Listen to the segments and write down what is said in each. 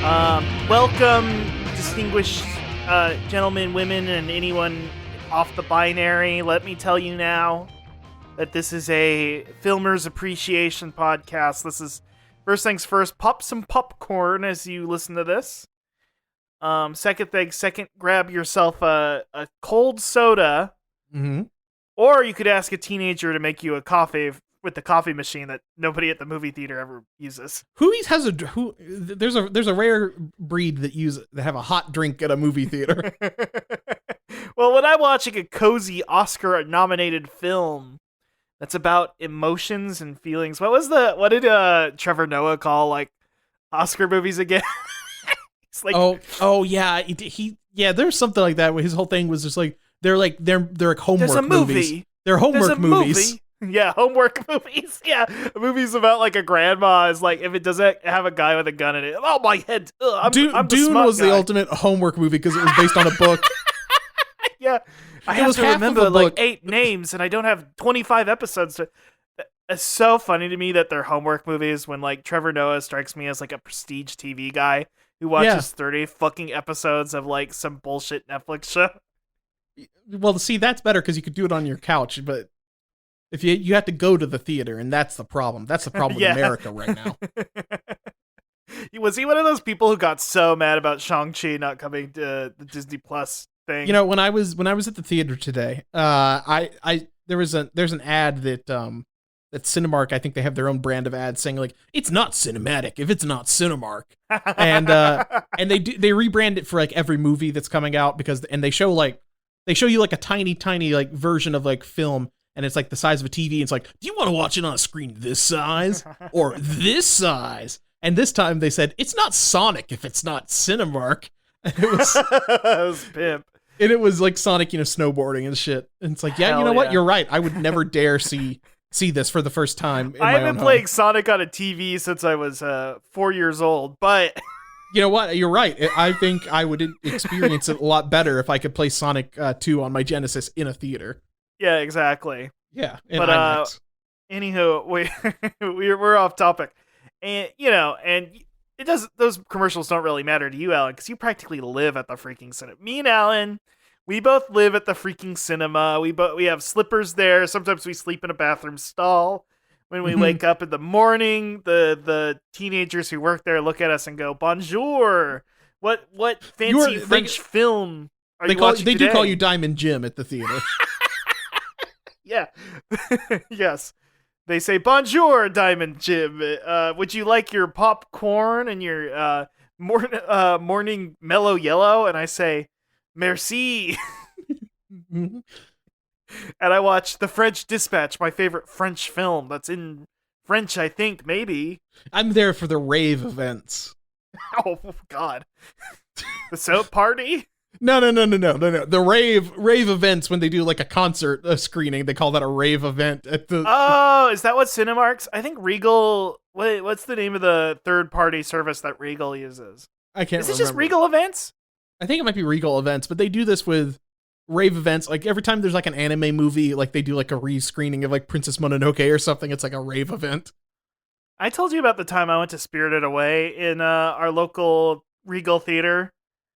Welcome, distinguished gentlemen, women, and anyone off the binary. Let me tell you now that this is a filmers appreciation podcast. This is, first things first, pop some popcorn as you listen to this. Second, grab yourself a cold soda. Mm-hmm. Or you could ask a teenager to make you a coffee with the coffee machine that nobody at the movie theater ever uses. There's a rare breed that have a hot drink at a movie theater. Well, when I'm watching a cozy Oscar-nominated film that's about emotions and feelings, what did Trevor Noah call like Oscar movies again? It's like, there's something like that where his whole thing was just like they're homework there's a movie. movies. They're homework movies. Yeah, homework movies. Yeah, movies about like a grandma is like, if it doesn't have a guy with a gun in it. Oh, my head. I'm Dune was guy. the ultimate homework movie because it was based on a book. Yeah, I have to remember like 8 names, and I don't have 25 episodes. It's so funny to me that they're homework movies when like Trevor Noah strikes me as like a prestige TV guy who watches 30 fucking episodes of like some bullshit Netflix show. Well, see, that's better because you could do it on your couch, but if you have to go to the theater, and that's the problem. That's the problem with America right now. Was he one of those people who got so mad about Shang-Chi not coming to the Disney Plus thing? You know, when I was at the theater today, there's an ad that Cinemark, I think they have their own brand of ads saying like, it's not cinematic if it's not Cinemark. And they rebrand it for like every movie that's coming out they show you like a tiny like version of like film, and it's like the size of a TV. And it's like, do you want to watch it on a screen this size or this size? And this time they said, it's not Sonic if it's not Cinemark. And it was pimp. And it was like Sonic, snowboarding and shit. And it's like, what? You're right. I would never dare see this for the first time. I haven't played Sonic on a TV since I was 4 years old, but you know what? You're right. I think I would experience it a lot better if I could play Sonic 2 on my Genesis in a theater. Yeah, exactly. Yeah, but IMAX. Anywho, we're off topic, and it does. Those commercials don't really matter to you, Alan, because you practically live at the freaking cinema. Me and Alan, we both live at the freaking cinema. We have slippers there. Sometimes we sleep in a bathroom stall. When we wake up in the morning, the teenagers who work there look at us and go, "Bonjour! What fancy French film are you watching today?" They do call you Diamond Jim at the theater. Yeah. Yes. They say, "Bonjour, Diamond Jim. Would you like your popcorn and your morning mellow yellow?" And I say, "Merci." And I watch The French Dispatch, my favorite French film. That's in French, I think, maybe. I'm there for the rave events. Oh, God. The soap party? No. The rave events, when they do like a concert screening, they call that a rave event at the. Oh, is that what Cinemark's? I think Regal. What's the name of the third-party service that Regal uses? I can't remember. Is it just Regal Events? I think it might be Regal Events, but they do this with rave events. Like every time there's like an anime movie, like they do like a re-screening of like Princess Mononoke or something. It's like a rave event. I told you about the time I went to Spirited Away in our local Regal theater.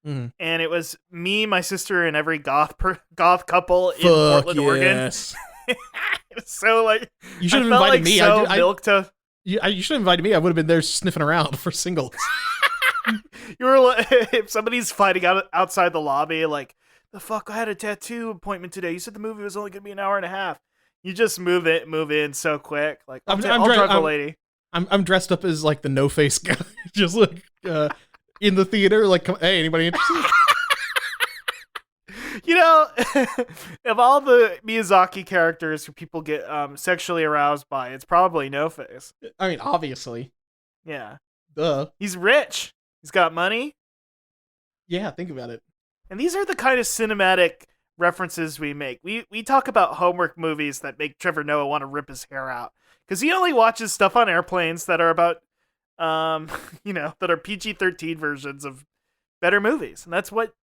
Mm. And it was me, my sister, and every goth couple in Portland, Oregon. It was so like, you should have invited me. You should have invited me. I would have been there sniffing around for singles. You were like, if somebody's fighting outside the lobby, like, the fuck, I had a tattoo appointment today. You said the movie was only gonna be an hour and a half. You just move in so quick. Like, I'll drive the lady. I'm dressed up as like the no face guy, just like in the theater. Like, hey, anybody interested? Of all the Miyazaki characters who people get sexually aroused by, it's probably No Face. I mean, obviously. Yeah. Duh. He's rich. He's got money. Yeah, think about it. And these are the kind of cinematic references we make. We talk about homework movies that make Trevor Noah want to rip his hair out. Because he only watches stuff on airplanes that are about, that are PG-13 versions of better movies. And that's what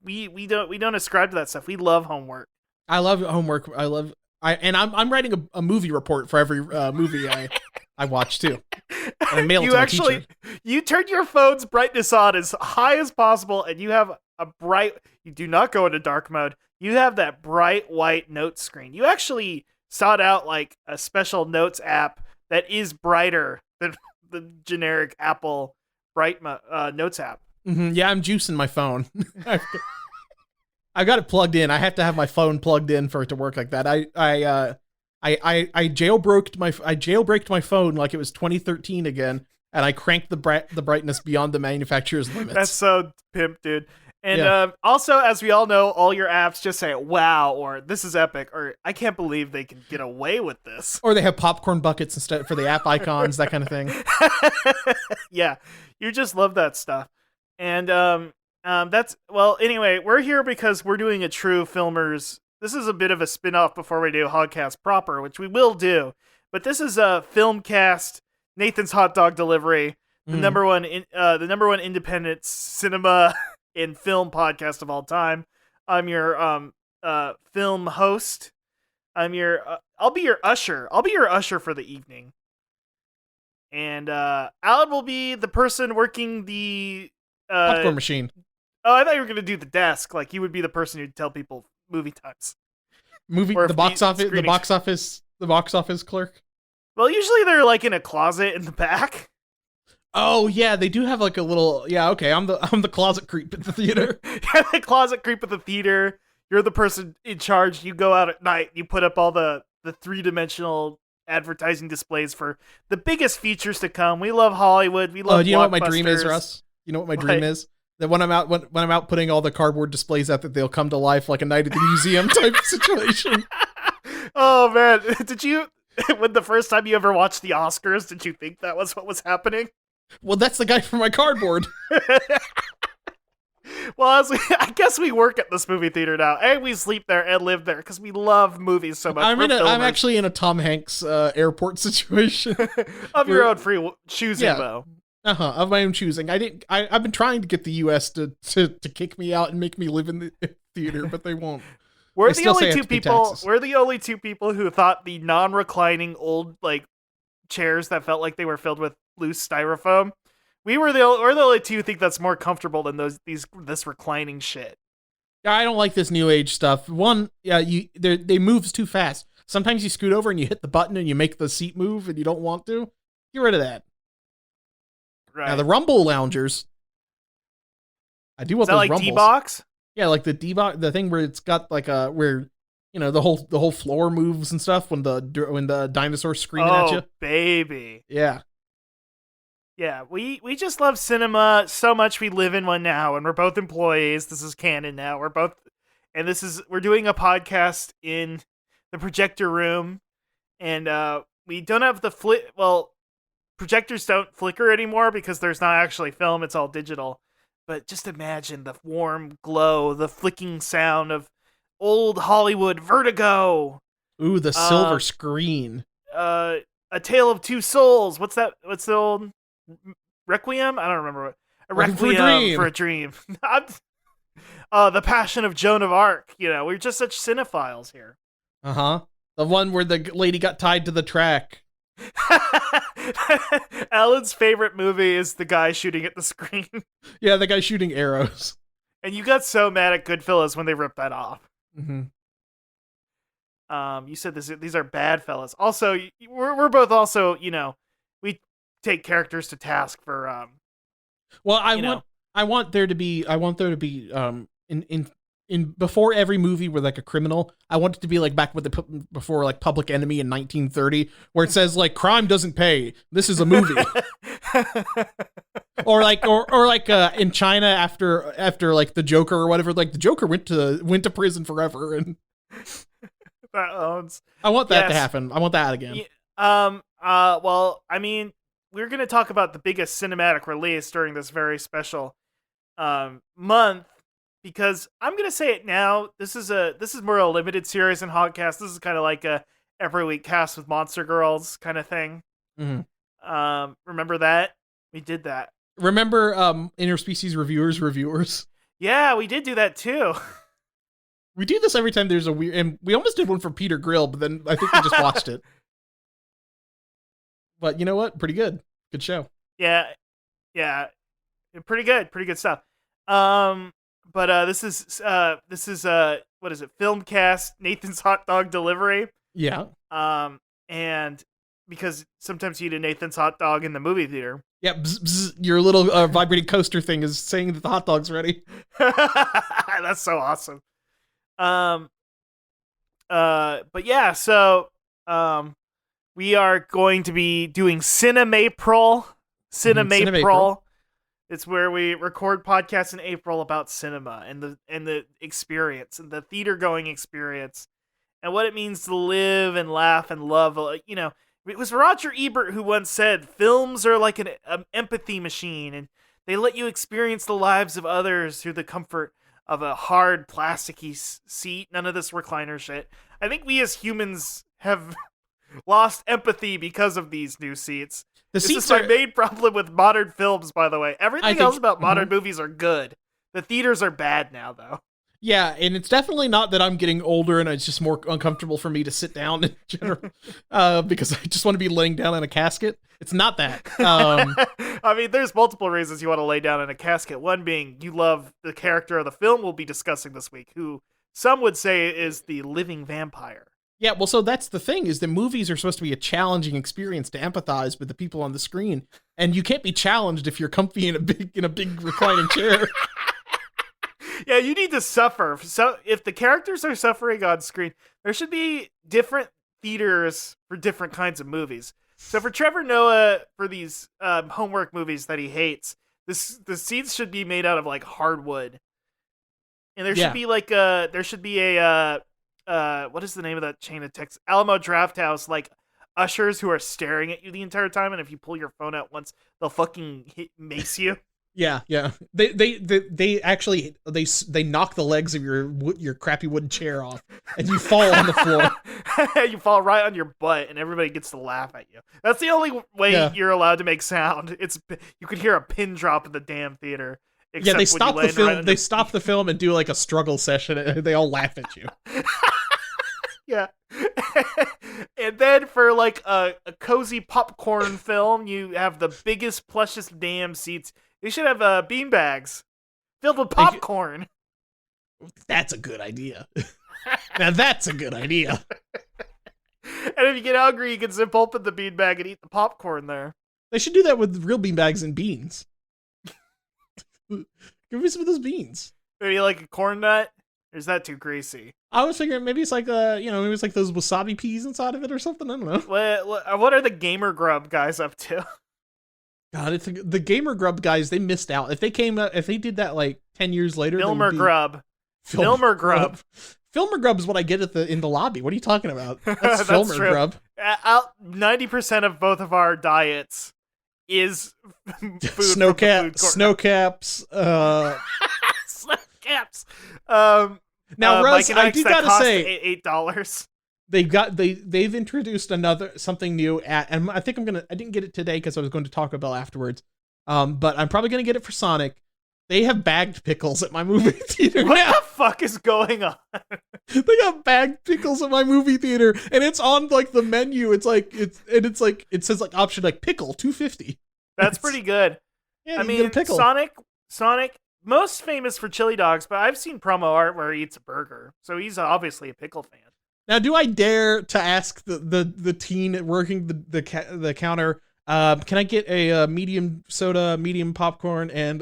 we don't ascribe to that stuff. We love homework. I love homework. I'm writing a movie report for every movie I I watch too. And I mail it You to my actually, teacher. you turn your phone's brightness on as high as possible, and you have a bright. You do not go into dark mode. You have that bright white note screen. You actually sought out like a special notes app that is brighter than the generic Apple bright notes app. Yeah, I'm juicing my phone. I've got it plugged in. I have to have my phone plugged in for it to work like that. I jailbreaked my phone like it was 2013 again, and I cranked the brightness beyond the manufacturer's limits. That's so pimp, dude. And also, as we all know, all your apps just say "Wow" or "This is epic" or "I can't believe they can get away with this." Or they have popcorn buckets instead for the app icons, that kind of thing. Yeah, you just love that stuff. And that's well. Anyway, we're here because we're doing a true filmers. This is a bit of a spin-off before we do Hogcast proper, which we will do. But this is a Filmcast, Nathan's Hot Dog Delivery, the number one independent cinema and film podcast of all time. I'm your film host. I'll be your usher. I'll be your usher for the evening. And Alan will be the person working the Popcorn machine. Oh, I thought you were gonna do the desk. Like you would be the person who'd tell people movie times. The box office clerk. Well, usually they're like in a closet in the back. Oh yeah, they do have like a little. Yeah, okay. I'm the closet creep at the theater. You're the closet creep at the theater. You're the person in charge. You go out at night. You put up all the 3-dimensional advertising displays for the biggest features to come. We love Hollywood. We love. Do you know what my dream is, Russ? You know what my dream is? That when I'm out putting all the cardboard displays out, that they'll come to life like a night at the museum type situation. Oh man, did you? When the first time you ever watched the Oscars, did you think that was what was happening? Well, that's the guy from my cardboard. Well, I guess we work at this movie theater now, and we sleep there and live there because we love movies so much. I'm actually in a Tom Hanks airport situation of your own free choosing, though. Of my own choosing. I've been trying to get the U.S. to kick me out and make me live in the theater, but they won't. We're the only two people who thought the non-reclining old like chairs that felt like they were filled with loose styrofoam. We're the only two who think that's more comfortable than this reclining shit. Yeah, I don't like this new age stuff. One, they moves too fast. Sometimes you scoot over and you hit the button and you make the seat move and you don't want to. Get rid of that. Right. Now the Rumble loungers. I do want those like Rumbles. D-Box? Yeah, like the D-Box, the thing where it's got like where the whole floor moves and stuff when the dinosaur's screaming at you. Oh, baby. Yeah. Yeah, we just love cinema so much. We live in one now, and we're both employees. This is canon now. We're doing a podcast in the projector room, and we don't have the projectors don't flicker anymore because there's not actually film. It's all digital. But just imagine the warm glow, the flicking sound of old Hollywood Vertigo. Ooh, the silver screen. A Tale of Two Souls. What's that? What's the old Requiem? I don't remember what. Requiem for a Dream. The Passion of Joan of Arc. We're just such cinephiles here. Uh-huh. The one where the lady got tied to the track. Alan's favorite movie is the guy shooting at the screen. Yeah, the guy shooting arrows. And you got so mad at Goodfellas when they ripped that off. Mm-hmm. You said these are bad fellas. Also, we're both also, we take characters to task for Well, I want there to be in before every movie with like a criminal, I want it to be like back with before like Public Enemy in 1930, where it says like crime doesn't pay. This is a movie. or like in China after like the Joker or whatever, like the Joker went to prison forever, and I want that to happen. I want that again. Well, I mean, we're gonna talk about the biggest cinematic release during this very special month. Because I'm gonna say it now, this is more a limited series than Hogcast. This is kind of like a every week cast with Monster Girls kind of thing. Mm-hmm. Remember that? We did that. Remember interspecies reviewers? Yeah, we did do that too. We do this every time there's a weird, and we almost did one for Peter Grill, but then I think we just watched it. But you know what? Pretty good. Good show. Yeah, yeah, pretty good stuff. But this is what is it? Filmcast Nathan's Hot Dog Delivery. Yeah. And because sometimes you eat a Nathan's hot dog in the movie theater. Yeah, bzz, bzz, your little vibrating coaster thing is saying that the hot dog's ready. That's so awesome. But yeah, so we are going to be doing Cinemapril. Cinemapril. It's where we record podcasts in April about cinema and the experience and the theater going experience and what it means to live and laugh and love. You know, it was Roger Ebert who once said, films are like an empathy machine, and they let you experience the lives of others through the comfort of a hard, plasticky seat. None of this recliner shit. I think we as humans have lost empathy because of these new seats. This is my main problem with modern films, by the way. Everything else about modern movies are good. The theaters are bad now, though. Yeah, and it's definitely not that I'm getting older and it's just more uncomfortable for me to sit down in general because I just want to be laying down in a casket. It's not that. I mean, there's multiple reasons you want to lay down in a casket. One being you love the character of the film we'll be discussing this week, who some would say is the living vampire. Yeah, well, so that's the thing, is that movies are supposed to be a challenging experience to empathize with the people on the screen, and you can't be challenged if you're comfy in a big reclining chair. Yeah, you need to suffer. So if the characters are suffering on screen, there should be different theaters for different kinds of movies. So for Trevor Noah, for these homework movies that he hates, the seats should be made out of like hardwood, and there should be like what is the name of that chain of Texas? Alamo Drafthouse, like ushers who are staring at you the entire time, and if you pull your phone out once, they'll fucking mace you. Yeah. They actually knock the legs of your crappy wooden chair off, and you fall on the floor. You fall right on your butt, and everybody gets to laugh at you. That's the only way you're allowed to make sound. You could hear a pin drop in the damn theater. Yeah, they stop the film. They stop the film and do like a struggle session. And they all laugh at you. Yeah. And then for like a cozy popcorn film, you have the biggest, plushest damn seats. They should have beanbags filled with popcorn. That's a good idea. Now that's a good idea. And if you get hungry, you can zip open the beanbag and eat the popcorn there. They should do that with real beanbags and beans. Give me some of those beans. Maybe like a corn nut? Or is that too greasy? I was figuring maybe it's like maybe it's like those wasabi peas inside of it or something. I don't know. What are the Gamer Grub guys up to? God, it's the Gamer Grub guys. They missed out. If they did that like 10 years later, Filmer Grub. Filmer Grub is what I get in the lobby. What are you talking about? That's That's Filmer true. Grub. 90% of both of our diets is food Snowcaps. Snowcaps. Now, Russ, Mike and I do that gotta say, $8. they've introduced something new and I think I didn't get it today because I was going to Taco Bell afterwards. But I'm probably gonna get it for Sonic. They have bagged pickles at my movie theater. What the fuck is going on? They got bagged pickles at my movie theater, and it's on like the menu. It says like option like pickle $2.50. That's pretty good. Yeah, I mean, Sonic, most famous for chili dogs, but I've seen promo art where he eats a burger, so he's obviously a pickle fan. Now, do I dare to ask the teen working the counter? Can I get a medium soda, medium popcorn, and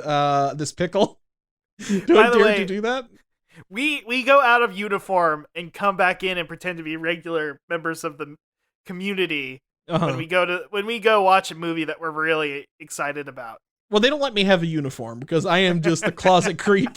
this pickle? Do I dare to do that? We go out of uniform and come back in and pretend to be regular members of the community when we go watch a movie that we're really excited about. Well, they don't let me have a uniform because I am just the closet creep.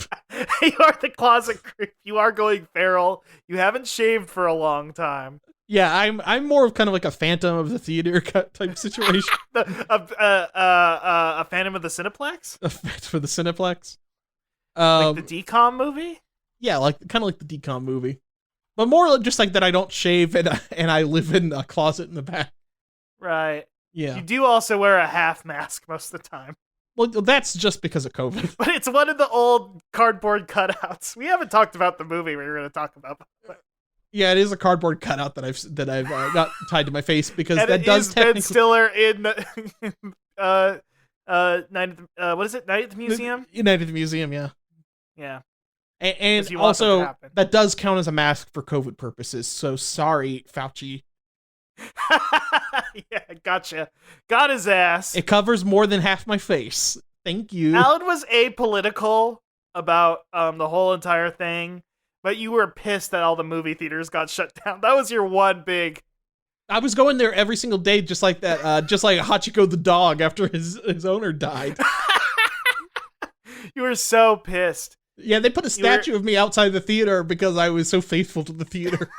You are the closet creep. You are going feral. You haven't shaved for a long time. Yeah, I'm more of kind of like a Phantom of the Theater type situation. A Phantom of the Cineplex? For the Cineplex. Like the DCOM movie? Yeah, kind of like the DCOM movie. But more just like that I don't shave and I live in a closet in the back. Right. Yeah. You do also wear a half mask most of the time. Well, that's just because of COVID. But it's one of the old cardboard cutouts. We haven't talked about the movie we were going to talk about. Yeah, it is a cardboard cutout that I've got tied to my face because And that it does is technically. Ben Stiller in Night at the, what is it? Night at the Museum? United Museum, yeah. Yeah. And you want that to also, happen. that does count as a mask for COVID purposes. So sorry, Fauci. Yeah, gotcha. Got his ass. It covers more than half my face. Thank you. Alan was apolitical about the whole entire thing, but you were pissed that all the movie theaters got shut down. That was your one big. I was going there every single day, just like that, just like Hachiko the dog after his owner died. You were so pissed. Yeah, they put a statue of me outside the theater because I was so faithful to the theater.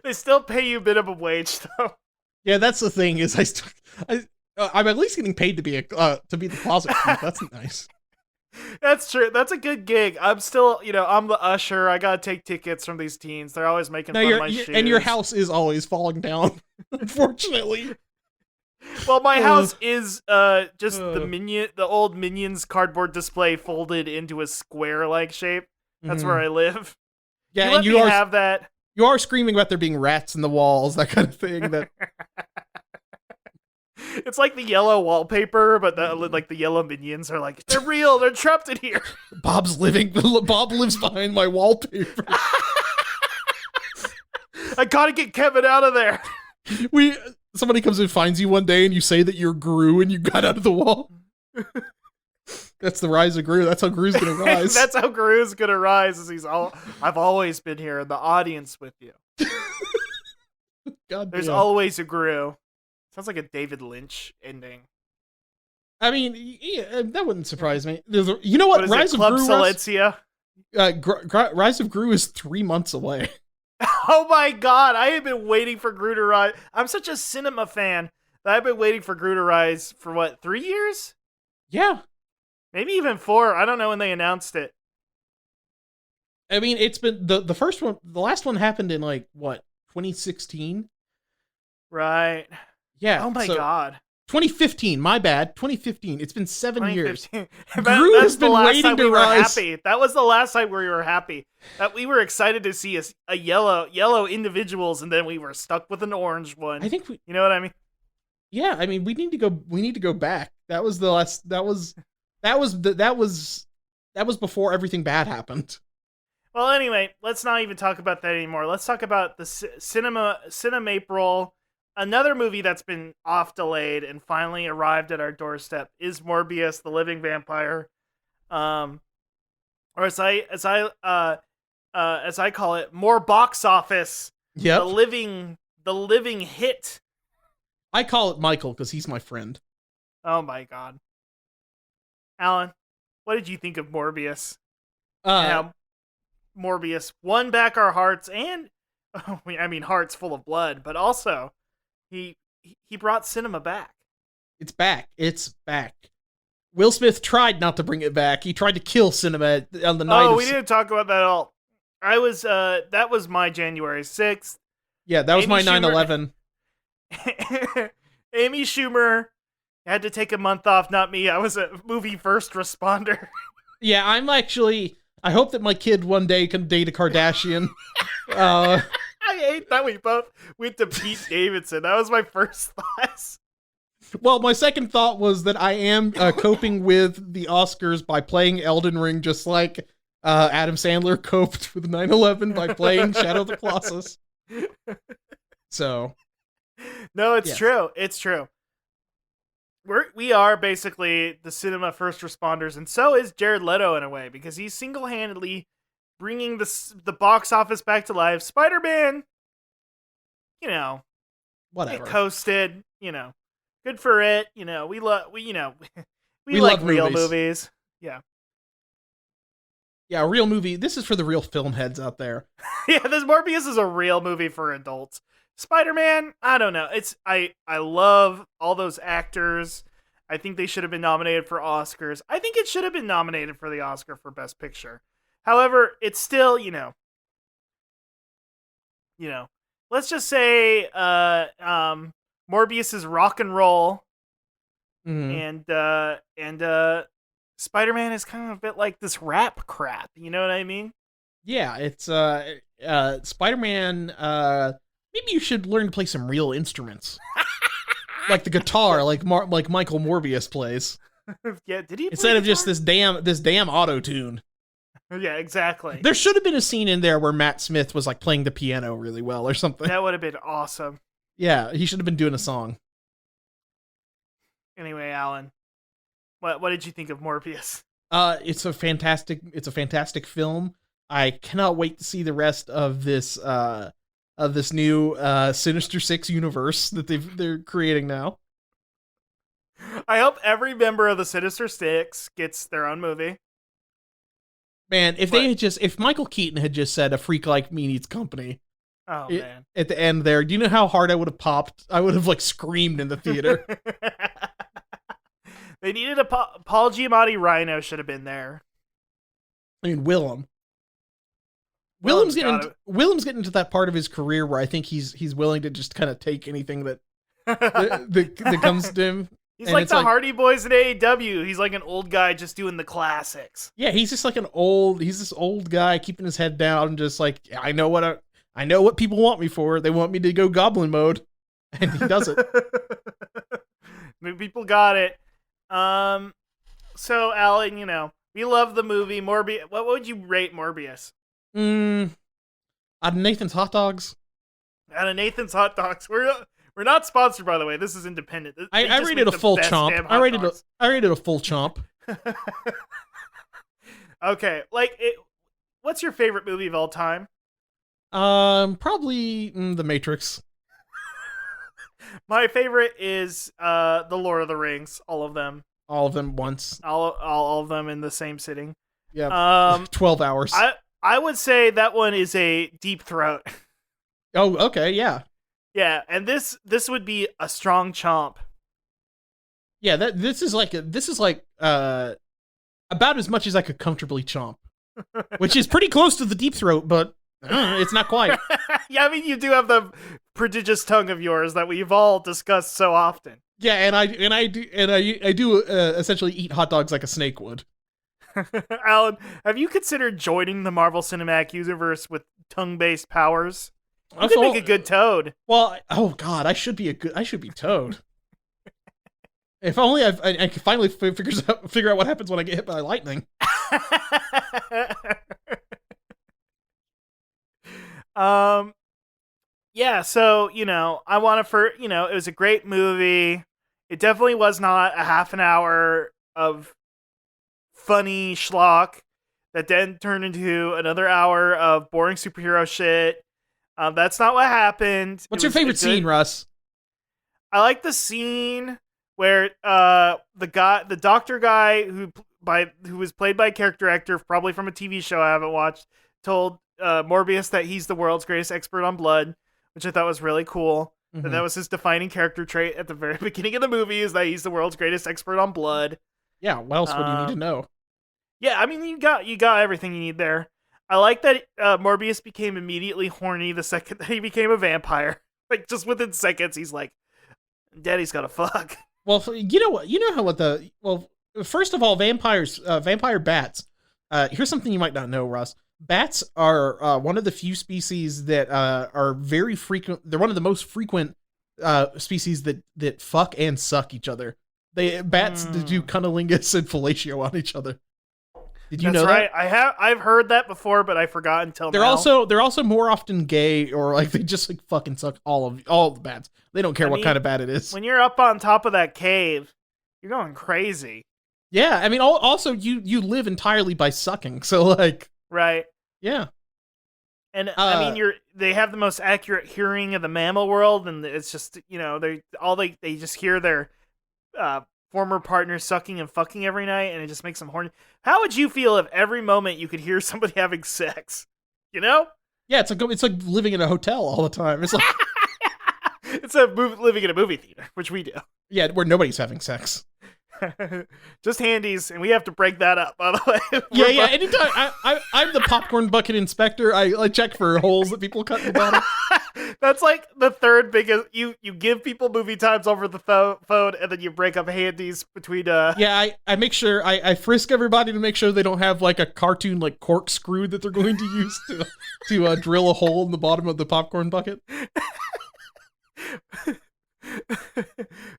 They still pay you minimum wage, though. Yeah, that's the thing is I'm at least getting paid to be the closet thief. That's nice. That's true. That's a good gig. I'm still, I'm the usher. I gotta take tickets from these teens. They're always making fun of my shoes. And your house is always falling down, unfortunately. Well, my house is just the old Minions cardboard display folded into a square-like shape. That's where I live. Yeah, you have that. You are screaming about there being rats in the walls, that kind of thing. That it's like the yellow wallpaper, but the yellow minions are like, they're real. They're trapped in here. Bob lives behind my wallpaper. I gotta get Kevin out of there. Somebody comes and finds you one day and you say that you're Gru and you got out of the wall. That's the rise of Gru. That's how Gru's gonna rise. That's how Gru's gonna rise. I've always been here in the audience with you. God There's damn. always a Gru. Sounds like a David Lynch ending. I mean, yeah, that wouldn't surprise me. You know what? Rise of Club Silencia? Rise of Gru is 3 months away. Oh my god, I have been waiting for Gru to rise. I'm such a cinema fan that I've been waiting for Gru to rise for 3 years? Yeah. Maybe even 4. I don't know when they announced it. I mean, it's been the first one, the last one happened in 2016? Right. Yeah. Oh my god. 2015, my bad. 2015. It's been 7 years. Gru has been waiting to rise. Happy. That was the last time we were happy. That we were excited to see a yellow individuals, and then we were stuck with an orange one. I think you know what I mean? Yeah, I mean we need to go back. That was the last. That was before everything bad happened. Well, anyway, let's not even talk about that anymore. Let's talk about the Cinema-April. Another movie that's been off-delayed and finally arrived at our doorstep is Morbius, the Living Vampire, or as I call it, more box office. Yep. The living hit. I call it Michael because he's my friend. Oh my god, Alan, what did you think of Morbius? Morbius won back our hearts, and hearts full of blood, but also. He brought cinema back. It's back. Will Smith tried not to bring it back. He tried to kill cinema on the night. Oh, we didn't talk about that at all. That was my January 6th. Yeah, that was my 9/11. Amy Schumer had to take a month off, not me. I was a movie first responder. Yeah, I hope that my kid one day can date a Kardashian. I hate that we both went to Pete Davidson. That was my first thought. Well, my second thought was that I am coping with the Oscars by playing Elden Ring, just like Adam Sandler coped with 9/11 by playing Shadow of the Colossus. So, no, it's true. It's true. We are basically the cinema first responders, and so is Jared Leto in a way, because he's single-handedly bringing the box office back to life. Spider-Man, whatever. It coasted, good for it. We like love real movies. Yeah. Yeah, a real movie. This is for the real film heads out there. Yeah, this Morbius is a real movie for adults. Spider-Man, I don't know. I love all those actors. I think they should have been nominated for Oscars. I think it should have been nominated for the Oscar for Best Picture. However, it's still, let's just say Morbius is rock and roll, and Spider-Man is kind of a bit like this rap crap. You know what I mean? Yeah, it's Spider-Man. Maybe you should learn to play some real instruments, like the guitar, like Michael Morbius plays, Yeah, did he? instead of just this damn auto tune. Yeah, exactly. There should have been a scene in there where Matt Smith was like playing the piano really well or something. That would have been awesome. Yeah, he should have been doing a song. Anyway, Alan, what did you think of Morbius? It's a fantastic film. I cannot wait to see the rest of this new Sinister Six universe that they're creating now. I hope every member of the Sinister Six gets their own movie. Man, if Michael Keaton had just said a freak like me needs company. Oh man. At the end there, do you know how hard I would have popped? I would have like screamed in the theater. They needed a Paul Giamatti Rhino should have been there. I mean, Willem. Willem's Willem's getting to that part of his career where I think he's willing to just kind of take anything that comes to him. He's like the Hardy Boys in AEW. He's like an old guy just doing the classics. Yeah, he's just like he's this old guy keeping his head down and just like, I know what people want me for. They want me to go goblin mode. And he does it. Maybe people got it. So Alan, we love the movie Morbius. What would you rate Morbius? Out of Nathan's Hot Dogs. Out of Nathan's Hot Dogs. We're not sponsored, by the way. This is independent. I rated a full chomp. I rated a full chomp. Okay, what's your favorite movie of all time? Probably The Matrix. My favorite is The Lord of the Rings. All of them. All of them once. All of them in the same sitting. Yeah. 12 hours. I would say that one is a deep throat. Oh, okay, yeah. Yeah, and this would be a strong chomp. Yeah, this is like about as much as I could comfortably chomp, which is pretty close to the deep throat, but it's not quite. Yeah, I mean you do have the prodigious tongue of yours that we've all discussed so often. Yeah, and I do essentially eat hot dogs like a snake would. Alan, have you considered joining the Marvel Cinematic Universe with tongue-based powers? You could make a good Toad. Well, oh god, I should be Toad. If only I can finally figure out what happens when I get hit by lightning. Yeah, so, I want to it was a great movie. It definitely was not a half an hour of funny schlock that then turned into another hour of boring superhero shit. That's not what happened. What's your favorite scene, Russ? I like the scene where the doctor guy who was played by a character actor, probably from a TV show I haven't watched, told Morbius that he's the world's greatest expert on blood, which I thought was really cool. Mm-hmm. And that was his defining character trait at the very beginning of the movie, is that he's the world's greatest expert on blood. Yeah, what else would you need to know? Yeah, I mean, you got everything you need there. I like that Morbius became immediately horny the second that he became a vampire. Like, just within seconds, he's like, Daddy's gotta fuck. Well, first of all, vampire bats. Here's something you might not know, Russ. Bats are one of the few species that are very frequent. They're one of the most frequent species that fuck and suck each other. Bats do cunnilingus and fellatio on each other. Did you know that? I've heard that before, but I forgot until they're now. They're also more often gay, or like they just like fucking suck all the bats. They don't care what kind of bat it is. When you're up on top of that cave, you're going crazy. Yeah, I mean, also you live entirely by sucking, so like right. Yeah. And I mean, they have the most accurate hearing of the mammal world, and it's just they just hear their former partners sucking and fucking every night, and it just makes them horny. How would you feel if every moment you could hear somebody having sex? Yeah, it's like living in a hotel all the time. It's like it's living in a movie theater, which we do. Yeah, where nobody's having sex. Just handies, and we have to break that up, by the way. Yeah. Anytime I'm the popcorn bucket inspector. I check for holes that people cut in the bottom. That's like the third biggest. You give people movie times over the phone, and then you break up handies between. Yeah, I make sure I frisk everybody to make sure they don't have like a cartoon like corkscrew that they're going to use to drill a hole in the bottom of the popcorn bucket.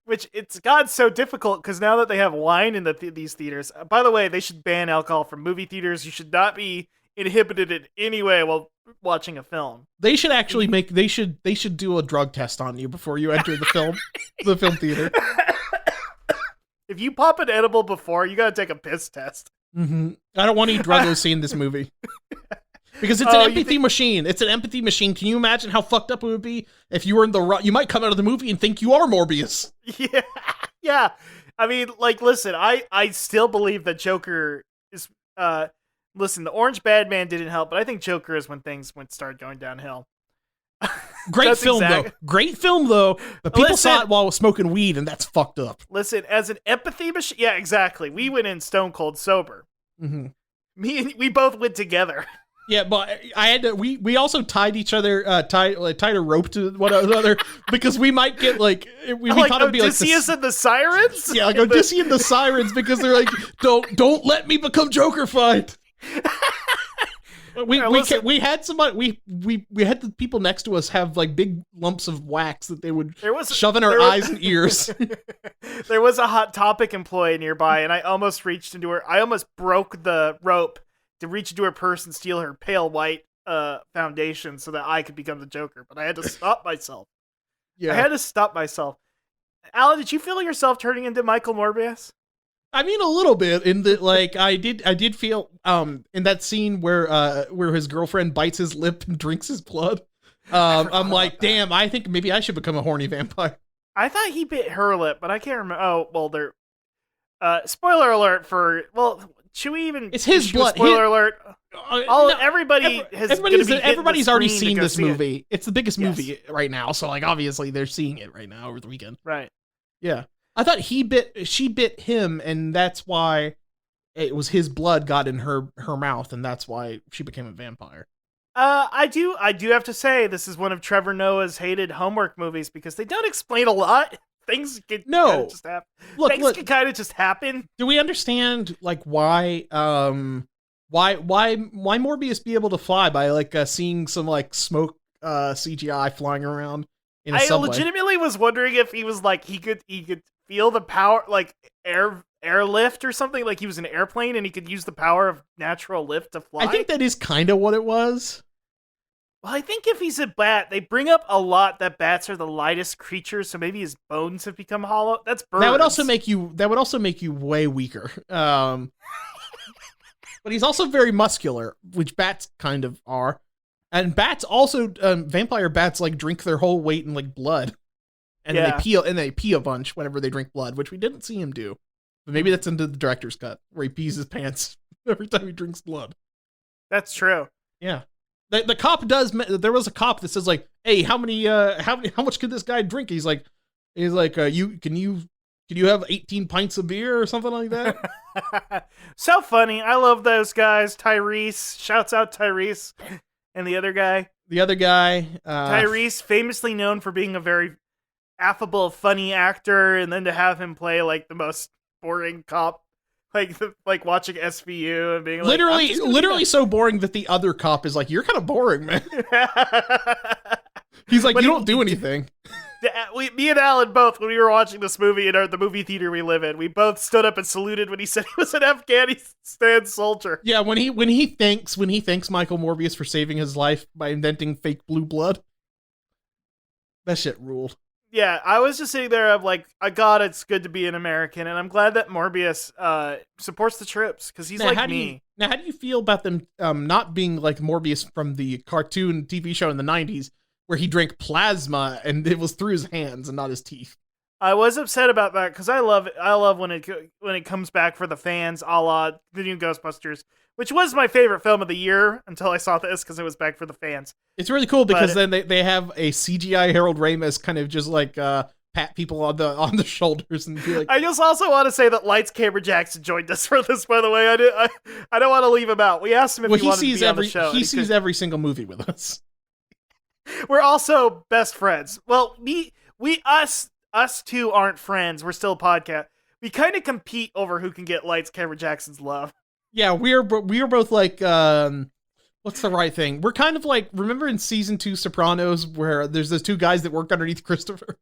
Which it's gotten so difficult because now that they have wine in these theaters. By the way, they should ban alcohol from movie theaters. You should not be inhibited in any way while watching a film. They should actually they should do a drug test on you before you enter the film theater. If you pop an edible before, you gotta take a piss test. Mm-hmm. I don't want any druggos seeing this movie. Because it's an empathy machine. It's an empathy machine. Can you imagine how fucked up it would be if you were in the... You might come out of the movie and think you are Morbius. Yeah. Yeah. I mean, like, listen, I still believe that Joker is... listen, the Orange Bad Man didn't help, but I think Joker is when things started going downhill. Great film, though. Great film, though. But people saw it while smoking weed, and that's fucked up. Listen, as an empathy machine... Yeah, exactly. We went in stone cold sober. Mm-hmm. We both went together. Yeah, but I had to. We also tied each other, tied a rope to one another because we might get like we like thought it'd be Odysseus like and the Sirens. Yeah, like Odysseus and the Sirens because they're like don't let me become Joker-fied. We had somebody we had the people next to us have like big lumps of wax that they would shove in our eyes and ears. There was a Hot Topic employee nearby, and I almost reached into her. I almost broke the rope to reach into her purse and steal her pale white foundation so that I could become the Joker, but I had to stop myself. Yeah, I had to stop myself. Alan, did you feel yourself turning into Michael Morbius? I mean, a little bit. In that, like, I did feel in that scene where his girlfriend bites his lip and drinks his blood. I'm like, damn, I think maybe I should become a horny vampire. I thought he bit her lip, but I can't remember. Oh, well, there. Spoiler alert for should we even? It's his blood. Spoiler alert. Everybody's already seen this movie. It's the biggest movie right now, so like obviously they're seeing it right now over the weekend. Right. Yeah. I thought she bit him, and that's why it was his blood got in her mouth, and that's why she became a vampire. I do have to say this is one of Trevor Noah's hated homework movies because they don't explain a lot. Things can kind of just happen. Things can kind of just happen. Do we understand like why Morbius be able to fly by like seeing some like smoke CGI flying around in a subway? I legitimately was wondering if he was like he could feel the power like airlift or something, like he was an airplane and he could use the power of natural lift to fly. I think that is kind of what it was. Well, I think if he's a bat, they bring up a lot that bats are the lightest creatures, so maybe his bones have become hollow. That's birds. That would also make you way weaker. But he's also very muscular, which bats kind of are. And bats also, vampire bats like drink their whole weight in like blood, and then they pee a bunch whenever they drink blood, which we didn't see him do. But maybe that's into the director's cut where he pees his pants every time he drinks blood. That's true. Yeah. The cop does. There was a cop that says like, "Hey, how much could this guy drink?" He's like, can you have 18 pints of beer or something like that? So funny. I love those guys. Tyrese, shouts out Tyrese, and the other guy. Tyrese, famously known for being a very affable, funny actor, and then to have him play like the most boring cop. Like watching SVU and being like literally so boring that the other cop is like, "You're kind of boring, man." He's like, "You don't do anything." Me and Alan both, when we were watching this movie in the movie theater we live in, we both stood up and saluted when he said he was an Afghanistan soldier. Yeah, when he thanks Michael Morbius for saving his life by inventing fake blue blood, that shit ruled. Yeah, I was just sitting there. I'm like, God, it's good to be an American, and I'm glad that Morbius supports the troops because he's like me. Now, how do you feel about them not being like Morbius from the cartoon TV show in the 90s, where he drank plasma and it was through his hands and not his teeth? I was upset about that because I love when it comes back for the fans, a la the new Ghostbusters, which was my favorite film of the year until I saw this because it was back for the fans. It's really cool because then they have a CGI Harold Ramis kind of just like pat people on the shoulders and be like. I just also want to say that Lights Camera Jackson joined us for this. By the way, I don't want to leave him out. We asked him if he wanted to be on the show. He sees every single movie with us. We're also best friends. Well, us two aren't friends. We're still a podcast. We kind of compete over who can get Lights, Camera, Jackson's love. Yeah, we are both like what's the right thing? We're kind of like, remember in season 2 Sopranos where there's those two guys that work underneath Christopher?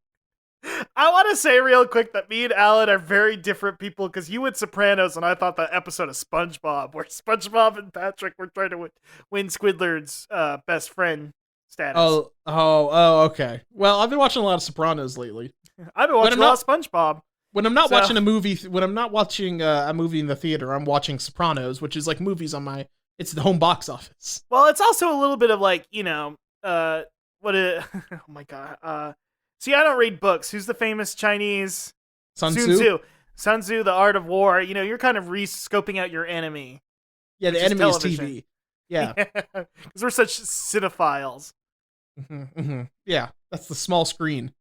I want to say real quick that me and Alan are very different people because you went Sopranos and I thought that episode of SpongeBob where SpongeBob and Patrick were trying to win Squidward's best friend status. Okay. Well, I've been watching a lot of Sopranos lately. I've been watching a lot of SpongeBob. When I'm not watching a movie, when I'm not watching a movie in the theater, I'm watching Sopranos, which is like movies on it's the home box office. Well, it's also a little bit of like, oh my god. See, I don't read books. Who's the famous Chinese? Sun Tzu? Sun Tzu, The Art of War. You're kind of scoping out your enemy. Yeah, the enemy is TV. Yeah. Because we're such cinephiles. Yeah, that's the small screen.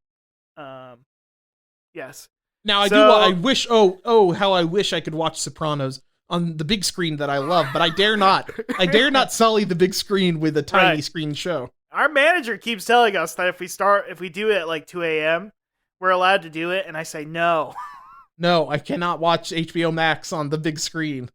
Yes. Now, I wish how I wish I could watch Sopranos on the big screen that I love, but I dare not. I dare not sully the big screen with a tiny screen show. Our manager keeps telling us that if we do it at like 2 a.m., we're allowed to do it, and I say no. No, I cannot watch HBO Max on the big screen.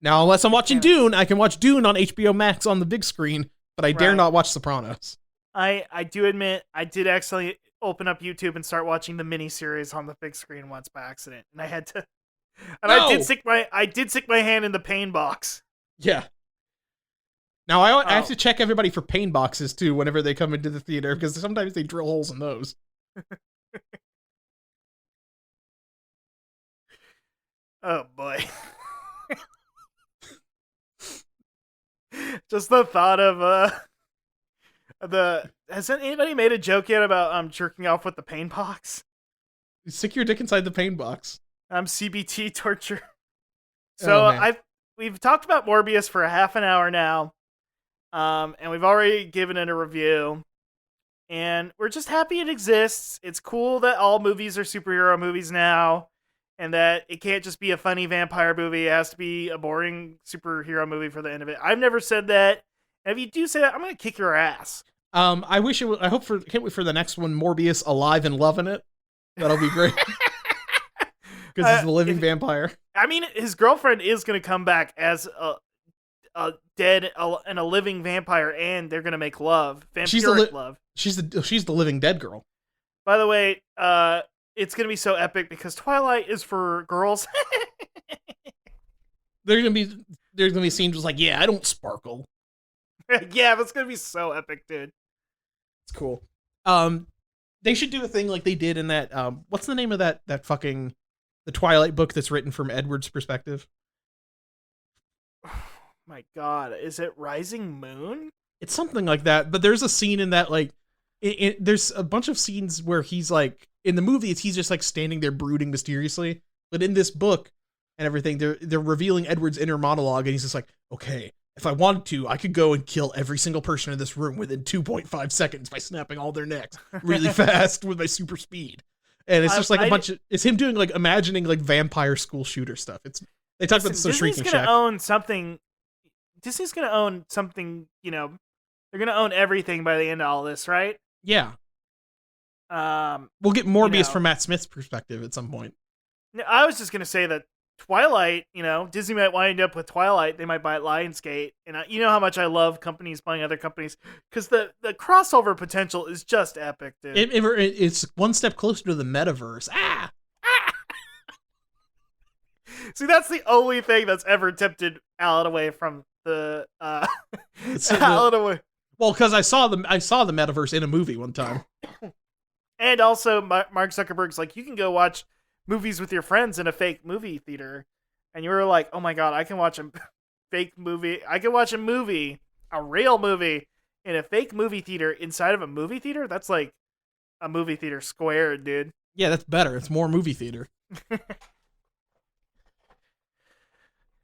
Now, unless I'm watching Dune, I can watch Dune on HBO Max on the big screen, but I dare not watch Sopranos. I do admit I did actually open up YouTube and start watching the miniseries on the big screen once by accident, and I had to. And I did stick my hand in the pain box. Yeah. Now I have to check everybody for pain boxes too whenever they come into the theater because sometimes they drill holes in those. Oh boy. Just the thought of has anybody made a joke yet about jerking off with the pain box? You stick your dick inside the pain box. CBT torture. So we've talked about Morbius for a half an hour now. And we've already given it a review. And we're just happy it exists. It's cool that all movies are superhero movies now. And that it can't just be a funny vampire movie. It has to be a boring superhero movie for the end of it. I've never said that. And if you do say that, I'm going to kick your ass. I can't wait for the next one, Morbius Alive and Loving It. That'll be great. Because he's the living vampire. I mean, his girlfriend is going to come back as a dead and a living vampire, and they're going to make love. Vampiric love. She's the living dead girl. By the way, it's going to be so epic because Twilight is for girls. There's going to be scenes just like, yeah, I don't sparkle. Yeah, that's going to be so epic, dude. It's cool. They should do a thing like they did in that, what's the name of that fucking, the Twilight book that's written from Edward's perspective? My god, is it Rising Moon? It's something like that, but there's a scene in that, like, there's a bunch of scenes where he's like, in the movie, he's just like standing there brooding mysteriously, but in this book and everything, they're revealing Edward's inner monologue, and he's just like, okay, if I wanted to, I could go and kill every single person in this room within 2.5 seconds by snapping all their necks really fast with my super speed. And it's just like it's him doing like imagining like vampire school shooter stuff. They talk about this on Shrieking Shack. Disney's gonna own something, they're gonna own everything by the end of all this, right? Yeah. We'll get Morbius from Matt Smith's perspective at some point. I was just gonna say that Twilight, Disney might wind up with Twilight. They might buy Lionsgate, and you know how much I love companies buying other companies because the crossover potential is just epic, dude. It's one step closer to the metaverse. See, that's the only thing that's ever tempted Alan away from the Alan away. Well, because I saw the metaverse in a movie one time, and also Mark Zuckerberg's like, you can go watch movies with your friends in a fake movie theater, and you were like, oh my god, I can watch a fake movie. I can watch a real movie in a fake movie theater inside of a movie theater. That's like a movie theater squared, dude. Yeah, that's better. It's more movie theater.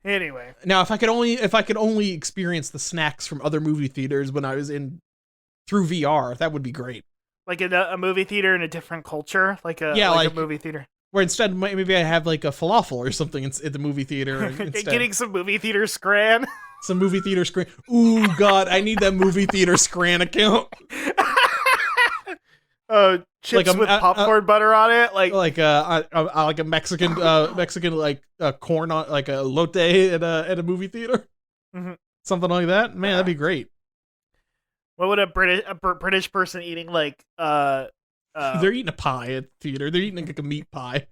Anyway, now if I could only experience the snacks from other movie theaters when I was through VR, that would be great. Like a movie theater in a different culture, like a movie theater. Where instead, maybe I have like a falafel or something at the movie theater. Getting some movie theater scran. Some movie theater scran. Ooh, God, I need that movie theater scran account. Chips with popcorn butter on it, like a Mexican like corn on like a lotte at a movie theater, something like that. Man, that'd be great. What would a British person eating like? They're eating a pie at the theater. They're eating like a meat pie.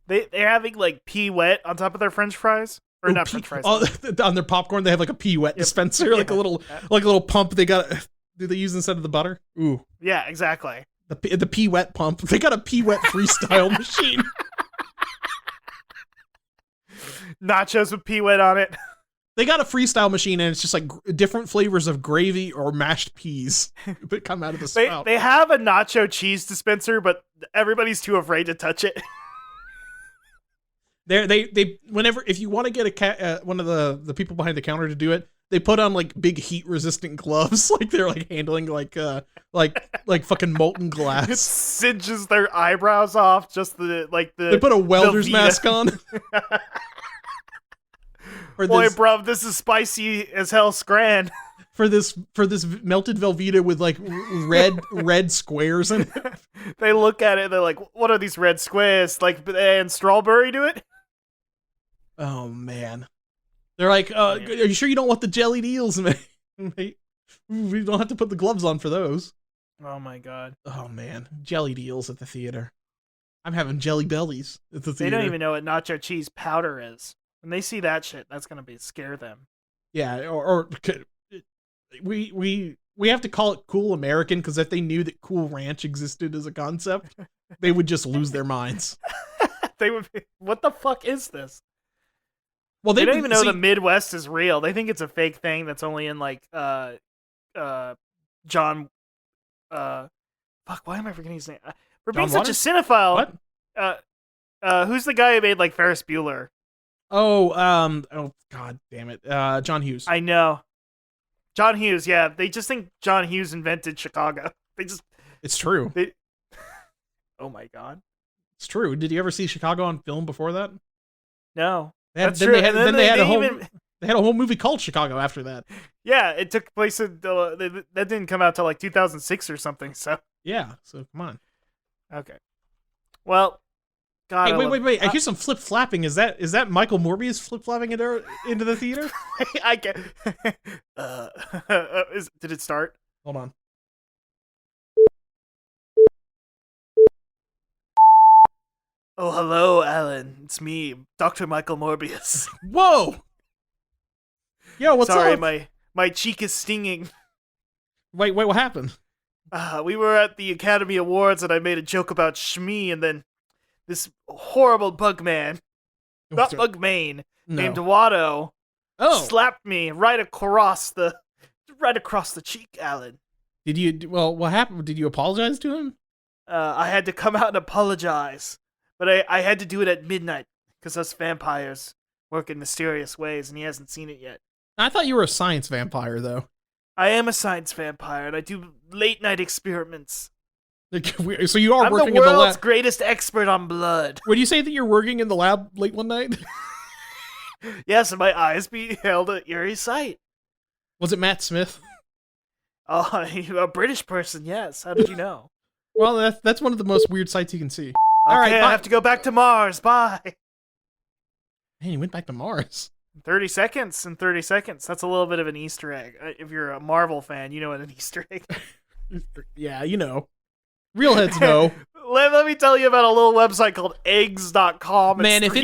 They're having like pea wet on top of their French fries, or not French fries. On their popcorn, they have like a pea wet dispenser, like a little pump. They use instead of the butter. Ooh, yeah, exactly. The pea wet pump. They got a pea wet freestyle machine. Nachos with pea wet on it. They got a freestyle machine, and it's just like different flavors of gravy or mashed peas that come out of the spout. They have a nacho cheese dispenser, but everybody's too afraid to touch it. Whenever if you want to get one of the people behind the counter to do it, they put on like big heat resistant gloves, like they're like handling like fucking molten glass. It singes their eyebrows off. Just they put a welder's mask on. Boy, bruv, this is spicy as hell scran. For this melted Velveeta with like red squares in it. They look at it, they're like, what are these red squares? Like, and strawberry to it? Oh, man. They're like, are you sure you don't want the jellied eels, mate? We don't have to put the gloves on for those. Oh, my God. Oh, man. Jellied eels at the theater. I'm having jelly bellies at the theater. They don't even know what nacho cheese powder is. When they see that shit, that's going to scare them. Yeah, or we have to call it Cool American, because if they knew that Cool Ranch existed as a concept, they would just lose their minds. They would be, what the fuck is this? Well, they don't even know the Midwest is real. They think it's a fake thing that's only in like John fuck, why am I forgetting his name? For being such a cinephile. What? Who's the guy who made like Ferris Bueller? Oh God damn it. John Hughes. I know. John Hughes, yeah. They just think John Hughes invented Chicago. It's true. Oh my God. It's true. Did you ever see Chicago on film before that? No. That's true. They had a whole movie called Chicago after that. Yeah, it took place that didn't come out till like 2006 or something. So yeah, so come on. Okay. Well, God. Hey, wait! I hear some flip flapping. Is that Michael Morbius flip flapping into the theater? I get. Did it start? Hold on. Oh, hello, Alan. It's me, Dr. Michael Morbius. Whoa! Yo, what's up? Sorry, my cheek is stinging. Wait, what happened? We were at the Academy Awards, and I made a joke about Shmi, and then this horrible bugman, not Bugman, named Watto, slapped me right across the cheek, Alan. Did you? Well, what happened? Did you apologize to him? I had to come out and apologize. But I had to do it at midnight, because us vampires work in mysterious ways, and he hasn't seen it yet. I thought you were a science vampire, though. I am a science vampire, and I do late-night experiments. So you are working in the lab. I'm the world's greatest expert on blood. Would you say that you're working in the lab late one night? Yes, and my eyes beheld an eerie sight. Was it Matt Smith? Oh, a British person, yes. How did you know? Well, that's one of the most weird sights you can see. Okay, all right, I have to go back to Mars. Bye. Man, you went back to Mars. 30 seconds and 30 seconds. That's a little bit of an Easter egg. If you're a Marvel fan, you know what an Easter egg is. Yeah, you know. Real heads know. Let me tell you about a little website called eggs.com. Man, if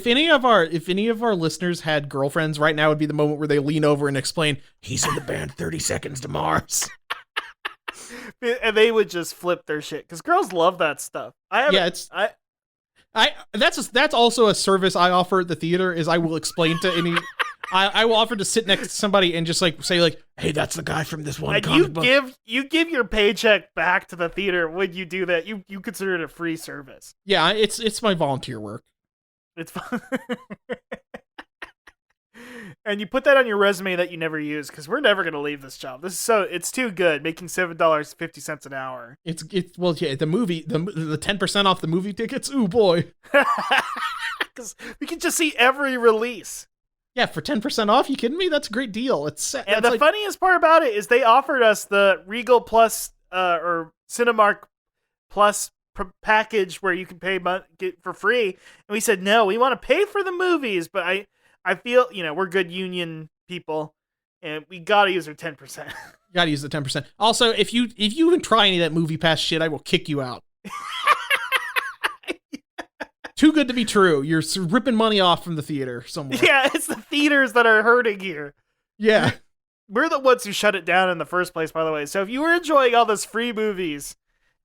any of our listeners had girlfriends right now would be the moment where they lean over and explain, he's in the band 30 Seconds to Mars. And they would just flip their shit because girls love that stuff. That's also a service I offer at the theater. Is I will explain to any, I will offer to sit next to somebody and just like say like, hey, that's the guy from this one. And you give your paycheck back to the theater when you do that. You consider it a free service. Yeah, it's my volunteer work. It's fun. And you put that on your resume that you never use because we're never going to leave this job. It's too good, making $7.50 an hour. It's well, yeah, the 10% off the movie tickets. Ooh boy, because we can just see every release. Yeah, for 10% off. You kidding me? That's a great deal. And the funniest part about it is they offered us the Regal Plus or Cinemark Plus package where you can get for free, and we said no, we want to pay for the movies. But I feel we're good union people, and we gotta use our 10%. You gotta use the 10%. Also, if you even try any of that movie pass shit, I will kick you out. Too good to be true. You're ripping money off from the theater somewhere. Yeah, it's the theaters that are hurting here. Yeah. We're the ones who shut it down in the first place, by the way. So if you were enjoying all those free movies,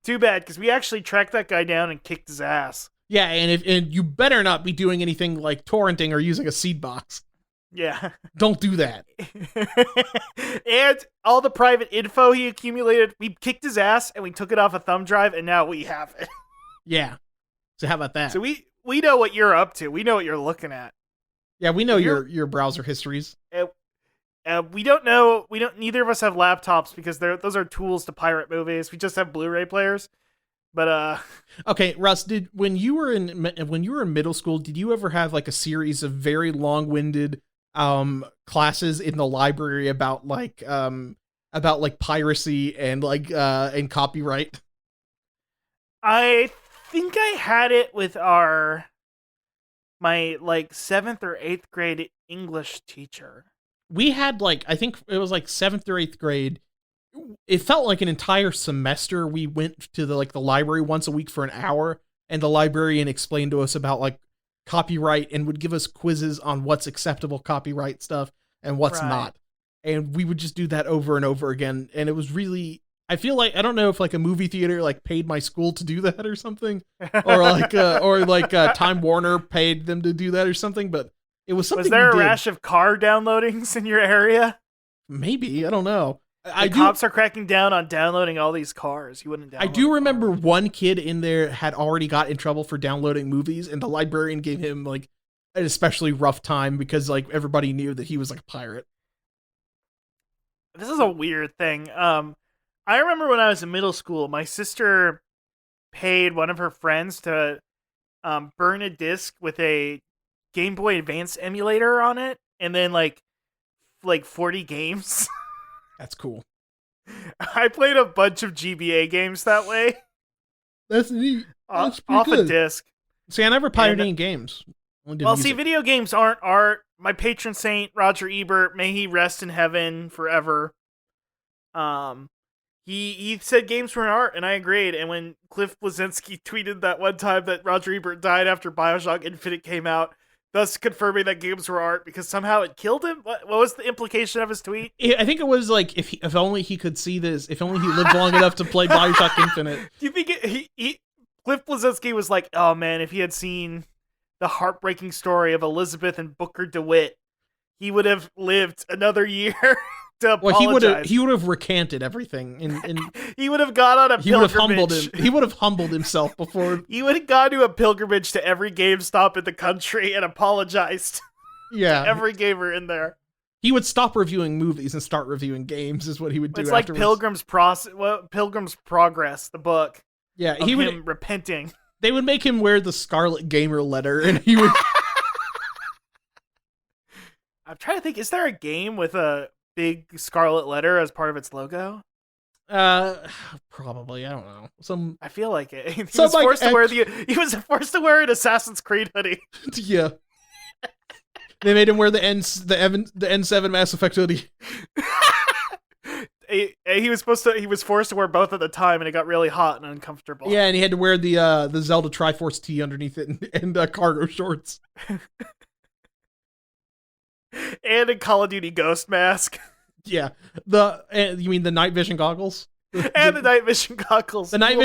too bad, because we actually tracked that guy down and kicked his ass. Yeah, and you better not be doing anything like torrenting or using a seed box. Yeah. Don't do that. And all the private info he accumulated, we kicked his ass and we took it off a thumb drive, and now we have it. Yeah. So how about that? So we know what you're up to. We know what you're looking at. Yeah, we know your browser histories. We don't know. Neither of us have laptops because those are tools to pirate movies. We just have Blu-ray players. But okay, Russ, when you were in middle school, did you ever have like a series of very long-winded classes in the library about like piracy and and copyright? I think I had it with my 7th or 8th grade English teacher. We had I think it was 7th or 8th grade. It felt like an entire semester. We went to the library once a week for an hour, and the librarian explained to us about copyright and would give us quizzes on what's acceptable copyright stuff and what's not. And we would just do that over and over again. And it was really, I feel I don't know if a movie theater paid my school to do that or something, or Time Warner paid them to do that or something, but it was something. Was there a rash of car downloadings in your area? Maybe, I don't know. Cops are cracking down on downloading all these cars. You wouldn't download. I do remember one kid in there had already got in trouble for downloading movies, and the librarian gave him an especially rough time because everybody knew that he was a pirate. This is a weird thing. I remember when I was in middle school, my sister paid one of her friends to burn a disc with a Game Boy Advance emulator on it, and then 40 games. That's cool. I played a bunch of GBA games that way. That's neat. That's off good. A disc. See, I never pirated any games. Video games aren't art. My patron saint, Roger Ebert, may he rest in heaven forever. He said games were an art, and I agreed. And when Cliff Bleszinski tweeted that one time that Roger Ebert died after BioShock Infinite came out, thus confirming that games were art because somehow it killed him. What was the implication of his tweet? I think it was if only he could see this, if only he lived long enough to play BioShock Infinite. Do you think Cliff Bleszinski was like, oh man, if he had seen the heartbreaking story of Elizabeth and Booker DeWitt, he would have lived another year to apologize. He would have recanted everything, and he would have gone on a pilgrimage. He would have humbled himself before. He would have gone to a pilgrimage to every GameStop in the country and apologized. Yeah, to every gamer in there. He would stop reviewing movies and start reviewing games. Is what he would do. It's afterwards. Pilgrim's Progress, the book. Yeah, he would repenting. They would make him wear the Scarlet Gamer letter, and he would. I'm trying to think. Is there a game with a big scarlet letter as part of its logo? Probably. I don't know. I feel like it. He was forced to wear an Assassin's Creed hoodie. Yeah. They made him wear the N7 Mass Effect hoodie. He was forced to wear both at the time, and it got really hot and uncomfortable. Yeah, and he had to wear the Zelda Triforce tee underneath it and cargo shorts. And a Call of Duty Ghost mask. Yeah. You mean the night vision goggles? And the night vision goggles. The night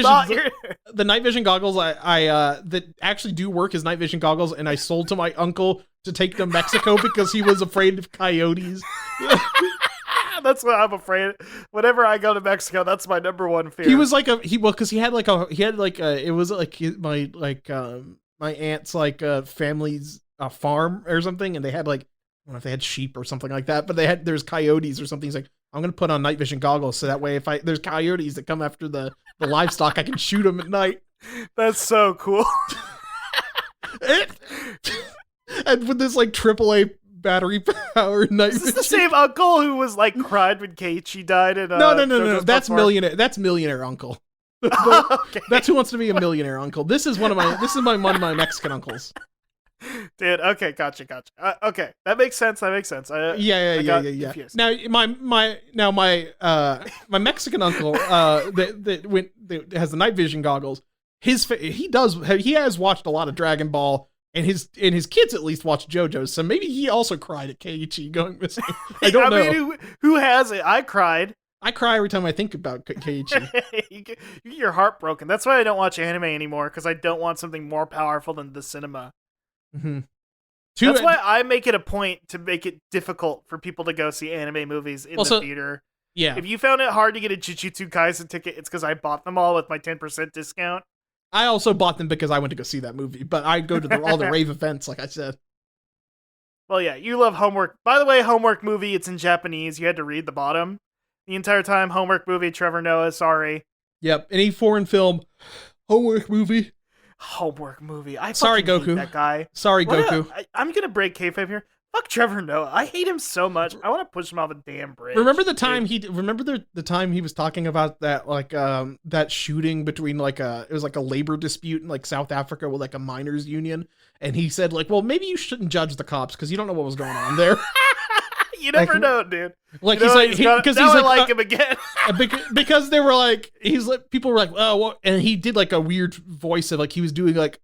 vision goggles that actually do work as night vision goggles, and I sold to my uncle to take to Mexico because he was afraid of coyotes. That's what I'm afraid. Whenever I go to Mexico, that's my number one fear. He was because he had my aunt's family's farm or something, and they had I don't know if they had sheep or something like that, but there's coyotes or something. He's like, I'm going to put on night vision goggles so that way if there's coyotes that come after the livestock, I can shoot them at night. That's so cool. And with this AAA battery powered night Is this vision. the same uncle who was like cried when Keiichi died? In, No. JoJo's That's Blood millionaire. That's millionaire uncle. Okay. That's Who Wants to Be a Millionaire Uncle. This is one of my Mexican uncles. Dude, okay, gotcha. Okay, that makes sense. I Yeah. confused. Now my Mexican uncle that has the night vision goggles. He has watched a lot of Dragon Ball, and his kids at least watched JoJo's. So maybe he also cried at Keiichi going missing. I don't know. Mean, who has it? I cried. I cry every time I think about Keiichi. You get your heart broken. That's why I don't watch anime anymore, because I don't want something more powerful than the cinema. Mm-hmm. That's why I make it a point to make it difficult for people to go see anime movies in the theater. Yeah. If you found it hard to get a Jujutsu Kaisen ticket, it's because I bought them all with my 10% discount. I also bought them because I went to go see that movie, but I go to all the rave events, like I said. Well, yeah, you love Homework. By the way, Homework movie, it's in Japanese. You had to read the bottom the entire time. Homework movie, Trevor Noah, sorry. Yep, any foreign film, Homework movie. Homework movie. I Sorry, fucking hate Goku. that guy. Sorry, Goku. I'm gonna break kayfabe here. Fuck Trevor Noah. I hate him so much. I want to push him off a damn bridge. Remember the time the time he was talking about that that shooting between it was like a labor dispute in like South Africa with like a miners union, and he said like, well, maybe you shouldn't judge the cops because you don't know what was going on there. You never know, dude. Like you know, he's like because now he's I like him again. because they were like people were like, oh, what? And he did like a weird voice of like he was doing like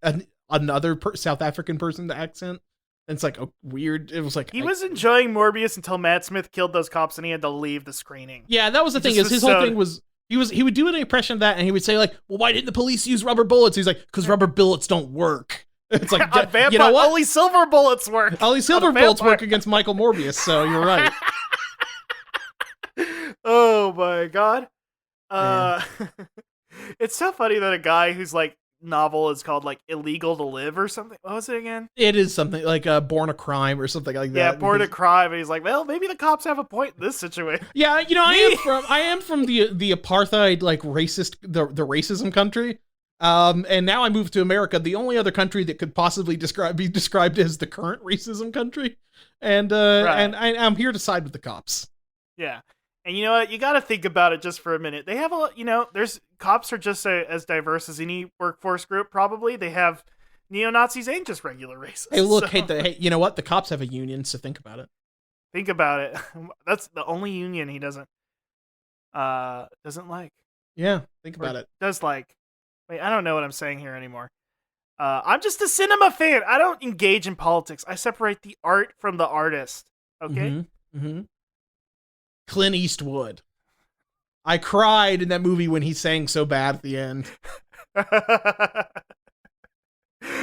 another South African person's accent. And it's like weird. It was like he was enjoying Morbius until Matt Smith killed those cops and he had to leave the screening. Yeah, that was the thing. Is his whole thing was he would do an impression of that and he would say like, well, why didn't the police use rubber bullets? He's like, because rubber bullets don't work. It's like you know what? Only silver bullets work. Only silver bullets work against Michael Morbius. So you're right. Oh my god. It's so funny that a guy who's like novel is called like Illegal to Live or something. What was it again? It is something like Born a Crime or something like that. Yeah, Born a Crime. And he's like, well, maybe the cops have a point in this situation. Yeah, you know, I am from the apartheid like racist the racism country. And now I moved to America, the only other country that could possibly be described as the current racism country. And and I'm here to side with the cops. Yeah. And you know what? You got to think about it just for a minute. They have there's cops are just as diverse as any workforce group. Probably they have neo-Nazis and just regular racists. Hey, look, hey, you know what? The cops have a union, so think about it. Think about it. That's the only union he doesn't like. Yeah, think about it. Does like. Wait, I don't know what I'm saying here anymore. I'm just a cinema fan. I don't engage in politics. I separate the art from the artist. Okay. Mm-hmm. Mm-hmm. Clint Eastwood. I cried in that movie when he sang so bad at the end.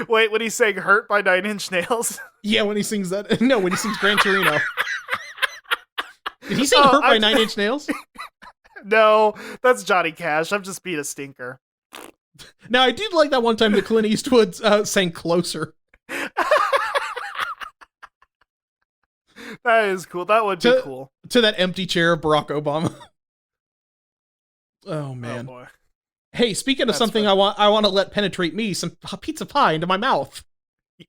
Wait, when he sang Hurt by Nine Inch Nails? Yeah, when he sings that. No, when he sings Gran Torino. Did he sing Hurt by Nine Inch Nails? No, that's Johnny Cash. I'm just being a stinker. Now, I did like that one time that Clint Eastwood sang Closer. That is cool. That would be cool. To that empty chair of Barack Obama. Oh, man. Oh, boy. Hey, speaking of something I want to let penetrate me, some pizza pie into my mouth. Yeah.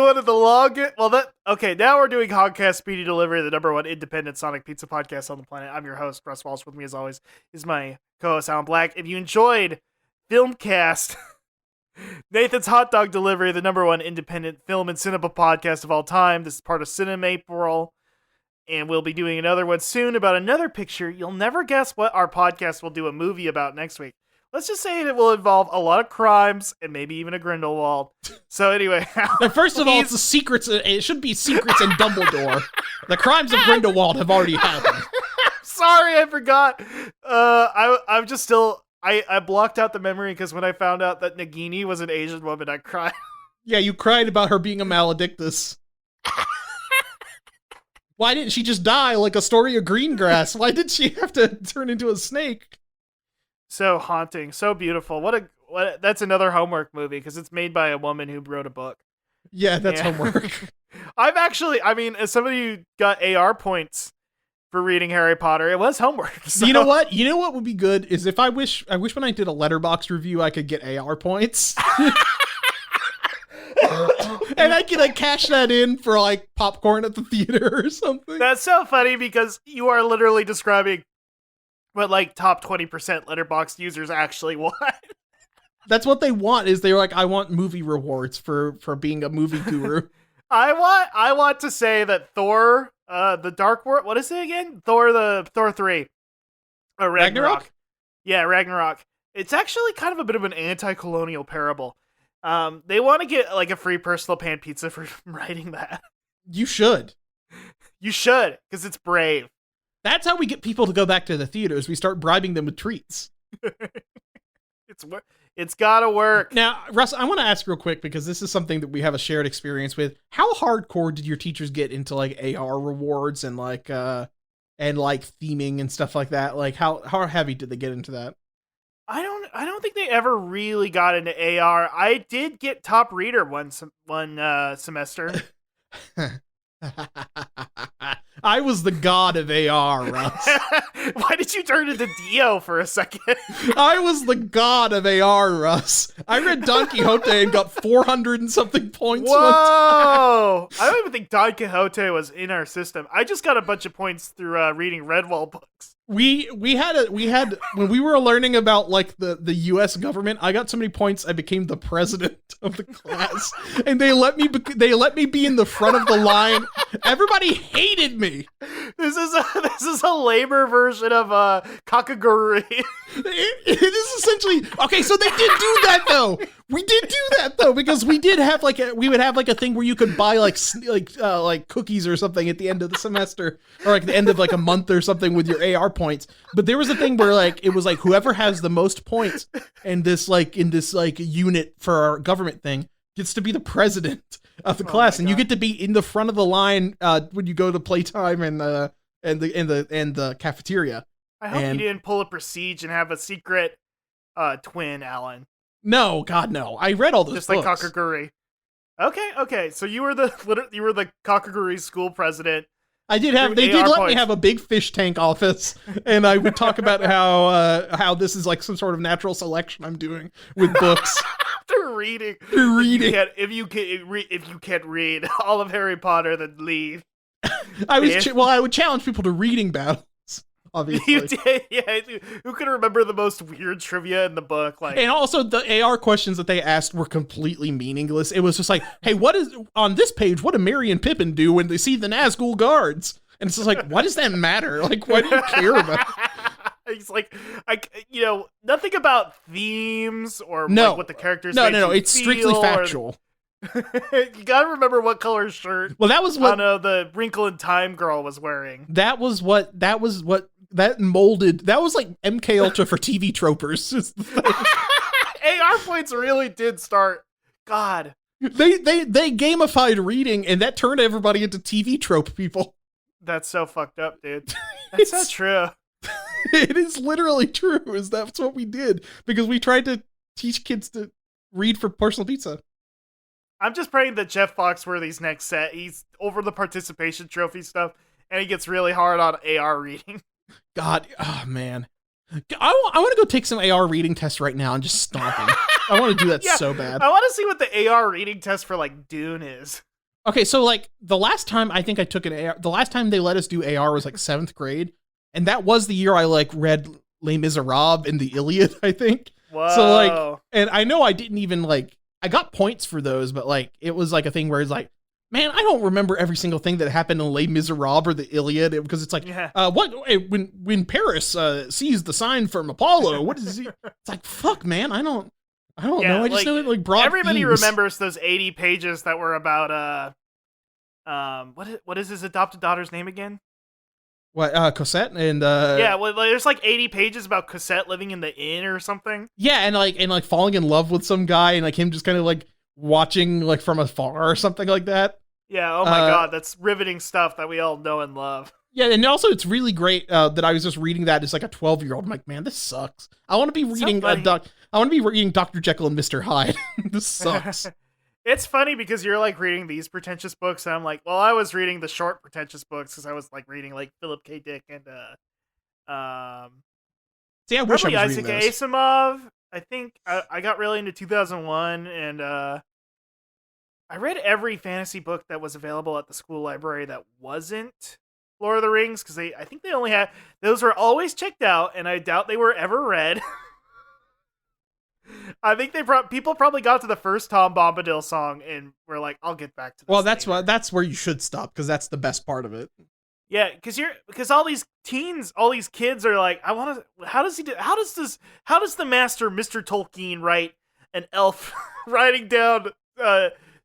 One of the longest. Well, okay. Now we're doing Hogcast Speedy Delivery, the #1 independent Sonic pizza podcast on the planet. I'm your host, Russ Walsh. With me, as always, is my co-host Alan Black. If you enjoyed Filmcast, Nathan's Hot Dog Delivery, the #1 independent film and cinema podcast of all time. This is part of Cinema April, and we'll be doing another one soon about another picture. You'll never guess what our podcast will do a movie about next week. Let's just say it will involve a lot of crimes and maybe even a Grindelwald. So anyway, first of all, it's the secrets. It should be secrets in Dumbledore. The crimes of Grindelwald have already happened. Sorry, I forgot. I'm just still. I blocked out the memory because when I found out that Nagini was an Asian woman, I cried. Yeah, you cried about her being a maledictus. Why didn't she just die like Astoria Greengrass? Why did she have to turn into a snake? So haunting, so beautiful. What that's another homework movie because it's made by a woman who wrote a book. Yeah, that's homework. As somebody who got AR points for reading Harry Potter, it was homework. So. You know what? You know what would be good is if I wish when I did a Letterboxd review, I could get AR points. And I can like cash that in for like popcorn at the theater or something. That's so funny because you are literally describing what like top 20% Letterboxd users actually want. That's what they want. Is they're like, I want movie rewards for being a movie guru. I want to say that Thor, the Dark World. What is it again? Thor 3, Ragnarok. Yeah, Ragnarok. It's actually kind of a bit of an anti-colonial parable. They want to get like a free personal pan pizza for writing that. You should. You should, because it's brave. That's how we get people to go back to the theaters. We start bribing them with treats. It's gotta work. Now, Russ, I want to ask real quick because this is something that we have a shared experience with. How hardcore did your teachers get into like AR rewards and like theming and stuff like that? Like how heavy did they get into that? I don't think they ever really got into AR. I did get top reader one semester. I was the god of AR, Russ. Why did you turn into Dio for a second? I was the god of AR, Russ. I read Don Quixote and got 400 and something points. Whoa! I don't even think Don Quixote was in our system. I just got a bunch of points through reading Redwall books. We had when we were learning about like the US government, I got so many points I became the president of the class. And they let me be in the front of the line. Everybody hated me. This is a labor version of Kakaguri. It is essentially okay. So they did do that though. We did do that though because we did have we would have like a thing where you could buy like cookies or something at the end of the semester or like the end of like a month or something with your AR points. But there was a thing where like it was like whoever has the most points in this unit for our government thing gets to be the president of the class, and you get to be in the front of the line when you go to playtime and the cafeteria. I hope you didn't pull a Prestige and have a secret twin, Alan. No, God, no. I read all those just books. Like Kakaguri. Okay. So you were the Kakaguri school president. I did have. They did let me have a big fish tank office, and I would talk about how this is like some sort of natural selection I'm doing with books. After reading. If you can't read all of Harry Potter, then leave. I would challenge people to reading battles. Obviously. You did, yeah. Who could remember the most weird trivia in the book? Like, and also the AR questions that they asked were completely meaningless. It was just like, hey, what is on this page? What do Merry and Pippin do when they see the Nazgul guards? And it's just like, what does that matter? Like, why do you care about it? It's like, nothing about themes or like what the characters. No. It's strictly factual. You gotta remember what color shirt. Well, that was what the Wrinkle in Time girl was wearing. That was molded. That was like MK Ultra for TV tropers. AR points really did start. God, they gamified reading, and that turned everybody into TV trope people. That's so fucked up, dude. That's not true. It is literally true. That's what we did because we tried to teach kids to read for personal pizza. I'm just praying that Jeff Foxworthy's next set, he's over the participation trophy stuff, and he gets really hard on AR reading. God, oh man. I want to go take some AR reading tests right now and just stomp him. I want to do that so bad. I want to see what the AR reading test for like Dune is. Okay, so like the last time I think I took an AR, the last time they let us do AR was like 7th grade, and that was the year I like read Les Miserables and the Iliad, I think. Whoa. So like, and I know I didn't even like, I got points for those, but like it was like a thing where it's like, man, I don't remember every single thing that happened in Les Miserables or the Iliad because it's like, when Paris sees the sign from Apollo, what is he? It's like, fuck, man, I don't know. I just know it like broad everybody themes. remembers those 80 pages that were about what is his adopted daughter's name again? What Cosette and well, there's like 80 pages about Cosette living in the inn or something. Yeah, and like falling in love with some guy and like him just kind of like watching like from afar or something like that. Yeah, oh my god, that's riveting stuff that we all know and love. Yeah, and also it's really great that I was just reading that as like a 12-year-old. I'm like, man, this sucks. I want to be reading I want to be reading Dr. Jekyll and Mr. Hyde. This sucks. It's funny because you're like reading these pretentious books, and I'm like, well, I was reading the short pretentious books because I was like reading like Philip K. Dick and See, I wish I was Isaac reading those. Asimov. I think I got really into 2001 and I read every fantasy book that was available at the school library that wasn't Lord of the Rings, because I think they only had, those were always checked out, and I doubt they were ever read. I think people probably got to the first Tom Bombadil song and were like, "I'll get back to this." Well, that's where you should stop, because that's the best part of it. Yeah, because all these teens, all these kids are like, I want to. How does the master, Mr. Tolkien, write an elf riding down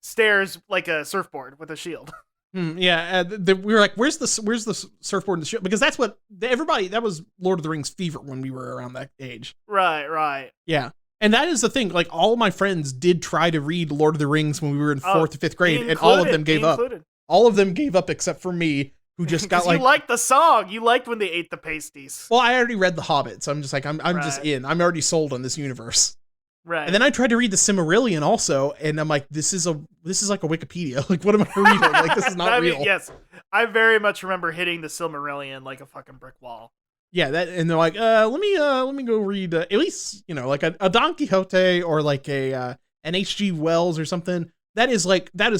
stairs like a surfboard with a shield? Yeah, we were like, where's the surfboard and the shield? Because that's what that was Lord of the Rings fever when we were around that age. Right. Yeah. And that is the thing, like, all my friends did try to read Lord of the Rings when we were in 4th or 5th grade, and all of them gave up. All of them gave up except for me, who just got like... You liked the song. You liked when they ate the pasties. Well, I already read The Hobbit, so I'm just like, I'm just in. I'm already sold on this universe. Right. And then I tried to read the Silmarillion also, and I'm like, this is like a Wikipedia. Like, what am I reading? Like, this is not real. Yes. I very much remember hitting the Silmarillion like a fucking brick wall. Yeah, and they're like, let me go read at least, like a Don Quixote or like an H.G. Wells or something. That is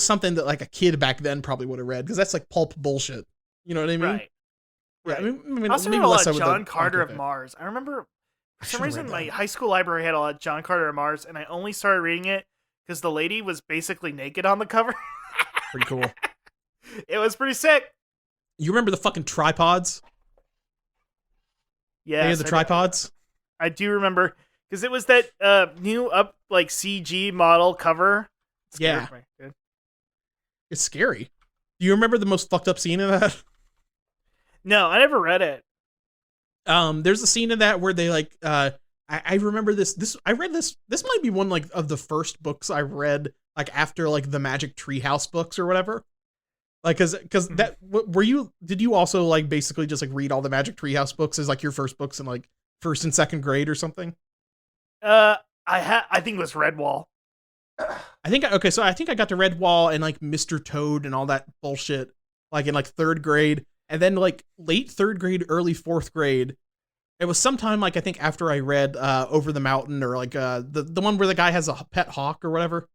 something that like a kid back then probably would have read, because that's like pulp bullshit. You know what I mean? Right. Yeah, right. I mean, I also read a lot of John Carter of Mars. I remember for some reason my high school library had a lot of John Carter of Mars, and I only started reading it because the lady was basically naked on the cover. Pretty cool. It was pretty sick. You remember the fucking tripods? Yeah, the tripods. I do remember, because it was that new up like CG model cover. Yeah, it's scary. Do you remember the most fucked up scene in that? No, I never read it. There's a scene in that where they like I remember this I read this might be one like of the first books I read like after like the Magic Treehouse books or whatever. Like, cause that, did you also like basically just like read all the Magic Treehouse books as like your first books in like 1st and 2nd grade or something? I think it was Redwall. I think I got to Redwall and like Mr. Toad and all that bullshit like in like 3rd grade, and then like late 3rd grade, early 4th grade. It was sometime like I think after I read Over the Mountain, or like the one where the guy has a pet hawk or whatever.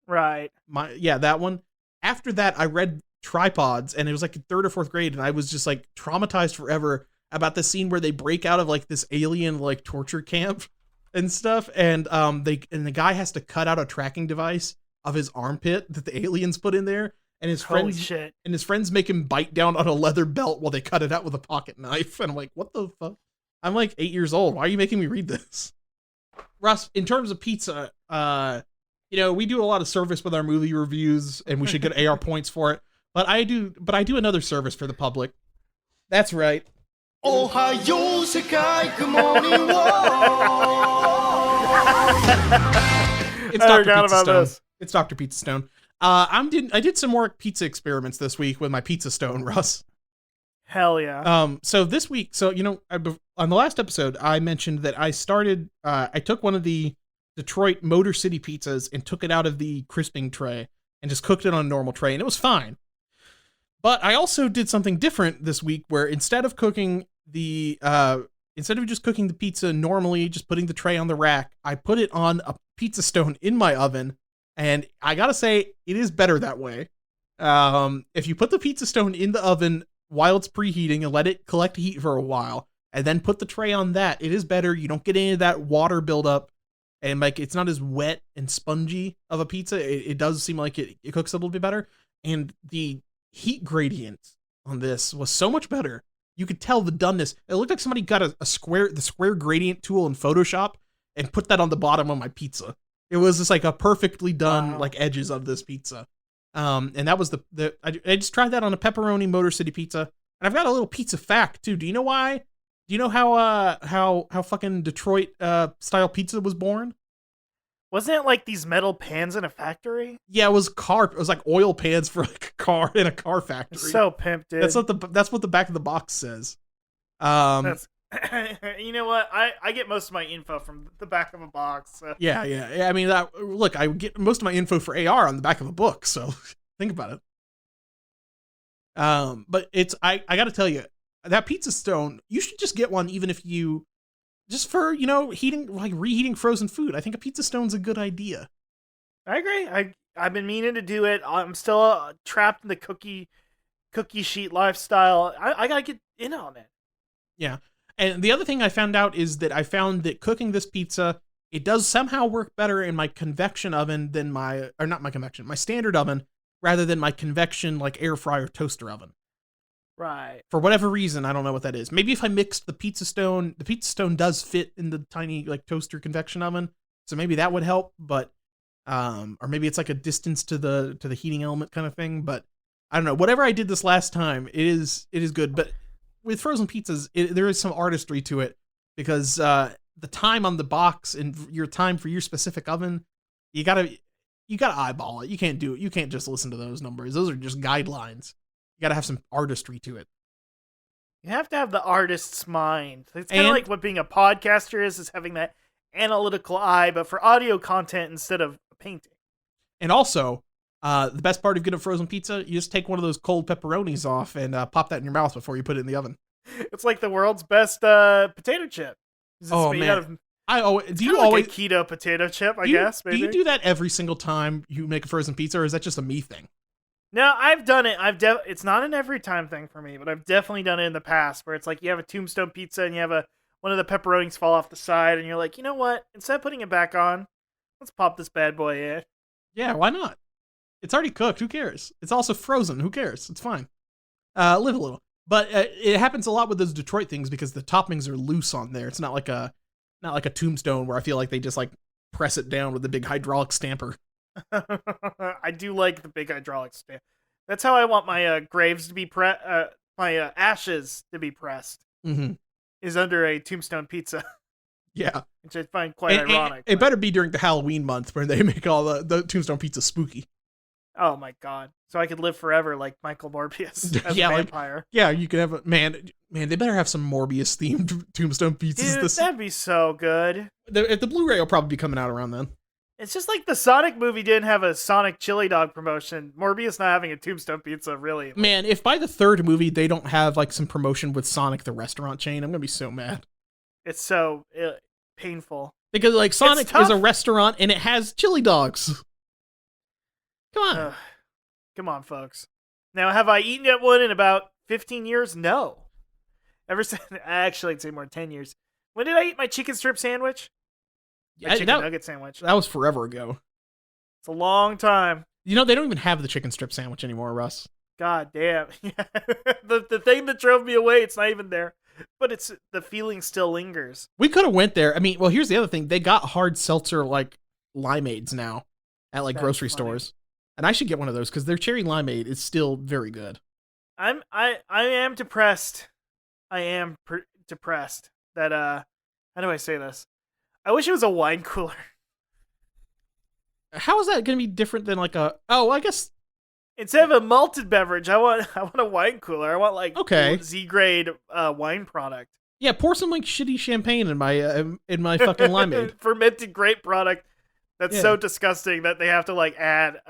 Right. That one. After that, I read Tripods, and it was like in 3rd or 4th grade, and I was just like traumatized forever about the scene where they break out of like this alien like torture camp and stuff, and the guy has to cut out a tracking device of his armpit that the aliens put in there, and his friends make him bite down on a leather belt while they cut it out with a pocket knife. And I'm like, what the fuck? I'm like 8 years old. Why are you making me read this? Russ, in terms of pizza, we do a lot of service with our movie reviews, and we should get AR points for it. But I do another service for the public. That's right. Ohio Sekai, good morning, It's Dr. Pizza Stone. It's Dr. Pizza Stone. I did some more pizza experiments this week with my Pizza Stone, Russ. Hell yeah. So this week, on the last episode, I mentioned that I took one of the Detroit Motor City pizzas and took it out of the crisping tray and just cooked it on a normal tray, and it was fine. But I also did something different this week, where instead of just cooking the pizza normally, just putting the tray on the rack, I put it on a Pizza Stone in my oven, and I gotta say, it is better that way. If you put the Pizza Stone in the oven while it's preheating and let it collect heat for a while, and then put the tray on that, it is better. You don't get any of that water buildup, and like it's not as wet and spongy of a pizza. It does seem like it cooks a little bit better, and the heat gradient on this was so much better. You could tell the doneness. It looked like somebody got the square gradient tool in Photoshop and put that on the bottom of my pizza. It was just like a perfectly done like edges of this pizza. And that was I just tried that on a pepperoni Motor City pizza. And I've got a little pizza fact too. Do you know why? Do you know how fucking Detroit style pizza was born? Wasn't it like these metal pans in a factory? Yeah, it was like oil pans for like a car in a car factory. It's so pimped, dude. That's what the back of the box says. You know what? I get most of my info from the back of a box. So. Yeah. I mean, I get most of my info for AR on the back of a book. So think about it. But I got to tell you, that Pizza Stone, you should just get one, even if you. Just for, reheating frozen food. I think a Pizza Stone's a good idea. I agree. I've been meaning to do it. I'm still trapped in the cookie sheet lifestyle. I gotta get in on it. Yeah. And the other thing I found out is that I found that cooking this pizza, it does somehow work better in my convection oven than my standard oven, rather than my convection, like, air fryer toaster oven. Right. For whatever reason, I don't know what that is. Maybe if I mixed the pizza stone does fit in the tiny, like, toaster convection oven, so maybe that would help, but, or maybe it's like a distance to the heating element kind of thing, but I don't know. Whatever I did this last time, it is good, but with frozen pizzas, there is some artistry to it, because the time on the box and your time for your specific oven, you gotta eyeball it. You can't do it. You can't just listen to those numbers. Those are just guidelines. You gotta have some artistry to it. You have to have the artist's mind. It's kind of like what being a podcaster is having that analytical eye, but for audio content instead of painting. And also, the best part of getting a frozen pizza, you just take one of those cold pepperonis off and pop that in your mouth before you put it in the oven. It's like the world's best potato chip. Oh, man. Do you always like a keto potato chip? I guess. Maybe. Do you do that every single time you make a frozen pizza, or is that just a me thing? No, I've done it. It's not an every time thing for me, but I've definitely done it in the past, where it's like you have a tombstone pizza and you have one of the pepperonis fall off the side, and you're like, you know what? Instead of putting it back on, let's pop this bad boy in. Yeah, why not? It's already cooked. Who cares? It's also frozen. Who cares? It's fine. Live a little. But it happens a lot with those Detroit things because the toppings are loose on there. It's not like a tombstone where I feel like they just like press it down with a big hydraulic stamper. I do like the big hydraulic stamp. That's how I want my graves to be my ashes to be pressed. Mm-hmm. Is under a tombstone pizza. Yeah, which I find quite ironic. It better be during the Halloween month where they make all the tombstone pizza spooky. Oh my god! So I could live forever like Michael Morbius as a vampire. You could have a man. They better have some Morbius themed tombstone pizzas. Dude, that'd be so good. The Blu-ray will probably be coming out around then. It's just like the Sonic movie didn't have a Sonic chili dog promotion. Morbius not having a tombstone pizza, really. Man, if by the third movie they don't have like some promotion with Sonic the restaurant chain, I'm gonna be so mad. It's so painful. Because like Sonic is a restaurant and it has chili dogs. Come on. Come on, folks. Now, have I eaten at one in about 15 years? No. Ever since, actually, I'd say more than 10 years. When did I eat my chicken strip sandwich? Chicken nugget sandwich. That was forever ago. It's a long time. You know, they don't even have the chicken strip sandwich anymore, Russ. God damn. Yeah. the thing that drove me away, it's not even there. But the feeling still lingers. We could have went there. I mean, well, here's the other thing. They got hard seltzer, like, limeades now at, like, grocery stores. And I should get one of those because their cherry limeade is still very good. I am depressed. I am depressed that, how do I say this? I wish it was a wine cooler. How is that going to be different than like I guess instead of a malted beverage, I want a wine cooler. I want like Z grade wine product. Yeah, pour some like shitty champagne in my fucking limeade. Fermented grape product that's so disgusting that they have to like add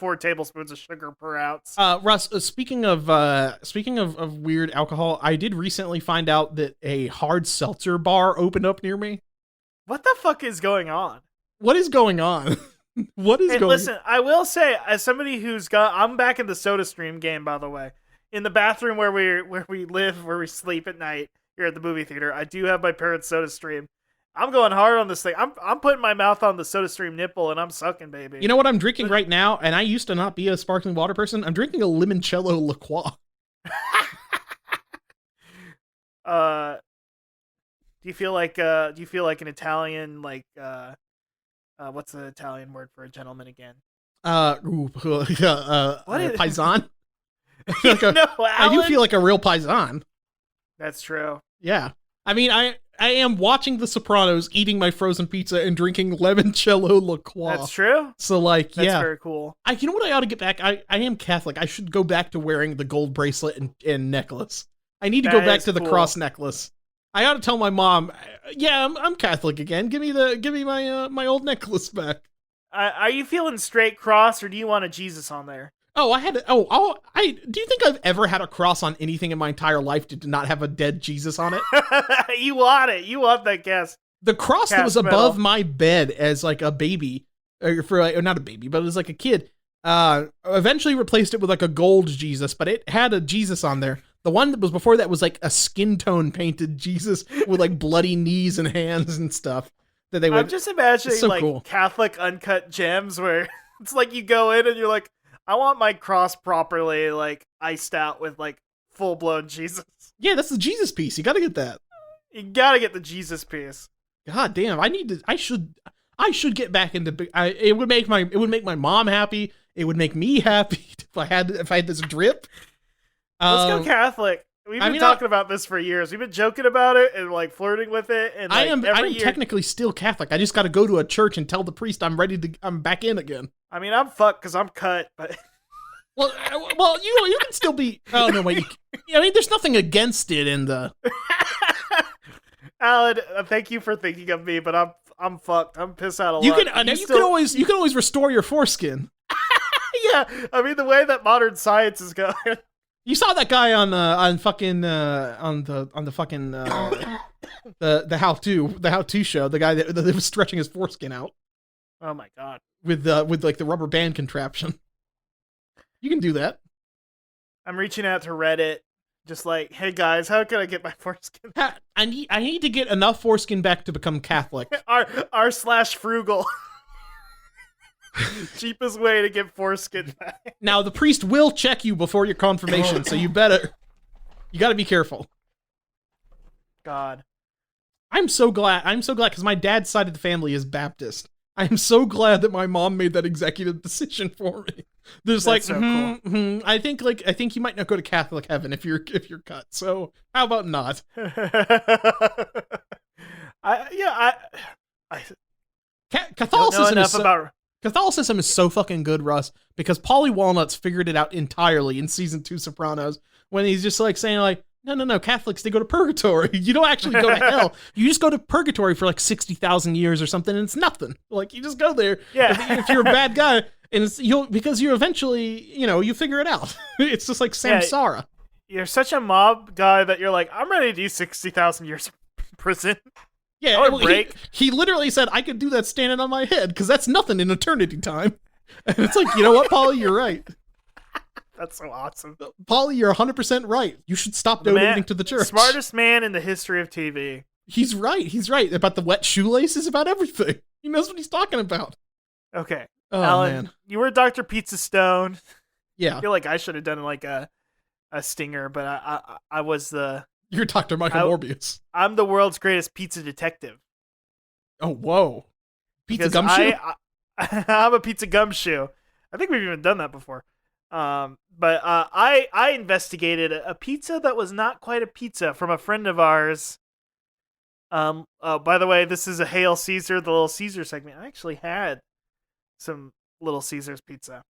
4 tablespoons of sugar per ounce. Russ, speaking of weird alcohol, I did recently find out that a hard seltzer bar opened up near me. What the fuck is going on? What is going on? Listen, I will say, as somebody I'm back in the Soda Stream game, by the way. In the bathroom where we live, where we sleep at night here at the movie theater, I do have my parents' Soda Stream. I'm going hard on this thing. I'm putting my mouth on the Soda Stream nipple and I'm sucking, baby. You know what I'm drinking right now? And I used to not be a sparkling water person. I'm drinking a limoncello La Croix. Do you feel like an Italian, like what's the Italian word for a gentleman again? Paisan. No, I do feel like a real paisan. That's true. Yeah. I mean, I am watching The Sopranos, eating my frozen pizza, and drinking limoncello La Croix. That's true. So, like, That's very cool. You know what I ought to get back? I am Catholic. I should go back to wearing the gold bracelet and necklace. I need to go back to the cross necklace. I ought to tell my mom, I'm Catholic again. Give me my old necklace back. Are you feeling straight cross, or do you want a Jesus on there? Do you think I've ever had a cross on anything in my entire life that did not have a dead Jesus on it? You want it. You want that guess. The cross that was above my bed as like a baby or for like, or not a baby, but it was like a kid. Eventually replaced it with like a gold Jesus, but it had a Jesus on there. The one that was before that was like a skin tone painted Jesus with like bloody knees and hands and stuff. That they would. I'm just imagining so like cool. Catholic uncut gems where it's like you go in and you're like, I want my cross properly like iced out with like full blown Jesus. Yeah, that's the Jesus piece. You got to get that. You gotta get the Jesus piece. God damn, I should get back into. It would make my mom happy. It would make me happy if I had this drip. Let's go Catholic. We've been talking about this for years. We've been joking about it and like flirting with it. And like, I am technically still Catholic. I just got to go to a church and tell the priest I'm back in again. I mean, I'm fucked because I'm cut, but well, you can still be. Oh no, wait. I mean, there's nothing against it in the. Alan, thank you for thinking of me, but I'm fucked. I'm pissed out of luck. You can always restore your foreskin. Yeah, I mean the way that modern science is going. You saw that guy on the fucking the how to show, the guy that was stretching his foreskin out. Oh my god. With like the rubber band contraption. You can do that. I'm reaching out to Reddit, just like, hey guys, how can I get my foreskin? I need to get enough foreskin back to become Catholic. R/frugal. Cheapest way to get foreskin back. Now the priest will check you before your confirmation, so you got to be careful. God. I'm so glad because my dad's side of the family is Baptist. I'm so glad that my mom made that executive decision for me. There's like, so cool. I think you might not go to Catholic heaven if you're cut. So how about not? Catholicism is so fucking good, Russ, because Paulie Walnuts figured it out entirely in season 2 Sopranos when he's just like saying like, no, Catholics, they go to purgatory. You don't actually go to hell. You just go to purgatory for like 60,000 years or something, and it's nothing. Like, you just go there. Yeah. If you're a bad guy, and because you eventually, you figure it out. It's just like samsara. You're such a mob guy that you're like, I'm ready to do 60,000 years in prison. Yeah, he literally said, I could do that standing on my head, because that's nothing in eternity time. And it's like, you know what, Paulie, you're right. That's so awesome. Paulie, you're 100% right. You should stop donating to the church. Smartest man in the history of TV. He's right. About the wet shoelaces, about everything. He knows what he's talking about. Okay. Oh, Alan, man. You were Dr. Pizza Stone. Yeah. I feel like I should have done like a stinger, but I was the... You're Dr. Michael Morbius. I'm the world's greatest pizza detective. Oh, whoa. Pizza Because gumshoe? I'm a pizza gumshoe. I think we've even done that before. But I investigated a pizza that was not quite a pizza from a friend of ours. By the way, this is a Hail Caesar, the Little Caesar segment. I actually had some Little Caesars pizza.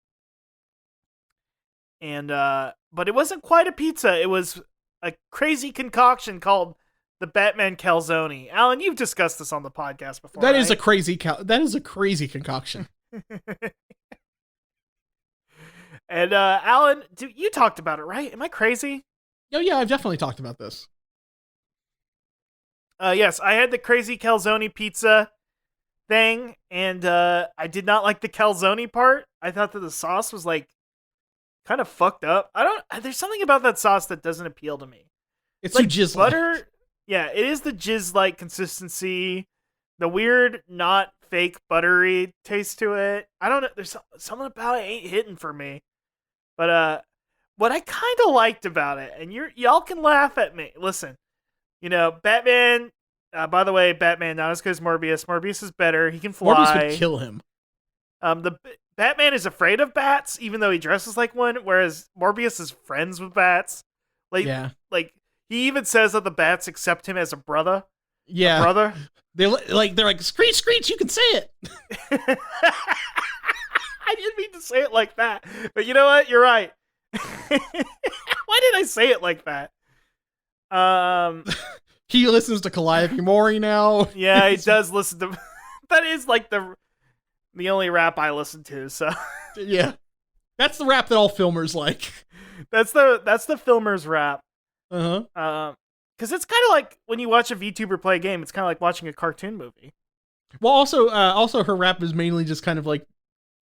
And, but it wasn't quite a pizza. It was a crazy concoction called the Batman Calzone. Alan, you've discussed this on the podcast before. That right? is a crazy concoction. And Alan, you talked about it, right? Am I crazy? Oh yeah, I've definitely talked about this. Yes, I had the crazy calzone pizza thing, and I did not like the calzone part. I thought that the sauce was like kind of fucked up. There's something about that sauce that doesn't appeal to me. It's like jizz butter. Yeah, it is the jizz-like consistency. The weird, not fake buttery taste to it. I don't know. There's something about it ain't hitting for me. But what I kind of liked about it, and y'all can laugh at me. Listen, Batman. By the way, Batman not as good as Morbius. Morbius is better. He can fly. Morbius would kill him. The Batman is afraid of bats, even though he dresses like one. Whereas Morbius is friends with bats. Like he even says that the bats accept him as a brother. Yeah, a brother. They're like screech, screech. You can say it. I didn't mean to say it like that, but you know what? You're right. Why did I say it like that? He listens to Calliope Mori now. Yeah, he does listen to. That is like the only rap I listen to. So yeah, that's the rap that all filmers like. That's the filmers rap. Because it's kind of like when you watch a VTuber play a game. It's kind of like watching a cartoon movie. Well, also her rap is mainly just kind of like,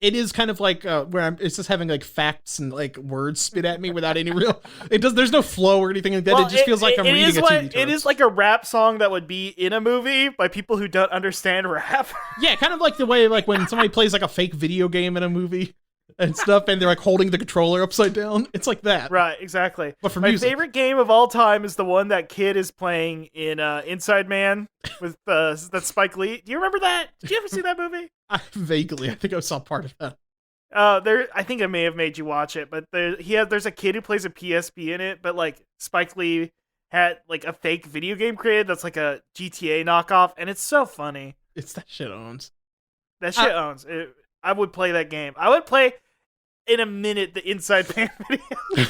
it is kind of like it's just having like facts and like words spit at me without any real. There's no flow or anything like that. Well, it just feels like I'm reading a TV. It is like a rap song that would be in a movie by people who don't understand rap. Yeah, kind of like the way like when somebody plays like a fake video game in a movie and stuff, and they're like holding the controller upside down. It's like that. Right, exactly. But for my music. favorite game of all time is the one that kid is playing in Inside Man with that Spike Lee. Do you remember that? Did you ever see that movie? Vaguely, I think I saw part of that. I think I may have made you watch it, but there's a kid who plays a PSP in it, but like Spike Lee had like a fake video game created that's like a GTA knockoff, and it's so funny. It's that shit owns. That shit owns. I would play that game. I would play in a minute the Inside Man video game.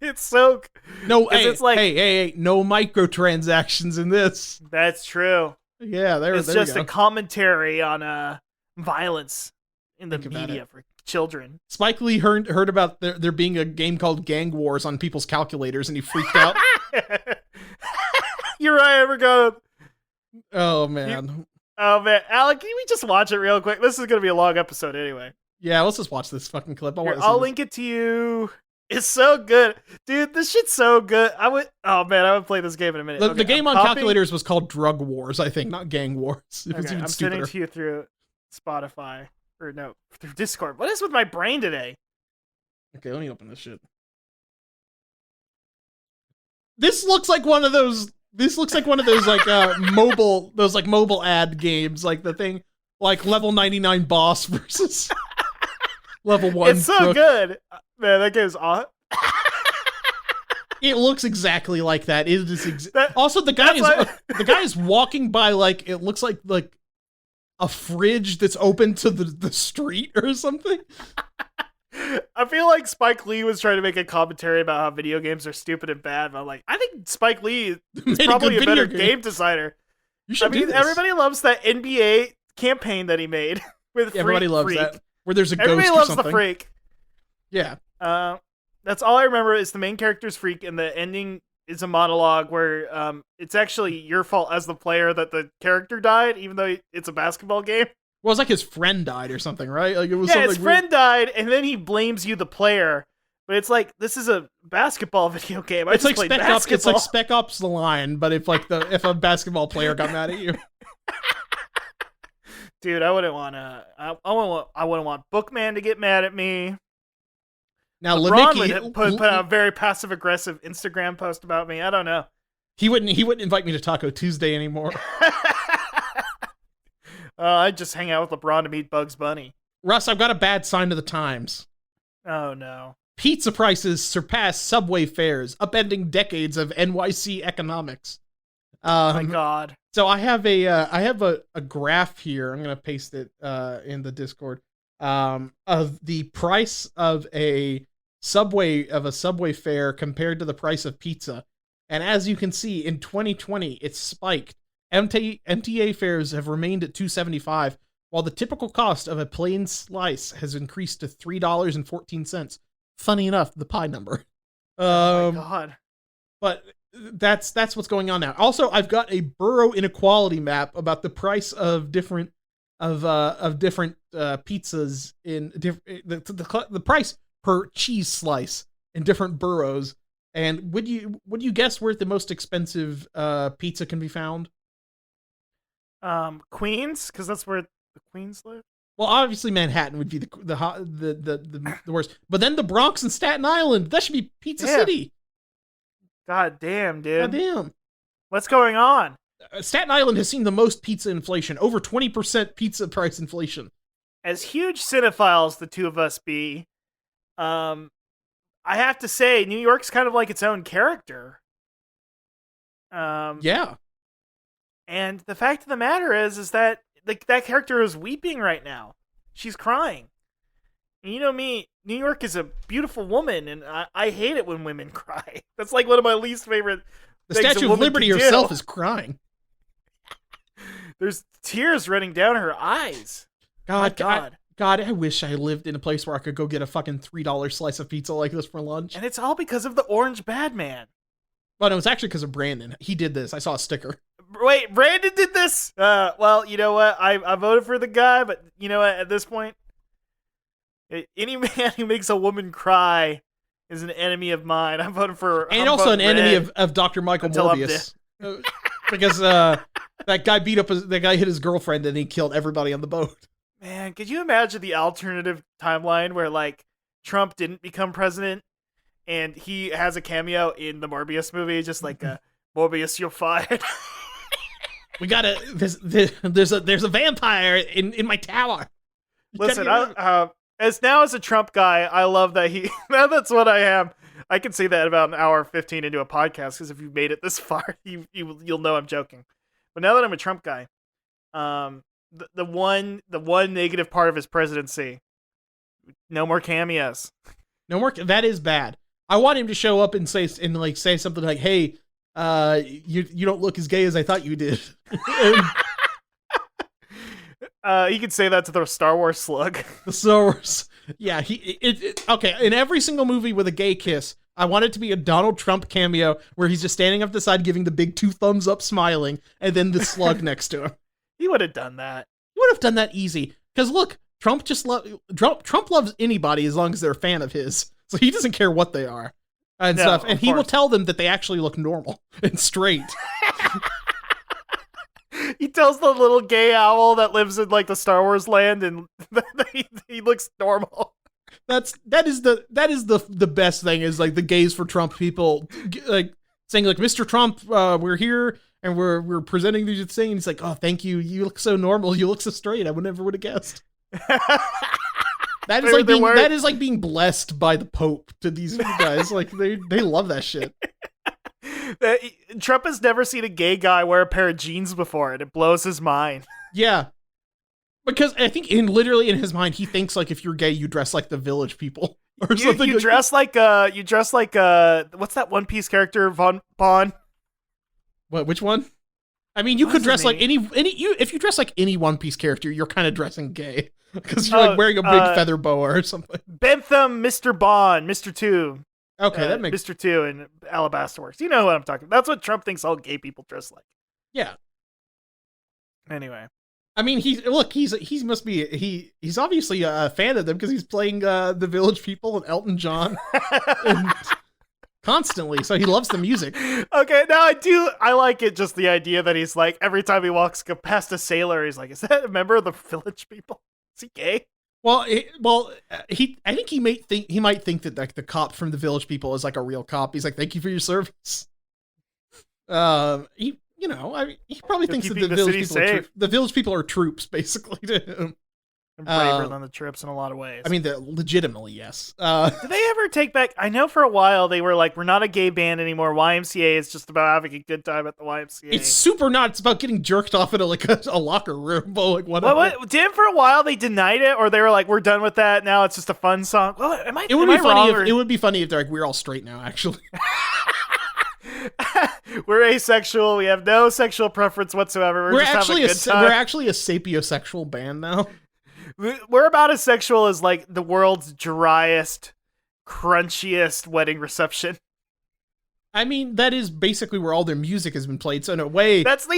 It's so no. Hey, it's like, hey, no microtransactions in this. That's true. Yeah, it's just a commentary on violence in the media for children. Spike Lee heard about there being a game called Gang Wars on people's calculators, and he freaked out. You're right. We're going. Oh man. Alec, can we just watch it real quick? This is gonna be a long episode anyway. Yeah, let's just watch this fucking clip. I'll link it to you. It's so good, dude. This shit's so good. I would play this game in a minute. The game on calculators was called Drug Wars, I think, not Gang Wars. It was even I'm stupider. sending to you through Spotify or no, through Discord. What is with my brain today? Okay, let me open this shit. This looks like one of those. This looks like one of those like mobile ad games, like the thing, like level 99 boss versus level 1. It's so good, man. That game's awesome. It looks exactly like that. It is also the guy is walking by like it looks like a fridge that's open to the street or something. I feel like Spike Lee was trying to make a commentary about how video games are stupid and bad, but I'm like, I think Spike Lee is probably a better game designer. Everybody loves that NBA campaign that he made with everybody loves Freak. that. Where there's a everybody ghost loves or something. the Freak. Yeah. That's all I remember is the main character's Freak, and the ending is a monologue where it's actually your fault as the player that the character died, even though it's a basketball game. Well, it was like his friend died or something, right? Like it was his friend died, and then he blames you, the player. But it's like, this is a basketball video game. It's like Spec Ops. It's like Spec Ops: The Line, but if a basketball player got mad at you. Dude, I wouldn't want to. I wouldn't want Bookman to get mad at me. Now, LeBron put out a very passive aggressive Instagram post about me. I don't know. He wouldn't invite me to Taco Tuesday anymore. I'd just hang out with LeBron to meet Bugs Bunny. Russ, I've got a bad sign of the times. Oh, no. Pizza prices surpass Subway fares, upending decades of NYC economics. Oh my God. So I have a graph here. I'm gonna paste it in the Discord of the price of a Subway fare compared to the price of pizza, and as you can see, in 2020 it's spiked. MTA fares have remained at $2.75, while the typical cost of a plain slice has increased to $3.14. Funny enough, the pie number. Oh my God. But that's what's going on now. Also, I've got a borough inequality map about the price of different pizzas in the price per cheese slice in different boroughs. And would you guess where the most expensive pizza can be found? Queens, because that's where the Queens live. Well, obviously Manhattan would be the worst, but then the Bronx and Staten Island, that should be Pizza City. God damn, dude. God damn. What's going on? Staten Island has seen the most pizza inflation, over 20% pizza price inflation. As huge cinephiles the two of us be, I have to say New York's kind of like its own character. Yeah. And the fact of the matter is that that character is weeping right now. She's crying. And you know me, New York is a beautiful woman, and I hate it when women cry. That's like one of my least favorite things. The Statue of Liberty herself is crying. There's tears running down her eyes. God, I wish I lived in a place where I could go get a fucking $3 slice of pizza like this for lunch. And it's all because of the Orange Bad Man. Well, no, it's actually because of Brandon. He did this. I saw a sticker. Wait, Brandon did this? Well, you know what? I voted for the guy, but you know what? At this point, any man who makes a woman cry is an enemy of mine. I'm voting for... And also an enemy of Dr. Michael Morbius. Because that guy hit his girlfriend and he killed everybody on the boat. Man, could you imagine the alternative timeline where, like, Trump didn't become president and he has a cameo in the Morbius movie, just like, Morbius, you're fired. We gotta... There's a vampire in my tower. Listen, as a Trump guy, I love that now that's what I am. I can say that about an hour 15 into a podcast, because if you've made it this far, you'll know I'm joking. But now that I'm a Trump guy, the one negative part of his presidency, no more cameos. No more. That is bad. I want him to show up and say something like, "Hey, you don't look as gay as I thought you did." He could say that to the Star Wars slug. The Star Wars. Yeah, okay, in every single movie with a gay kiss, I want it to be a Donald Trump cameo where he's just standing up the side giving the big 2 thumbs up smiling, and then the slug next to him. He would have done that. He would have done that easy. Because look, Trump loves anybody as long as they're a fan of his. So he doesn't care what they are and stuff. And he will tell them that they actually look normal and straight. He tells the little gay owl that lives in like the Star Wars land, and he looks normal. That is the best thing, is like the gays for Trump people like saying like, "Mr. Trump, we're here and we're presenting these things." And he's like, "Oh, thank you. You look so normal. You look so straight. I never would have guessed." That is like being blessed by the Pope to these guys. Like they love that shit. Trump has never seen a gay guy wear a pair of jeans before, and it blows his mind. Yeah. Because I think literally in his mind, he thinks like if you're gay, you dress like the Village People or something. You dress like what's that One Piece character, Vaughn? What? Which one? I mean, you could dress like if you dress like any One Piece character, you're kind of dressing gay because you're like wearing a big feather boa or something. Bentham, Mr. Bond, Mr. 2. Okay, that makes Mr. 2 and Alabaster Works. You know what I'm talking about. That's what Trump thinks all gay people dress like. Yeah. Anyway. I mean, he's obviously a fan of them because he's playing the Village People and Elton John and constantly, so he loves the music. Okay, now I like it, just the idea that he's like, every time he walks past a sailor, he's like, "Is that a member of the Village People? Is he gay?" I think he might think that like the cop from the Village People is like a real cop. He's like, "Thank you for your service." He probably thinks that the Village People are troops, basically, to him. And braver than the troops in a lot of ways. I mean, legitimately, yes. Did they ever take back? I know for a while they were like, "We're not a gay band anymore. YMCA is just about having a good time at the YMCA." It's super not. It's about getting jerked off in a locker room. But like whatever. What? Didn't for a while they denied it, or they were like, "We're done with that. Now it's just a fun song." Well, it would be funny if they're like, "We're all straight now." Actually, we're asexual. We have no sexual preference whatsoever. We're just having a good time. We're actually a sapiosexual band now. We're about as sexual as like the world's driest, crunchiest wedding reception. I mean, that is basically where all their music has been played. So in a way, that's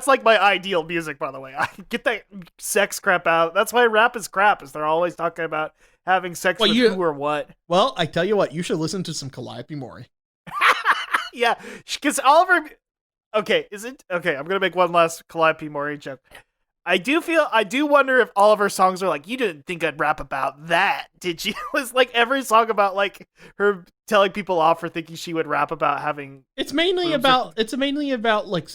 like my ideal music. By the way, I get that sex crap out. That's why rap is crap. Is they're always talking about having sex with who or what. Well, I tell you what, you should listen to some Keiichi Mori. Yeah, because Oliver. Okay, is it okay? I'm gonna make one last Keiichi Mori joke. I do wonder if all of her songs are like, "You didn't think I'd rap about that, did you?" It's like every song about like her telling people off for thinking she would rap about having. It's mainly about like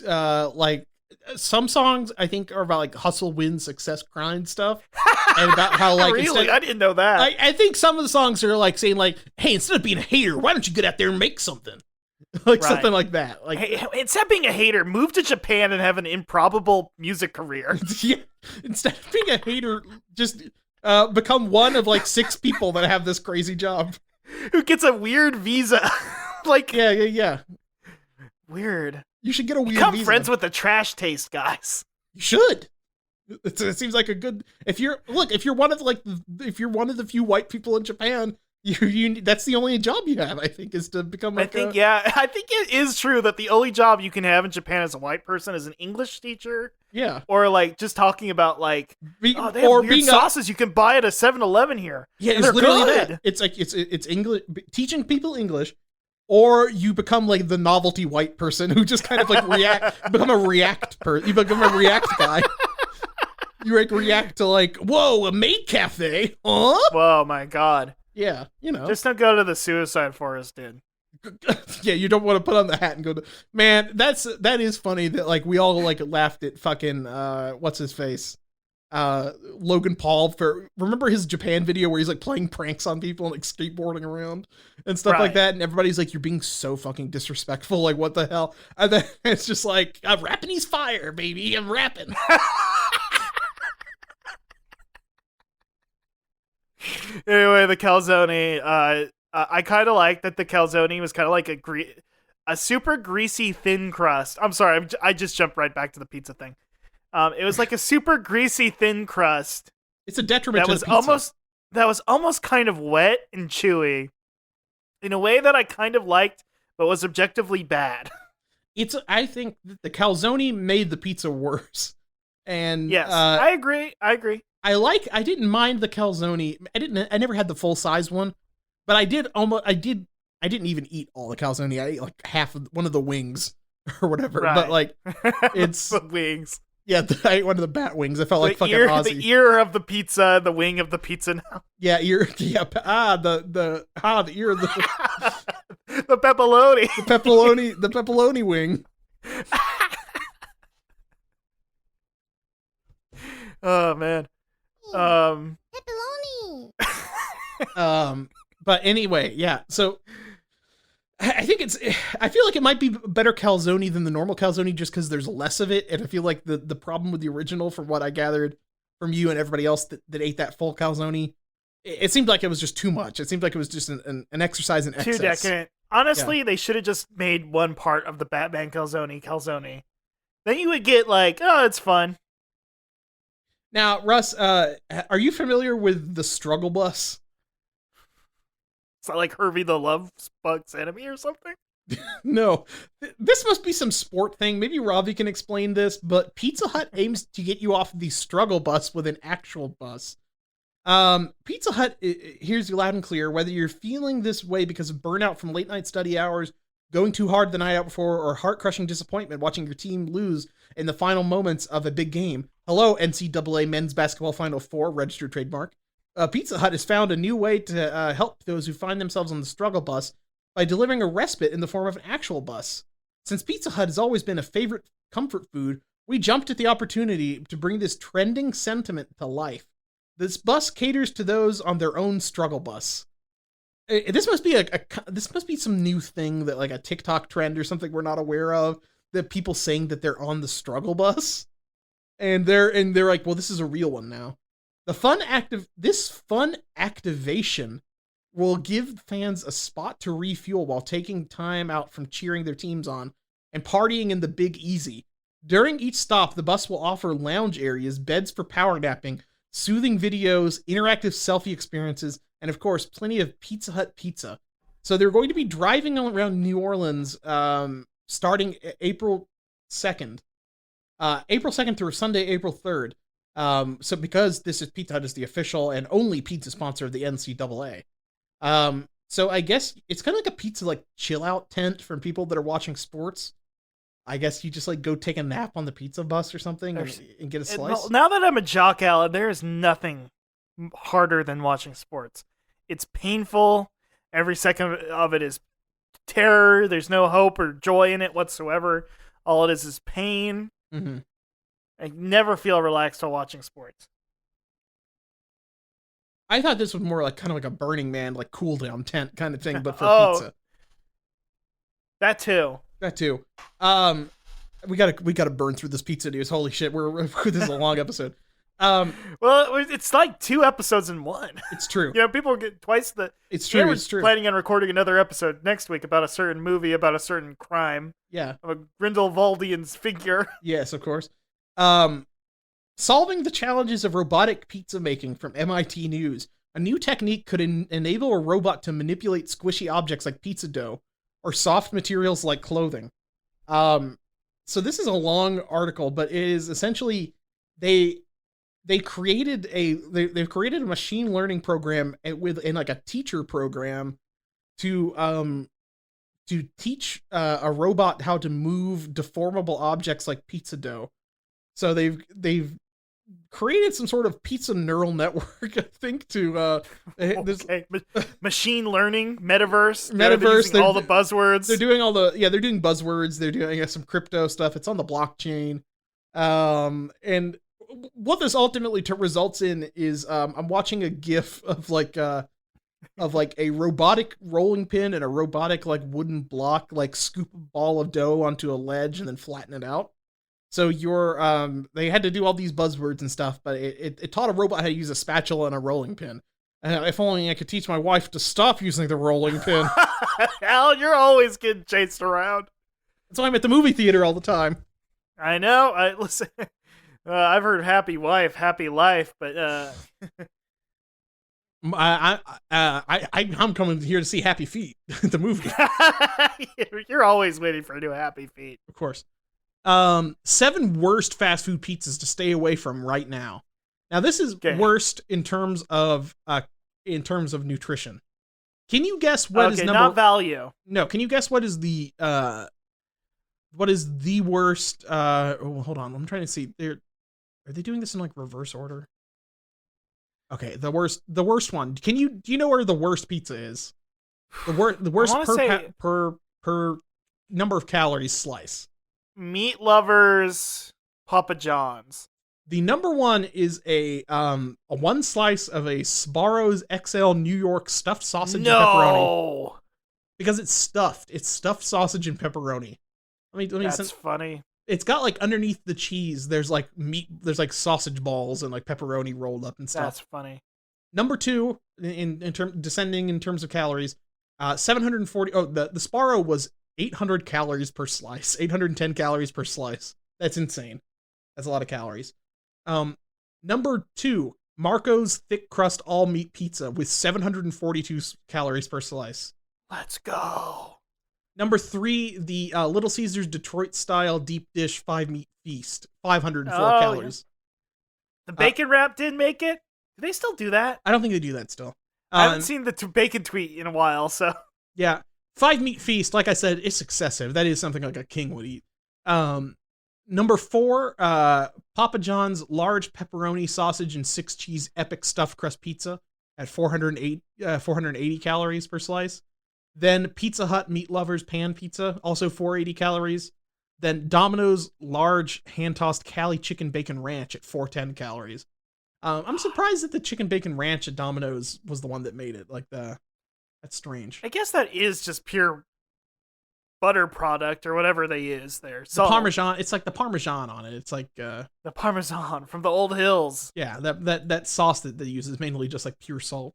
some songs I think are about like hustle, win, success, grind stuff, and about how like really, I didn't know that. I think some of the songs are like saying like, "Hey, instead of being a hater, why don't you get out there and make something?" Like something like that. Like, hey, instead of being a hater, move to Japan and have an improbable music career. Yeah. Instead of being a hater, just become one of like 6 people that have this crazy job. Who gets a weird visa. Like yeah. Weird. You should get a weird Become visa. friends with the trash taste guys. You should. It seems like a good. If you're one of the few white people in Japan, That's the only job you have, I think, is to become like I think it is true that the only job you can have in Japan as a white person is an English teacher. Yeah. Or like just talking about like, they have or weird being sauces you can buy at a 7-Eleven here. Yeah, and it's literally good. that. It's like it's English, teaching people English, or you become like the novelty white person who just kind of like become a react person. You become a react guy. You like react to like, whoa, a maid cafe, huh? Whoa, my God. Yeah, just don't go to the suicide forest, dude. Yeah, you don't want to put on the hat and go to, man. That is funny that like we all like laughed at fucking what's his face, Logan Paul, for remember his Japan video where he's like playing pranks on people and like skateboarding around and stuff like that, and everybody's like, you're being so fucking disrespectful, like what the hell? And then it's just like, I'm rapping, he's fire, baby, I'm rapping. Anyway, the calzone, I kind of like that the calzone was kind of like a super greasy thin crust. I'm sorry, I just jumped right back to the pizza thing. It was like a super greasy thin crust. It's a detriment to the pizza. That was almost kind of wet and chewy in a way that I kind of liked, but was objectively bad. I think the calzone made the pizza worse. And yes, I agree. I didn't mind the calzone. I never had the full size one, but I didn't even eat all the calzone. I ate like one of the wings or whatever. Right. But like, it's the wings. Yeah, I ate one of the bat wings. I felt like fucking Ozzy. The ear of the pizza, the wing of the pizza now. Yeah, ear. Yeah, the ear of the the pepperoni. The pepperoni wing. Oh man. Pepperoni. But anyway, yeah. So I think I feel like it might be better calzone than the normal calzone just because there's less of it, and I feel like the problem with the original, from what I gathered from you and everybody else that ate that full calzone, it seemed like it was just too much. It seemed like it was just an exercise in excess. Too decadent. Honestly, They should have just made one part of the Batman calzone. Then you would get like, oh, it's fun. Now, Russ, are you familiar with the struggle bus? Is that like Herbie the Love Bug's enemy or something? No. This must be some sport thing. Maybe Ravi can explain this, but Pizza Hut aims to get you off the struggle bus with an actual bus. Pizza Hut hears you loud and clear, whether you're feeling this way because of burnout from late night study hours, going too hard the night out before, or heart-crushing disappointment watching your team lose in the final moments of a big game. Hello, NCAA Men's Basketball Final Four, registered trademark. Pizza Hut has found a new way to help those who find themselves on the struggle bus by delivering a respite in the form of an actual bus. Since Pizza Hut has always been a favorite comfort food, we jumped at the opportunity to bring this trending sentiment to life. This bus caters to those on their own struggle bus. This must be some new thing, that like a TikTok trend or something we're not aware of, that people saying that they're on the struggle bus, and they're like, well, this is a real one now. This fun activation will give fans a spot to refuel while taking time out from cheering their teams on and partying in the Big Easy. During each stop, the bus will offer lounge areas, beds for power napping, soothing videos, interactive selfie experiences, and of course, plenty of Pizza Hut pizza. So they're going to be driving around New Orleans starting April 2nd. April 2nd through Sunday, April 3rd. So because this is Pizza Hut is the official and only pizza sponsor of the NCAA. So I guess it's kind of like a pizza like chill out tent for people that are watching sports. I guess you just like go take a nap on the pizza bus or something and get a slice. Now that I'm a jock, Alan, there is nothing harder than watching sports. It's painful. Every second of it is terror. There's no hope or joy in it whatsoever. All it is pain. Mm-hmm. I never feel relaxed while watching sports. I thought this was more like kind of like a Burning Man, like cool down tent kind of thing, but for pizza. That too. We gotta burn through this pizza news. Holy shit, this is a long episode. Well, it's like 2 episodes in one. It's true. People get twice the. It's true. We're it's true. Planning on recording another episode next week about a certain movie about a certain crime. Yeah. Of a Grindelwaldian's figure. Yes, of course. Solving the challenges of robotic pizza making from MIT News. A new technique could enable a robot to manipulate squishy objects like pizza dough or soft materials like clothing. So this is a long article, but it is essentially they've created a machine learning program in like a teacher program to teach a robot how to move deformable objects like pizza dough. So they've created some sort of pizza neural network, I think, to okay. Machine learning, metaverse, they're all the buzzwords. They're doing they're doing buzzwords. They're doing some crypto stuff. It's on the blockchain, and what this ultimately results in is I'm watching a GIF of like a robotic rolling pin and a robotic like wooden block like scoop a ball of dough onto a ledge and then flatten it out. So they had to do all these buzzwords and stuff, but it taught a robot how to use a spatula and a rolling pin. If only I could teach my wife to stop using the rolling pin. Al, you're always getting chased around. That's why I'm at the movie theater all the time. I know. Listen, I've heard happy wife, happy life, but I'm coming here to see Happy Feet, the movie. You're always waiting for a new Happy Feet. Of course. 7 worst fast food pizzas to stay away from right now. Now this is worst in terms of nutrition. Can you guess what is number? Not value. No, can you guess what is the worst? Hold on, I'm trying to see. Are they doing this in like reverse order? Okay, the worst one. Do you know where the worst pizza is? The worst per number of calories slice. Meat Lovers, Papa John's. The number one is a one slice of a Sbarro's XL New York stuffed sausage and pepperoni. Because it's stuffed. It's stuffed sausage and pepperoni. That's funny. It's got like underneath the cheese, there's like meat, there's like sausage balls and like pepperoni rolled up and stuff. That's funny. Number 2 descending in terms of calories, 740. Oh, the Sbarro was 800 calories per slice, 810 calories per slice. That's insane. That's a lot of calories. Number 2, Marco's thick crust all meat pizza with 742 calories per slice. Let's go. Number 3, the Little Caesars Detroit style deep dish 5 meat feast, 504 calories. Yeah. The bacon wrap did make it. Do they still do that? I don't think they do that still. I haven't seen the bacon tweet in a while, so. Yeah. 5 meat feast, like I said, it's excessive. That is something like a king would eat. Number 4, Papa John's large pepperoni sausage and 6 cheese epic stuffed crust pizza at 480 calories per slice. Then Pizza Hut Meat Lovers pan pizza, also 480 calories. Then Domino's large hand-tossed Cali chicken bacon ranch at 410 calories. I'm surprised that the chicken bacon ranch at Domino's was the one that made it. That's strange. I guess that is just pure butter product or whatever they use there. The Parmesan, it's like the Parmesan on it. It's like the Parmesan from the old hills. Yeah, that sauce that they use is mainly just like pure salt.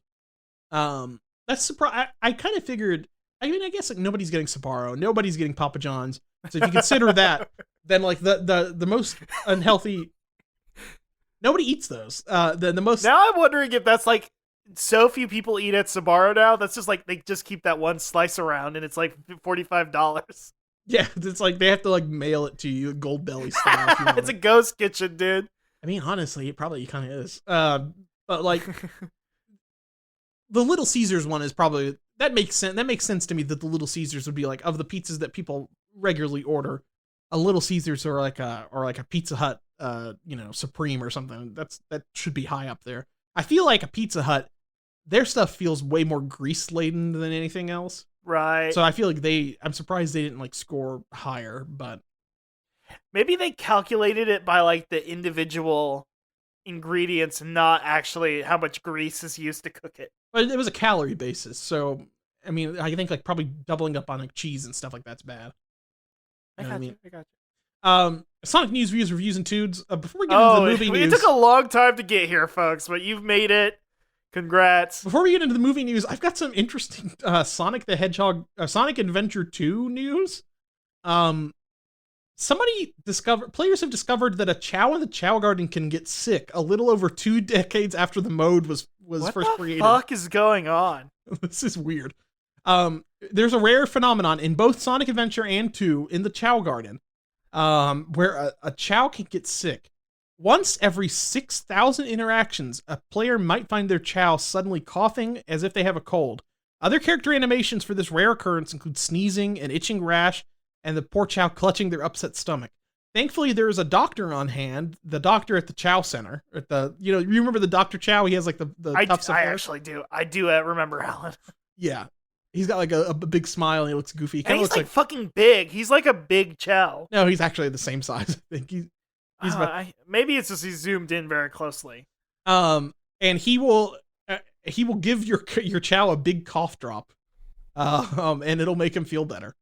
That's surprise. I kind of figured. I mean, I guess like nobody's getting Sbarro, nobody's getting Papa John's. So if you consider that, then like the most unhealthy. Nobody eats those. The most. Now I'm wondering if that's like so few people eat at Sbarro now. That's just like they just keep that one slice around, and it's like $45. Yeah, it's like they have to like mail it to you, Gold Belly style. If you want it's a ghost kitchen, dude. I mean, honestly, it probably kind of is. But like. The Little Caesars one is probably that makes sense. That makes sense to me that the Little Caesars would be like of the pizzas that people regularly order, a Little Caesars or like a Pizza Hut, Supreme or something. That should be high up there. I feel like a Pizza Hut, their stuff feels way more grease laden than anything else. Right. So I feel like I'm surprised they didn't like score higher, but maybe they calculated it by like the individual ingredients, not actually how much grease is used to cook it. But it was a calorie basis, so I mean, I think like probably doubling up on like cheese and stuff like that's bad. I got you. Sonic News, Reviews, and Tudes. Before we get into the movie news, it took a long time to get here, folks, but you've made it. Congrats. Before we get into the movie news, I've got some interesting Sonic the Hedgehog, Sonic Adventure 2 news. Players have discovered that a Chow in the Chow Garden can get sick a little over 2 decades after the mode was was first created. What the fuck is going on? This is weird. There's a rare phenomenon in both Sonic Adventure and 2 in the Chow Garden, where a Chow can get sick. Once every 6,000 interactions, a player might find their Chow suddenly coughing as if they have a cold. Other character animations for this rare occurrence include sneezing, an itching rash, and the poor Chow clutching their upset stomach. Thankfully, there is a doctor on hand, the doctor at the Chow Center. At the, you remember the Dr. Chow? He has like the tufts of hair. I actually do. I do remember Alan. Yeah. He's got like a big smile and he looks goofy. And he's like fucking big. He's like a big Chow. No, he's actually the same size. I think he's maybe it's just he zoomed in very closely. And he will give your Chow a big cough drop. And it'll make him feel better.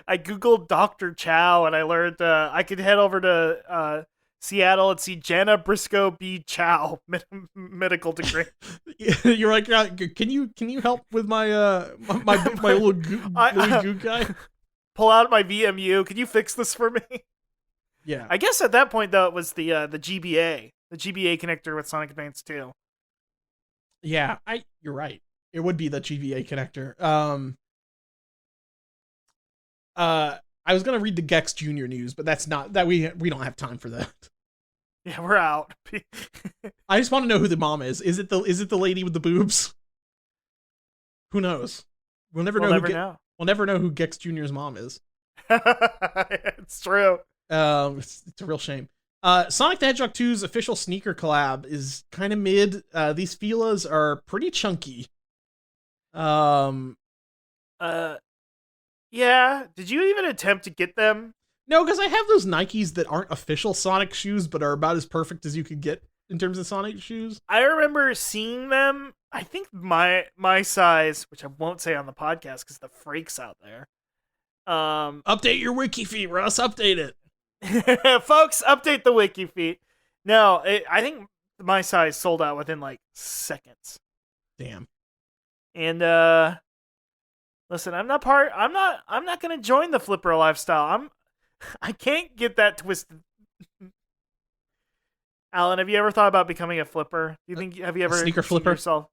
I googled Dr. Chow and I learned I could head over to Seattle and see Jana Briscoe B. Chow medical degree. You're like, can you help with my my little goo guy? Pull out my VMU. Can you fix this for me? Yeah. I guess at that point though it was the GBA connector with Sonic Advance 2. Yeah, you're right. It would be the GBA connector. I was gonna read the Gex Junior news, but that's not that we don't have time for that. Yeah, we're out. I just want to know who the mom is. Is it the lady with the boobs? Who knows? We'll never know. We'll never know who Gex Junior's mom is. It's true. It's a real shame. Sonic the Hedgehog 2's official sneaker collab is kind of mid. These Filas are pretty chunky. Yeah. Did you even attempt to get them? No, because I have those Nikes that aren't official Sonic shoes, but are about as perfect as you could get in terms of Sonic shoes. I remember seeing them. I think my size, which I won't say on the podcast because the freaks out there. Update your wiki feed, Russ. Update it. Folks, update the wiki feed. No, I think my size sold out within like seconds. Damn. And listen, I'm not gonna join the flipper lifestyle. I can't get that twisted. Alan, have you ever thought about becoming a flipper? Have you ever sneaker flipper yourself?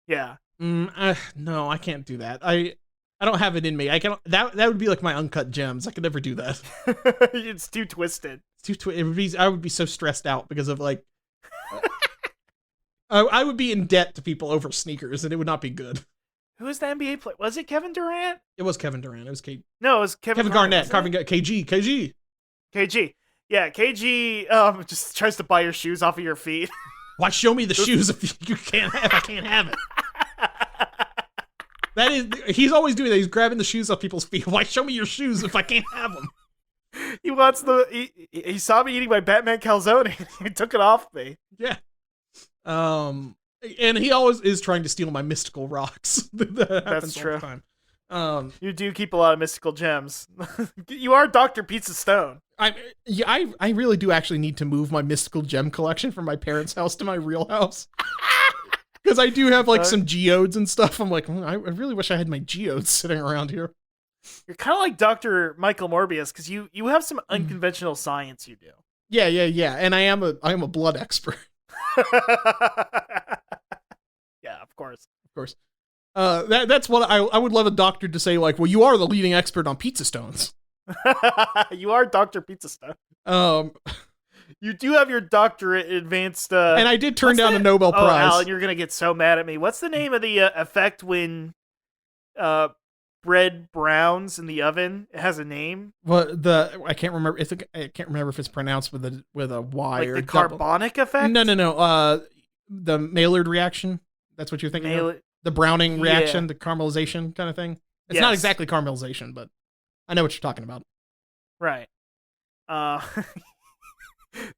Yeah. No, I can't do that. I don't have it in me. I can that would be like my Uncut Gems. I could never do that. It's too twisted. I would be so stressed out because of like I would be in debt to people over sneakers and it would not be good. Who was the NBA player? Was it Kevin Durant? It was Kevin Durant. It was No, it was Kevin Garnett. KG. Yeah, KG just tries to buy your shoes off of your feet. Why show me the shoes if I can't have it? That is, he's always doing that. He's grabbing the shoes off people's feet. Why show me your shoes if I can't have them? He wants he saw me eating my Batman calzone. He took it off me. Yeah. And he always is trying to steal my mystical rocks. That's true. All the time. You do keep a lot of mystical gems. You are Dr. Pizza Stone. I really do actually need to move my mystical gem collection from my parents' house to my real house. Because I do have like some geodes and stuff. I'm like, I really wish I had my geodes sitting around here. You're kind of like Dr. Michael Morbius because you have some unconventional science you do. Yeah. And I am a blood expert. Yeah, of course. That's what I would love a doctor to say, like, well, you are the leading expert on pizza stones. You are Dr. Pizza Stone. You do have your doctorate in advanced and I did turn down a Nobel Prize. Alan, you're gonna get so mad at me. What's the name of the effect when bread browns in the oven? It has a name. Well, I can't remember. I can't remember if it's pronounced with a Y like or the carbonic effect. No. The Maillard reaction. That's what you're thinking of? The browning reaction, the caramelization kind of thing. It's not exactly caramelization, but I know what you're talking about. Right.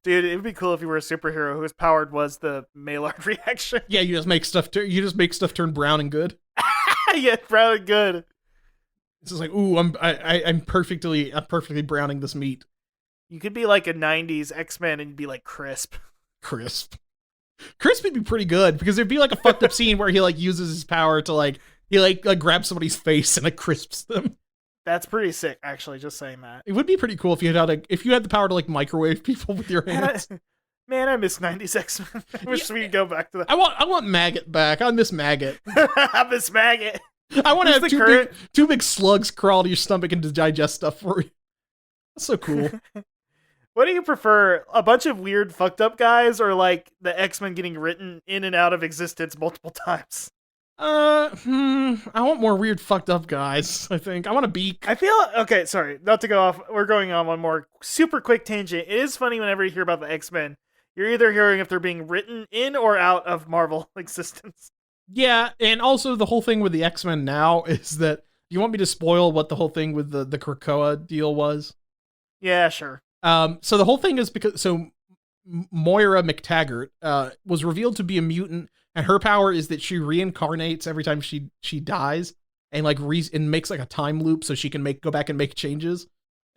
Dude, it would be cool if you were a superhero whose powered was the Maillard reaction. Yeah, you just make stuff turn brown and good. Yeah, brown and good. It's just like, ooh, I'm perfectly browning this meat. You could be like a 90s X-Men and you'd be like Crisp. Crisp would be pretty good because it'd be like a fucked up scene where he like uses his power to he grabs somebody's face and crisps them. That's pretty sick, actually, just saying that. It would be pretty cool if you had the power to like microwave people with your hands. Man, I miss 90s X-Men. I wish we could go back to that. I want Maggot back. I miss Maggot. I miss Maggot. I want to have Who's two big slugs crawl to your stomach and to digest stuff for you. That's so cool. What do you prefer? A bunch of weird, fucked up guys, or like the X-Men getting written in and out of existence multiple times? I want more weird, fucked up guys. I think I want a beak. I feel okay. Sorry, not to go off. We're going on one more super quick tangent. It is funny whenever you hear about the X-Men. You're either hearing if they're being written in or out of Marvel existence. Yeah, and also the whole thing with the X-Men now is that. Do you want me to spoil what the whole thing with the Krakoa deal was? Yeah, sure. So the whole thing is because Moira McTaggart was revealed to be a mutant, and her power is that she reincarnates every time she dies, and like and makes like a time loop so she can go back and make changes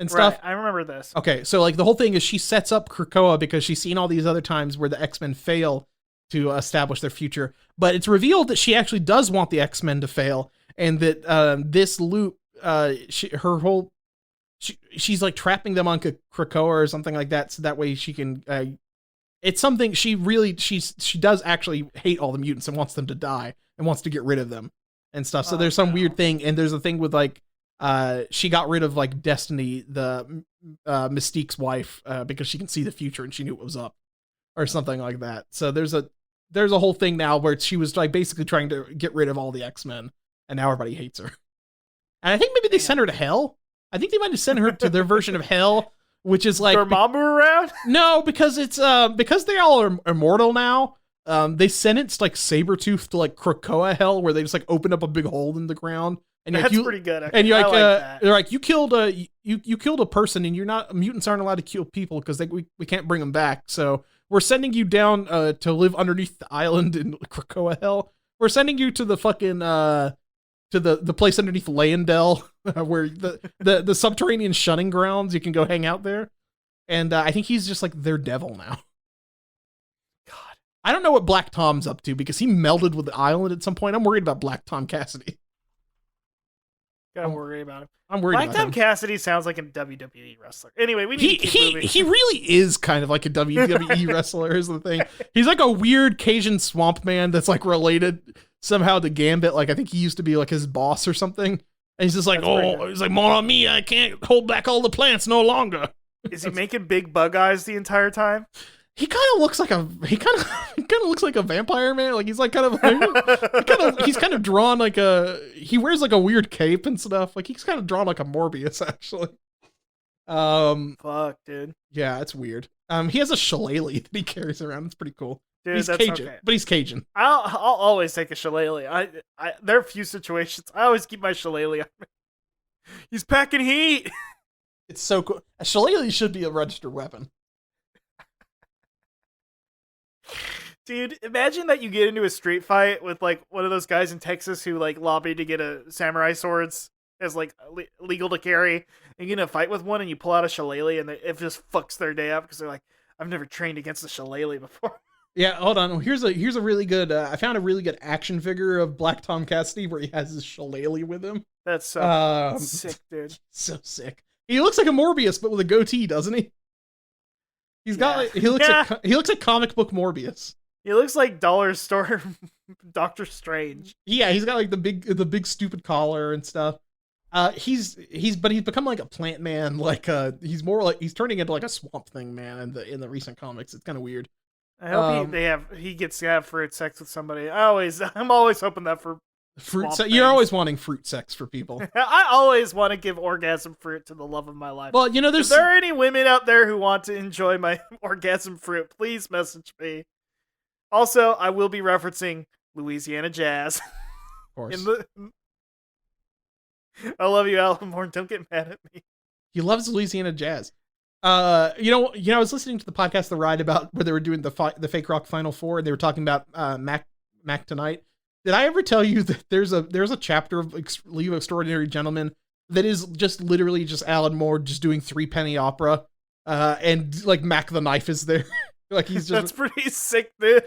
and stuff. Right, I remember this. Okay, so like the whole thing is she sets up Krakoa because she's seen all these other times where the X-Men fail to establish their future, but it's revealed that she actually does want the X-Men to fail, and that this loop, she's like trapping them on Krakoa or something like that, so that way she can. It's something she does actually hate all the mutants and wants them to die and wants to get rid of them and stuff. So there's some weird thing, and there's a thing with like she got rid of like Destiny, the Mystique's wife, because she can see the future and she knew what was up or something like that. So there's a whole thing now where she was like basically trying to get rid of all the X-Men, and now everybody hates her. And I think maybe they sent her to hell. I think they might have sent her to their version of hell, which is like Dormammu around? No, because it's because they all are immortal now. They sentenced like Sabretooth to like Krakoa hell, where they just like open up a big hole in the ground. And that's pretty good. Actually. And you're like, that. they're like, you killed a person, and mutants aren't allowed to kill people because we can't bring them back. So we're sending you down to live underneath the island in Krakoa hell. We're sending you to the fucking to the place underneath Leyendell, where the subterranean shunning grounds. You can go hang out there. And I think he's just like their devil now. God, I don't know what Black Tom's up to because he melded with the island at some point. I'm worried about Black Tom Cassidy. gotta worry about him. I'm worried Black about Tom him. Cassidy sounds like a WWE wrestler. Anyway, we need to keep moving. He really is kind of like a WWE wrestler. Is the thing. He's like a weird Cajun swamp man that's like related somehow to Gambit. Like I think he used to be like his boss or something. And he's just like, he's like, mon ami, I can't hold back all the plants no longer. Is he making big bug eyes the entire time? He kind of looks like a vampire man. Like he's like he's kind of drawn like he wears like a weird cape and stuff. Like he's kind of drawn like a Morbius actually. Fuck, dude. Yeah, it's weird. He has a shillelagh that he carries around. It's pretty cool. Dude, he's that's Cajun, okay. but he's Cajun. I'll always take a shillelagh. I there are a few situations I always keep my shillelagh on me. He's packing heat. It's so cool. A shillelagh should be a registered weapon. Dude, imagine that you get into a street fight with like one of those guys in Texas who like lobbied to get a samurai swords as like legal to carry. And you get in a fight with one and you pull out a shillelagh and it just fucks their day up because they're like, I've never trained against a shillelagh before. Yeah, hold on. Here's a really good. I found a really good action figure of Black Tom Cassidy where he has his shillelagh with him. That's so sick, dude. So sick. He looks like a Morbius, but with a goatee, doesn't he? He's got like, he looks like comic book Morbius. He looks like dollar store Doctor Strange. Yeah, he's got like the big stupid collar and stuff. He's become like a plant man. Like he's turning into like a Swamp Thing man in the recent comics. It's kind of weird. I hope he gets to have fruit sex with somebody. I'm always hoping that for fruit sex. You're always wanting fruit sex for people. I always want to give orgasm fruit to the love of my life. Well, you know, if there are any women out there who want to enjoy my orgasm fruit, please message me. Also, I will be referencing Louisiana Jazz. Of course. I love you, Alan Moore. Don't get mad at me. He loves Louisiana Jazz. I was listening to the podcast The Ride about where they were doing the Fake Rock Final Four, and they were talking about Mac Tonight. Did I ever tell you that there's a chapter of League of Extraordinary Gentlemen that is just literally just Alan Moore just doing 3-penny opera, and like Mac the Knife is there. Like he's just that's pretty sick, dude.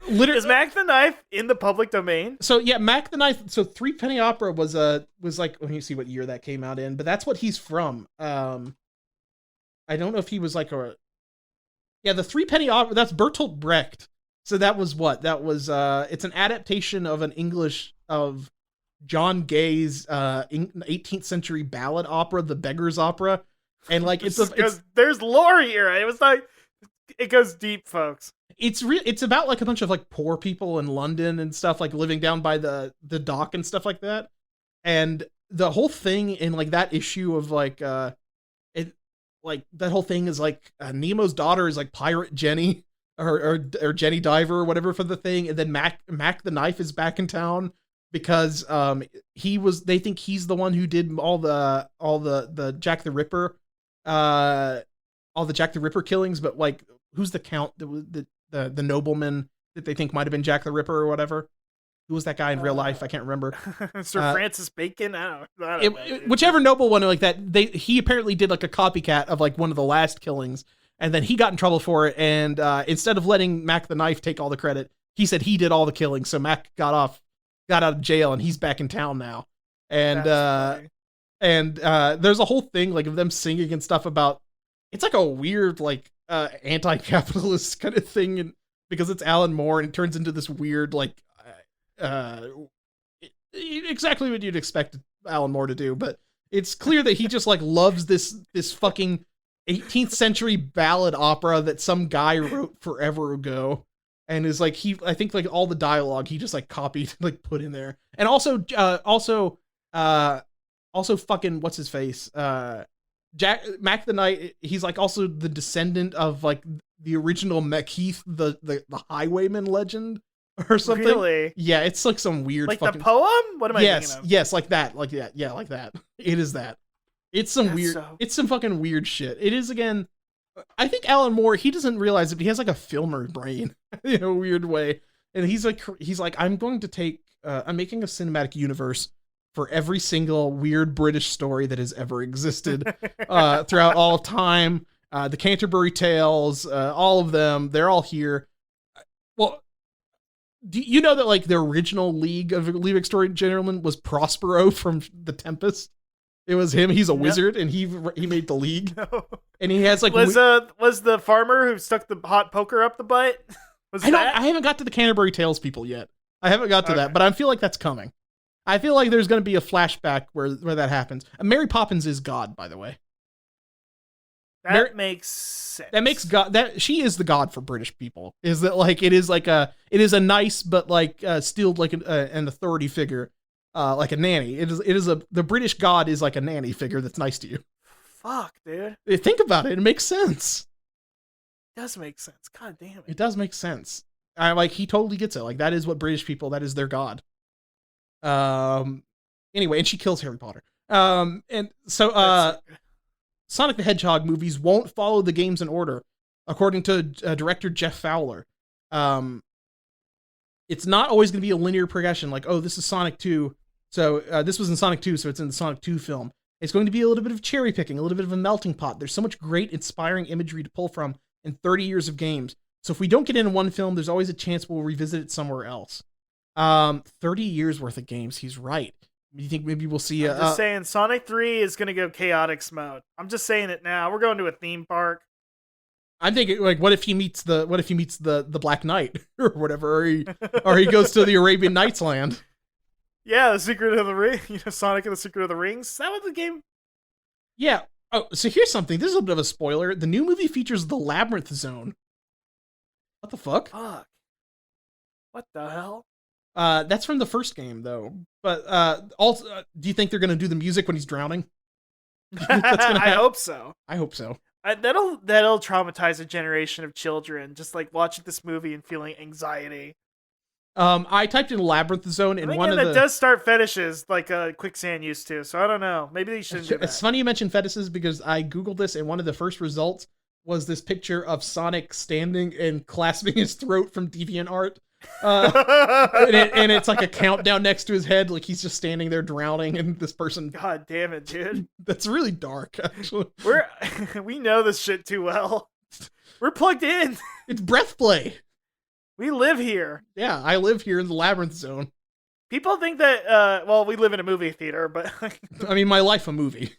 Literally, is Mac the Knife in the public domain? So yeah, Mac the Knife. So 3-penny opera was like, let me see what year that came out in, but that's what he's from. I don't know if he was like Yeah, the Three Penny Opera, that's Bertolt Brecht. So that was what? That was, it's an adaptation of an English, of John Gay's 18th century ballad opera, The Beggar's Opera. And like, it's there's lore here. It was like, it goes deep, folks. It's about like a bunch of like poor people in London and stuff, like living down by the dock and stuff like that. And the whole thing in like that issue of like, it, like that whole thing is like Nemo's daughter is like Pirate Jenny or Jenny Diver or whatever for the thing. And then Mac the Knife is back in town because they think he's the one who did all the Jack the Ripper, all the Jack the Ripper killings, but like who's the count, the nobleman that they think might have been Jack the Ripper or whatever? Who was that guy in real life? I can't remember. Sir Francis Bacon? I don't know. Whichever nobleman like that, he apparently did like a copycat of like one of the last killings, and then he got in trouble for it, and instead of letting Mac the Knife take all the credit, he said he did all the killings, so Mac got out of jail, and he's back in town now. And there's a whole thing like of them singing and stuff about, it's like a weird like anti-capitalist kind of thing, and because it's Alan Moore, and it turns into this weird like exactly what you'd expect Alan Moore to do, but it's clear that he just like loves this fucking 18th century ballad opera that some guy wrote forever ago, and is like, I think like all the dialogue he just like copied like put in there. And also fucking what's his face, Mac the Knight, he's like also the descendant of like the original Macheath, the highwayman legend or something. Really? Yeah, it's like some weird like fucking... the poem? What am I thinking of? Yes, like that. Like that. Yeah, like that. It is that. It's some it's some fucking weird shit. It is, again, I think Alan Moore, he doesn't realize it, but he has like a filmer brain in a weird way. And he's like, I'm going to take, I'm making a cinematic universe for every single weird British story that has ever existed throughout all time. The Canterbury Tales, all of them, they're all here. Well, do you know that like the original League of Extraordinary Gentlemen was Prospero from The Tempest? It was him. He's a wizard, and he made the League. No. And he has like was the farmer who stuck the hot poker up the butt? I haven't got to the Canterbury Tales people yet. I haven't got to that, but I feel like that's coming. I feel like there's going to be a flashback where that happens. Mary Poppins is God, by the way. That makes sense. That makes God, that she is the God for British people. Is that like it is a nice but like still like an authority figure, like a nanny. The British God is like a nanny figure that's nice to you. Fuck, dude. Think about it. It makes sense. It does make sense. God damn it. It does make sense. He totally gets it. Like that is what British people, that is their God. Anyway, and she kills Harry Potter. And so Sonic the Hedgehog movies won't follow the games in order, according to director Jeff Fowler. It's not always going to be a linear progression, like, oh, this is Sonic 2, so this was in Sonic 2, so it's in the Sonic 2 film. It's going to be a little bit of cherry picking, a little bit of a melting pot. There's so much great, inspiring imagery to pull from in 30 years of games. So if we don't get in one film, there's always a chance we'll revisit it somewhere else. 30 years worth of games, he's right. You think maybe we'll see? I'm just saying, Sonic 3 is going to go chaotix mode. I'm just saying it now. We're going to a theme park. I'm thinking, like, what if he meets the Black Knight or whatever, or he goes to the Arabian Nights land? Yeah, the Secret of the Ring. Sonic and the Secret of the Rings. Is that what the game? Yeah. Oh, so here's something. This is a bit of a spoiler. The new movie features the Labyrinth Zone. What the fuck? Fuck. What the hell? That's from the first game, though. But also, do you think they're gonna do the music when he's drowning? I hope so. I hope so. That'll traumatize a generation of children, just like watching this movie and feeling anxiety. I typed in Labyrinth Zone in one of the... It does start fetishes like Quicksand used to, so I don't know. Maybe they shouldn't do that. It's funny you mentioned fetishes because I googled this, and one of the first results was this picture of Sonic standing and clasping his throat from DeviantArt. And it's like a countdown next to his head, like he's just standing there drowning, and this person... God damn it, dude. That's really dark, actually. We know this shit too well. We're plugged in. It's breath play. We live here. Yeah, I live here in the Labyrinth Zone. People think that, we live in a movie theater, but... I mean, my life a movie.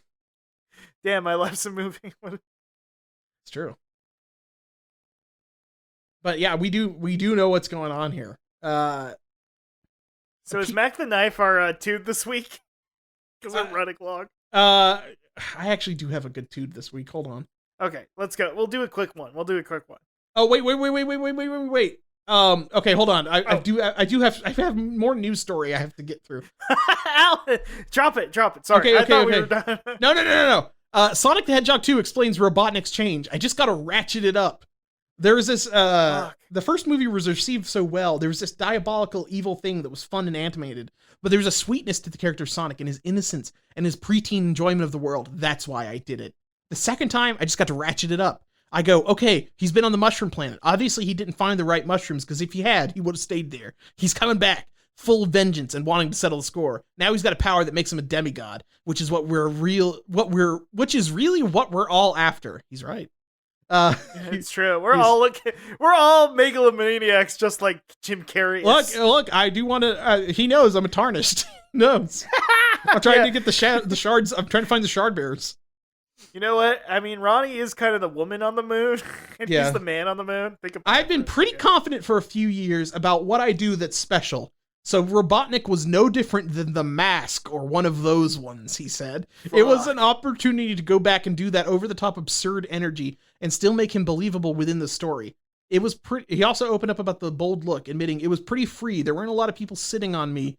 Damn, my life's a movie. It's true. But yeah, we do know what's going on here. So is Mac the Knife our toot this week? Because we're running long. I actually do have a good toot this week. Hold on. Okay, let's go. We'll do a quick one. Oh wait. Okay, hold on. I have more news story I have to get through. Alan, drop it. Sorry, Okay, I thought okay. we were done. No. Sonic the Hedgehog 2 explains Robotnik's change. I just gotta ratchet it up. There was this, the first movie was received so well, there was this diabolical evil thing that was fun and animated, but there was a sweetness to the character Sonic and his innocence and his preteen enjoyment of the world. That's why I did it. The second time, I just got to ratchet it up. I go, okay, he's been on the mushroom planet. Obviously, he didn't find the right mushrooms, because if he had, he would have stayed there. He's coming back, full of vengeance and wanting to settle the score. Now he's got a power that makes him a demigod, which is which is really what we're all after. He's right. It's true. We're all megalomaniacs, just like Jim Carrey. Look. I do want to. He knows I'm a tarnished. He knows. I'm trying to get the shards. I'm trying to find the shard bearers. You know what? I mean, Ronnie is kind of the woman on the moon, and he's the man on the moon. I've been pretty confident for a few years about what I do that's special. So Robotnik was no different than the Mask or one of those ones, he said. It was an opportunity to go back and do that over-the-top absurd energy and still make him believable within the story. It was He also opened up about the bold look, admitting it was pretty free. There weren't a lot of people sitting on me.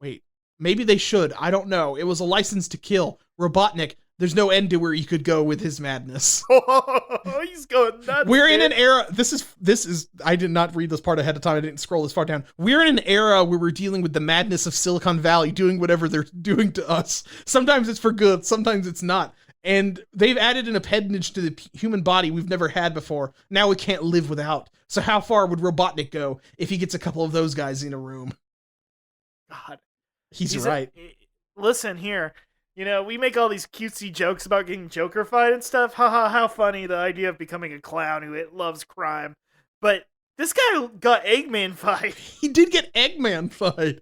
Wait, maybe they should. I don't know. It was a license to kill. Robotnik, there's no end to where you could go with his madness. Oh, he's going nuts. We're in an era. This is. I did not read this part ahead of time. I didn't scroll this far down. We're in an era where we're dealing with the madness of Silicon Valley, doing whatever they're doing to us. Sometimes it's for good. Sometimes it's not. And they've added an appendage to the human body we've never had before. Now we can't live without. So how far would Robotnik go if he gets a couple of those guys in a room? God, he's right. Listen here. You know, we make all these cutesy jokes about getting Joker-fied and stuff. Haha, how funny, the idea of becoming a clown who loves crime. But this guy got Eggman-fied. He did get Eggman-fied.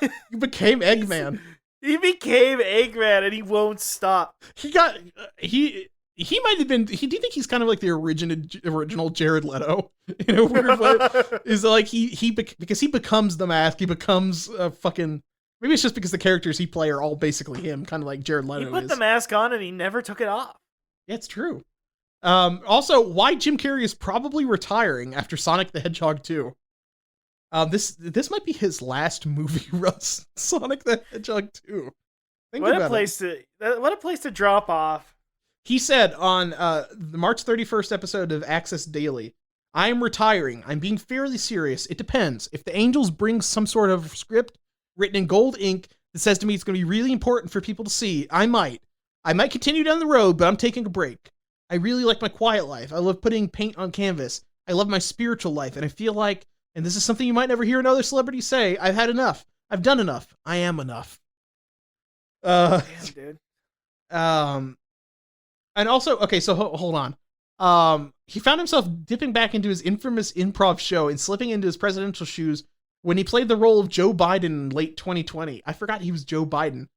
He became Eggman. He became Eggman, and he won't stop. He might have been. Do you think he's kind of like the original Jared Leto in a weird way? Is like because he becomes the Mask. He becomes a fucking. Maybe it's just because the characters he play are all basically him, kind of like Jared Leto. He put the mask on and he never took it off. Yeah, it's true. Also, why Jim Carrey is probably retiring after Sonic the Hedgehog 2. This might be his last movie, Russ. Sonic the Hedgehog 2. What a place to drop off. He said on the March 31st episode of Access Daily, I am retiring. I'm being fairly serious. It depends. If the Angels bring some sort of script written in gold ink that says to me it's going to be really important for people to see, I might continue down the road, but I'm taking a break. I really like my quiet life. I love putting paint on canvas. I love my spiritual life, and I feel like, and this is something you might never hear another celebrity say, I've had enough. I've done enough. I am enough. Damn, dude. And also, okay, so hold on. He found himself dipping back into his infamous improv show and slipping into his presidential shoes when he played the role of Joe Biden in late 2020. I forgot he was Joe Biden.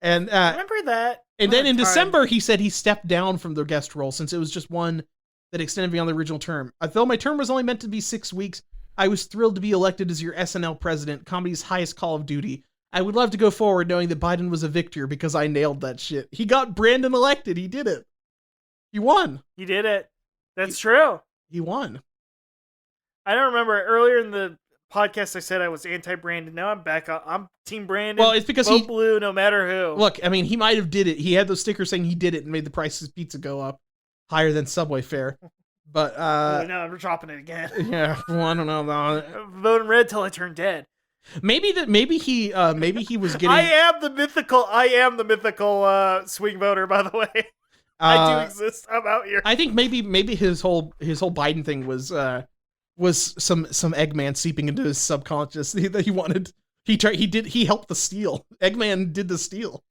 And remember that? And then in December, he said he stepped down from the guest role since it was just one that extended beyond the original term. Though my term was only meant to be 6 weeks, I was thrilled to be elected as your SNL president, comedy's highest call of duty. I would love to go forward knowing that Biden was a victor because I nailed that shit. He got Brandon elected. He did it. He won. He did it. That's true. He won. I don't remember. Earlier in the podcast I said I was anti-Brandon. Now I'm back. I'm Team Brandon. Well, it's because Vote blue no matter who. Look, I mean, he might have did it. He had those stickers saying he did it and made the price of pizza go up higher than Subway fare. But no, I'm dropping it again. Yeah, well, I don't know. I'm voting red till I turn dead. Maybe he was getting. I am the mythical swing voter, by the way. I do exist. I'm out here. I think maybe his whole Biden thing was some Eggman seeping into his subconscious that he wanted. He helped the steal. Eggman did the steal.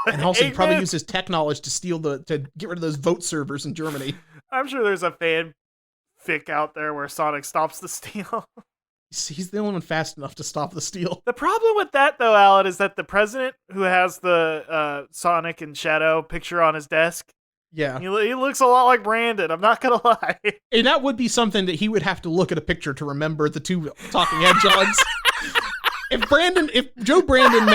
And also he probably used his tech knowledge to get rid of those vote servers in Germany. I'm sure there's a fanfic out there where Sonic stops the steal. He's the only one fast enough to stop the steal. The problem with that, though, Alan, is that the president who has the Sonic and Shadow picture on his desk Yeah. He looks a lot like Brandon. I'm not gonna lie. And that would be something that he would have to look at a picture to remember the two talking hedgehogs. If Joe Brandon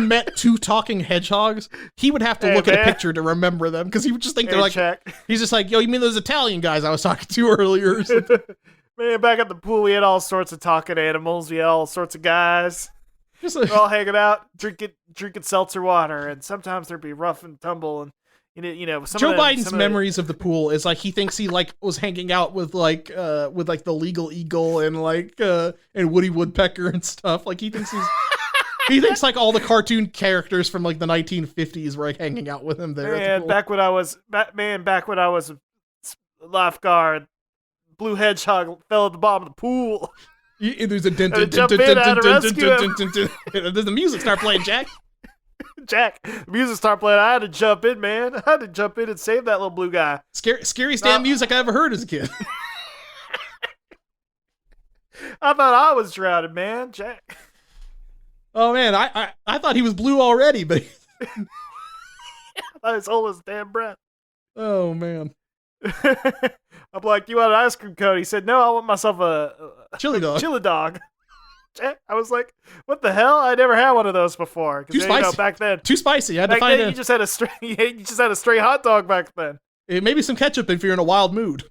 met two talking hedgehogs, he would have to look at a picture to remember them because he would just think they're like. Check. He's just like, yo, you mean those Italian guys I was talking to earlier? Or something? Man, back at the pool, we had all sorts of talking animals. We had all sorts of guys. We're all hanging out, drinking seltzer water, and sometimes there'd be rough and tumble. And Joe Biden's memories of the pool is like he thinks he like was hanging out with like the Legal Eagle and and Woody Woodpecker and stuff. Like he thinks he thinks like all the cartoon characters from like the 1950s were like hanging out with him there. Man, back when I was a lifeguard, blue hedgehog fell at the bottom of the pool. There's a dent. Then the music start playing, Jack. Jack, the music started playing. I had to jump in, man. I had to jump in and save that little blue guy. Scariest damn music I ever heard as a kid. I thought I was drowning, man. Jack. Oh man, I thought he was blue already, but I thought his whole his damn breath. Oh man. I'm like, you want an ice cream cone? He said, no, I want myself a chili dog. Chili dog. I was like, what the hell? I never had one of those before. Too spicy. Back then. Too spicy. I had to find you just had a straight hot dog back then. Maybe some ketchup if you're in a wild mood.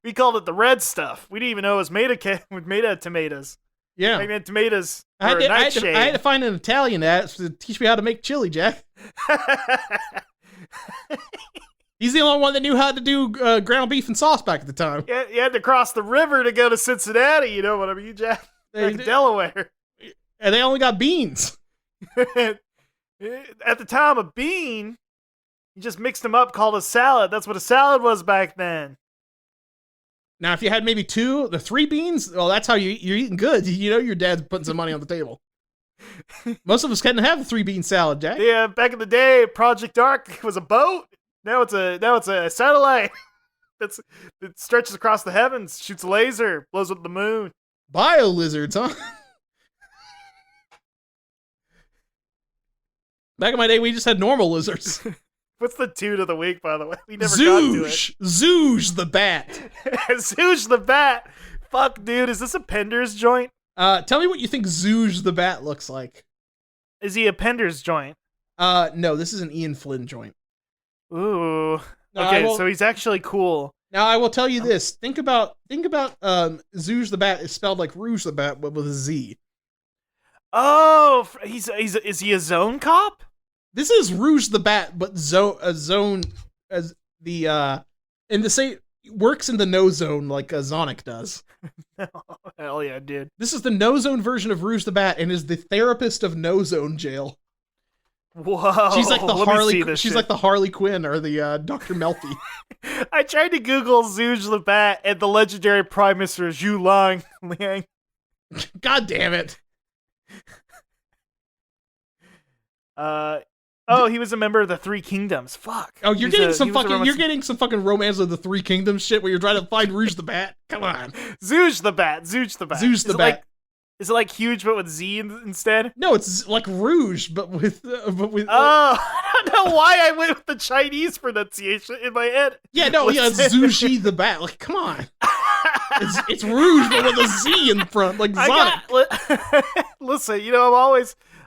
We called it the red stuff. We didn't even know it was made of tomatoes. Yeah. I mean, tomatoes I had to find an Italian app to teach me how to make chili, Jack. He's the only one that knew how to do ground beef and sauce back at the time. Yeah, you had to cross the river to go to Cincinnati. You know what I mean, Jack? Like Delaware. And they only got beans. At the time, a bean, you just mixed them up, called a salad. That's what a salad was back then. Now, if you had maybe 2 or 3 beans, well, that's how you're eating good. You know your dad's putting some money on the table. Most of us couldn't have a 3-bean salad, Jack. Yeah, back in the day, Project Ark was a boat. Now it's a satellite that stretches across the heavens, shoots a laser, blows up the moon. Bio lizards, huh? Back in my day, we just had normal lizards. What's the tune of the week, by the way? We never Zouge. got to it. Zouge the bat. Zouge the bat. Fuck, dude, is this a Pender's joint? Tell me what you think Zouge the bat looks like. Is he a Pender's joint? No, this is an Ian Flynn joint. Ooh. Okay, so he's actually cool. Now I will tell you this. Think about Zouge the bat is spelled like Rouge the bat, but with a Z. Oh, is he a zone cop? This is Rouge the bat, but zone as the in the same works in the no zone like Zonic does. Hell yeah, dude. This is the no zone version of Rouge the bat and is the therapist of no zone jail. Whoa! She's like the Harley. She's shit. like the Harley Quinn or the Dr. Melfi. I tried to Google Zouge the Bat and the legendary Prime Minister Zhu Liang. God damn it! He was a member of the Three Kingdoms. Fuck. Oh, you're getting some fucking Romance of the Three Kingdoms shit where you're trying to find Rouge the Bat. Come on, Zouge the Bat. Zouge the Bat. Is it like huge but with Z instead? No, it's like Rouge but with. Oh, I don't know why I went with the Chinese pronunciation in my head. Yeah, no, it's Zouge the Bat. Like, come on. It's Rouge but with a Z in front, like Sonic. Listen,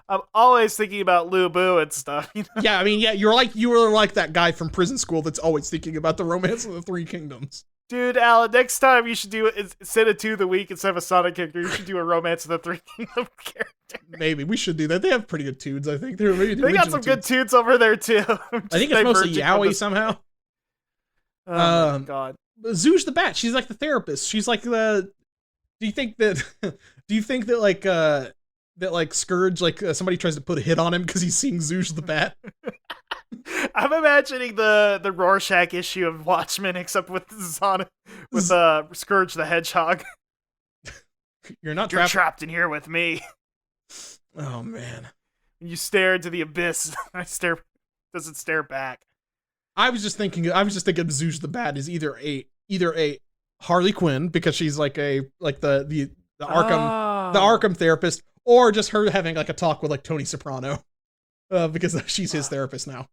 I'm always thinking about Lu Bu and stuff. You know? Yeah, I mean, you were like that guy from prison school that's always thinking about the Romance of the Three Kingdoms. Dude, Alan, next time you should do it instead of 2 of the week instead of a Sonic character. You should do a Romance of the Three Kingdoms character. Maybe we should do that. They have pretty good tunes. I think they got some good tunes over there too. I think it's mostly yaoi somehow. Oh my god. Zouge the Bat. She's like the therapist. She's like the. Do you think that like Scourge somebody tries to put a hit on him because he's seeing Zouge the Bat? I'm imagining the Rorschach issue of Watchmen, except with Sonic, with Scourge the Hedgehog. You're trapped in here with me. Oh man! You stare into the abyss. Doesn't stare back. I was just thinking Zouge the Bat is either a Harley Quinn because she's like the Arkham therapist, or just her having like a talk with like Tony Soprano. because she's his therapist now.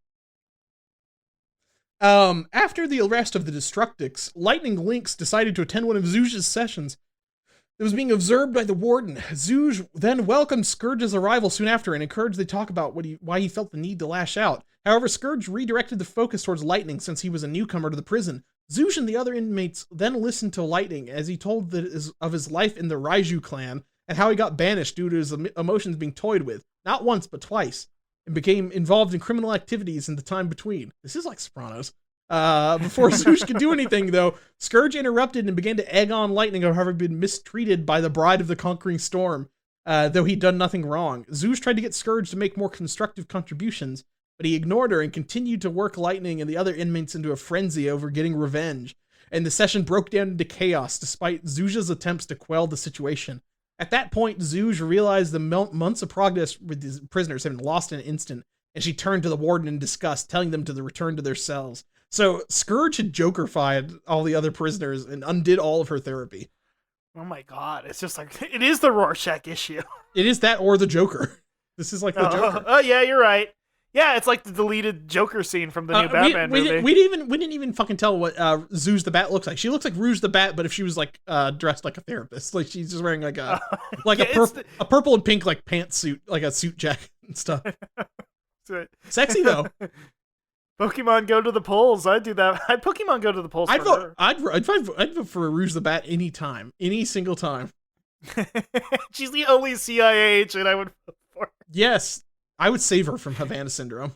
After the arrest of the Destructics, Lightning Lynx decided to attend one of Zouge's sessions. It was being observed by the warden. Zouge then welcomed Scourge's arrival soon after and encouraged they talk about why he felt the need to lash out. However, Scourge redirected the focus towards Lightning since he was a newcomer to the prison. Zouge and the other inmates then listened to Lightning as he told of his life in the Raiju clan and how he got banished due to his emotions being toyed with, not once but twice, and became involved in criminal activities in the time between. This is like Sopranos. Before Zouge could do anything, though, Scourge interrupted and began to egg on Lightning of having been mistreated by the Bride of the Conquering Storm, though he'd done nothing wrong. Zouge tried to get Scourge to make more constructive contributions, but he ignored her and continued to work Lightning and the other inmates into a frenzy over getting revenge, and the session broke down into chaos despite Zouge's attempts to quell the situation. At that point, Zouge realized the months of progress with his prisoners had been lost in an instant, and she turned to the warden in disgust, telling them to return to their cells. So Scourge had Joker-fied all the other prisoners and undid all of her therapy. Oh my god, it's just like, it is the Rorschach issue. It is that or the Joker. This is like the Joker. Oh yeah, you're right. Yeah, it's like the deleted Joker scene from the new Batman movie. We didn't even fucking tell what Zouge the Bat looks like. She looks like Rouge the Bat, but if she was like dressed like a therapist, like she's just wearing like a a purple and pink like pantsuit, like a suit jacket and stuff. Sexy though. Pokemon go to the polls. I'd do that. I'd Pokemon go to the polls. I'd vote for Rouge the Bat anytime, any single time. She's the only CIA agent I would vote for. Yes, I would save her from Havana Syndrome.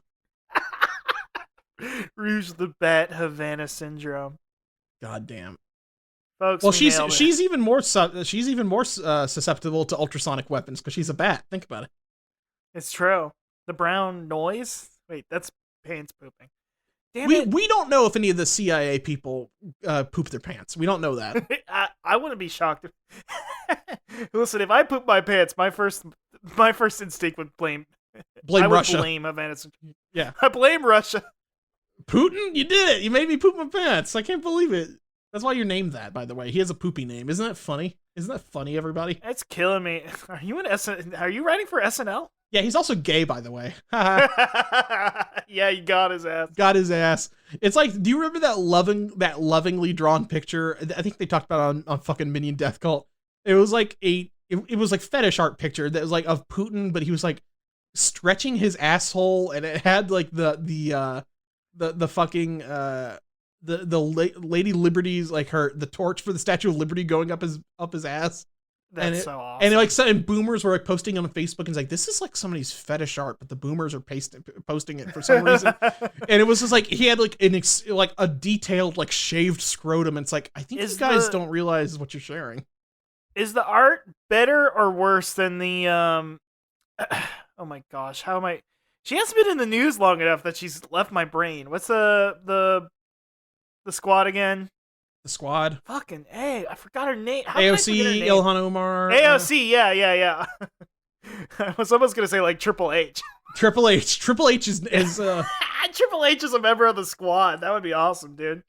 Rouge the Bat, Havana Syndrome. God damn. Folks, well, she's even more susceptible to ultrasonic weapons because she's a bat. Think about it. It's true. The brown noise. Wait, that's pants pooping. Damn it. We don't know if any of the CIA people poop their pants. We don't know that. I wouldn't be shocked. Listen, if I poop my pants, my first instinct would blame Russia. Blame Havana. Yeah, I blame Russia. Putin, you did it. You made me poop my pants. I can't believe it. That's why you're named that, by the way. He has a poopy name. Isn't that funny? Isn't that funny, everybody? It's killing me. Are you writing for SNL? Yeah, he's also gay, by the way. Yeah, he got his ass. Got his ass. It's like, do you remember that lovingly drawn picture? I think they talked about on fucking Minion Death Cult. It was like it was like fetish art picture that was like of Putin, but he was like stretching his asshole, and it had like the fucking the Lady Liberty's like the torch for the Statue of Liberty going up his ass. That's so awesome. And boomers were like posting on Facebook and it's like, this is like somebody's fetish art, but the boomers are posting it for some reason. And it was just like he had like a detailed like shaved scrotum, and it's like, I think these guys don't realize what you're sharing. Is the art better or worse than the oh my gosh, how am I? She hasn't been in the news long enough that she's left my brain. What's the squad again? The squad. Fucking A. I forgot her name. AOC, Ilhan Omar. AOC, yeah. I was almost going to say like Triple H. Triple H. Triple H is Triple H is a member of the squad. That would be awesome, dude.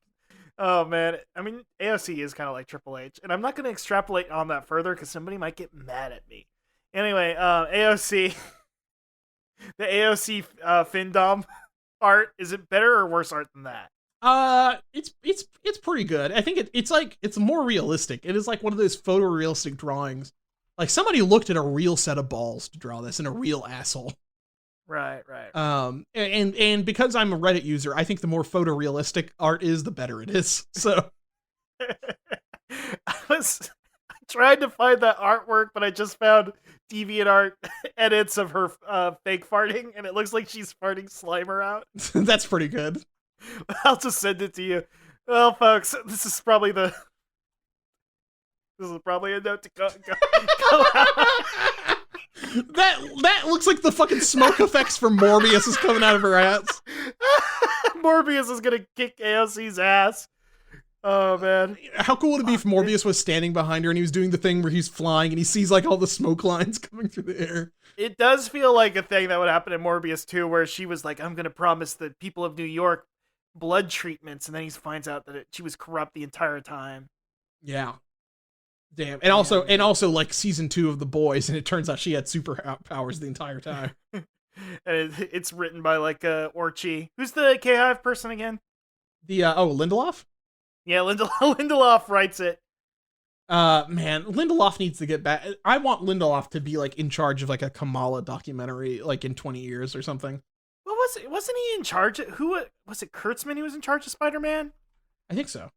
Oh, man. I mean, AOC is kind of like Triple H. And I'm not going to extrapolate on that further because somebody might get mad at me. Anyway, AOC. The AOC Findom art, is it better or worse art than that? It's pretty good. I think it's more realistic. It is like one of those photorealistic drawings. Like somebody looked at a real set of balls to draw this and a real asshole. Right. And because I'm a Reddit user, I think the more photorealistic art is, the better it is. So I tried to find that artwork, but I just found DeviantArt edits of her fake farting, and it looks like she's farting Slimer out. That's pretty good. I'll just send it to you. Well, folks, this is probably a note to go out. That looks like the fucking smoke effects from Morbius is coming out of her ass. Morbius is gonna kick AOC's ass. Oh, man. How cool would it be if Morbius was standing behind her and he was doing the thing where he's flying and he sees like all the smoke lines coming through the air? It does feel like a thing that would happen in Morbius too, where she was like, I'm going to promise the people of New York blood treatments, and then he finds out that she was corrupt the entire time. Yeah. Damn. And also like season 2 of The Boys, and it turns out she had superpowers the entire time. And it's written by like Orchi. Who's the K-Hive person again? The Lindelof? Yeah, Lindelof writes it. Man, Lindelof needs to get back. I want Lindelof to be like in charge of like a Kamala documentary, like in 20 years or something. What was it? Wasn't he in charge? Who was it? Kurtzman who was in charge of Spider-Man? I think so.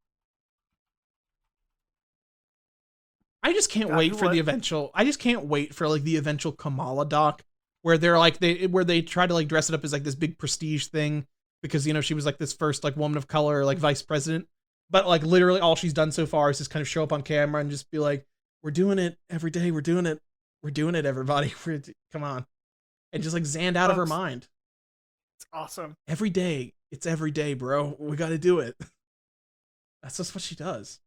I just can't wait for the eventual. I just can't wait for like the eventual Kamala doc, where they're like where they try to like dress it up as like this big prestige thing because she was like this first like woman of color like vice president, but like literally all she's done so far is just kind of show up on camera and just be like, "We're doing it every day. We're doing it. We're doing it, everybody. Come on," and just like zanned out of her mind. It's awesome. Every day, it's every day, bro. We got to do it. That's just what she does.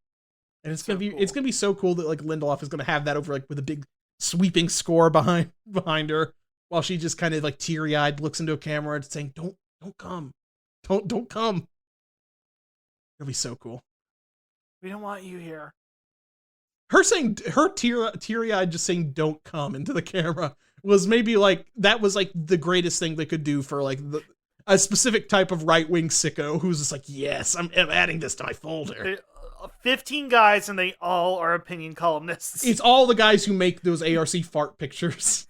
And it's gonna be so cool that like Lindelof is gonna have that over like with a big sweeping score behind her, while she just kind of like teary eyed looks into a camera and saying, "Don't come, don't come." It'll be so cool. We don't want you here. Her teary eyed just saying "Don't come" into the camera was maybe like that was like the greatest thing they could do for like a specific type of right wing sicko who's just like, "Yes, I'm adding this to my folder." 15 guys and they all are opinion columnists. It's all the guys who make those ARC fart pictures.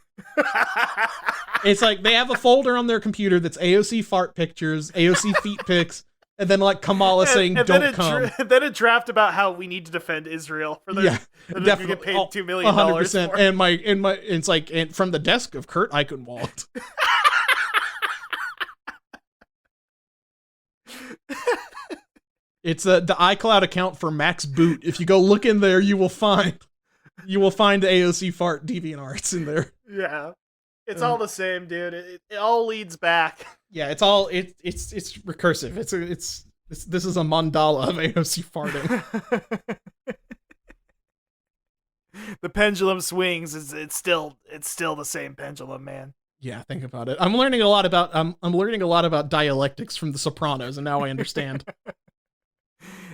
It's like they have a folder on their computer that's AOC fart pictures, AOC feet pics, and then like Kamala saying "Don't come." Then a draft about how we need to defend Israel for their definitely get paid $2 million. 100%. For. And it's like and from the desk of Kurt Eichenwald. It's the iCloud account for Max Boot. If you go look in there, you will find AOC fart DeviantArts in there. Yeah, it's all the same, dude. It all leads back. Yeah, it's recursive. This is a mandala of AOC farting. The pendulum swings. It's still the same pendulum, man. Yeah, think about it. I'm learning a lot about dialectics from The Sopranos, and now I understand.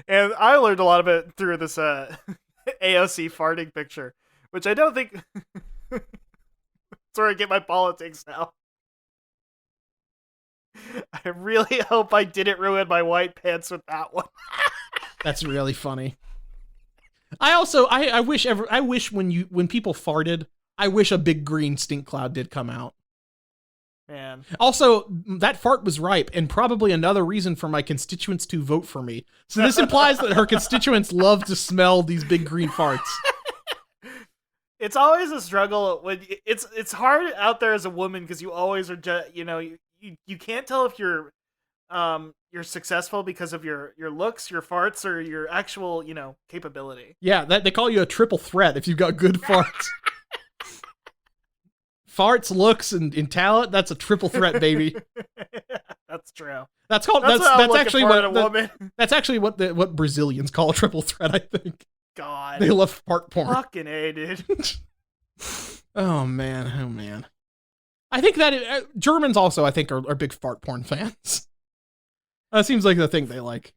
And I learned a lot of it through this AOC farting picture, which I don't think. That's where I get my politics now. I really hope I didn't ruin my white pants with that one. That's really funny. I wish when people farted, I wish a big green stink cloud did come out. Man. Also, that fart was ripe, and probably another reason for my constituents to vote for me. So this implies that her constituents love to smell these big green farts. It's always a struggle when it's hard out there as a woman because you always are just you can't tell if you're successful because of your looks, your farts, or your actual capability. Yeah, they call you a triple threat if you've got good farts. Farts, looks, and talent, that's a triple threat, baby. That's true. That's actually what Brazilians call a triple threat, I think. God. They love fart porn. Fucking A, dude. Oh man. I think that Germans also, I think, are big fart porn fans. That seems like the thing they like.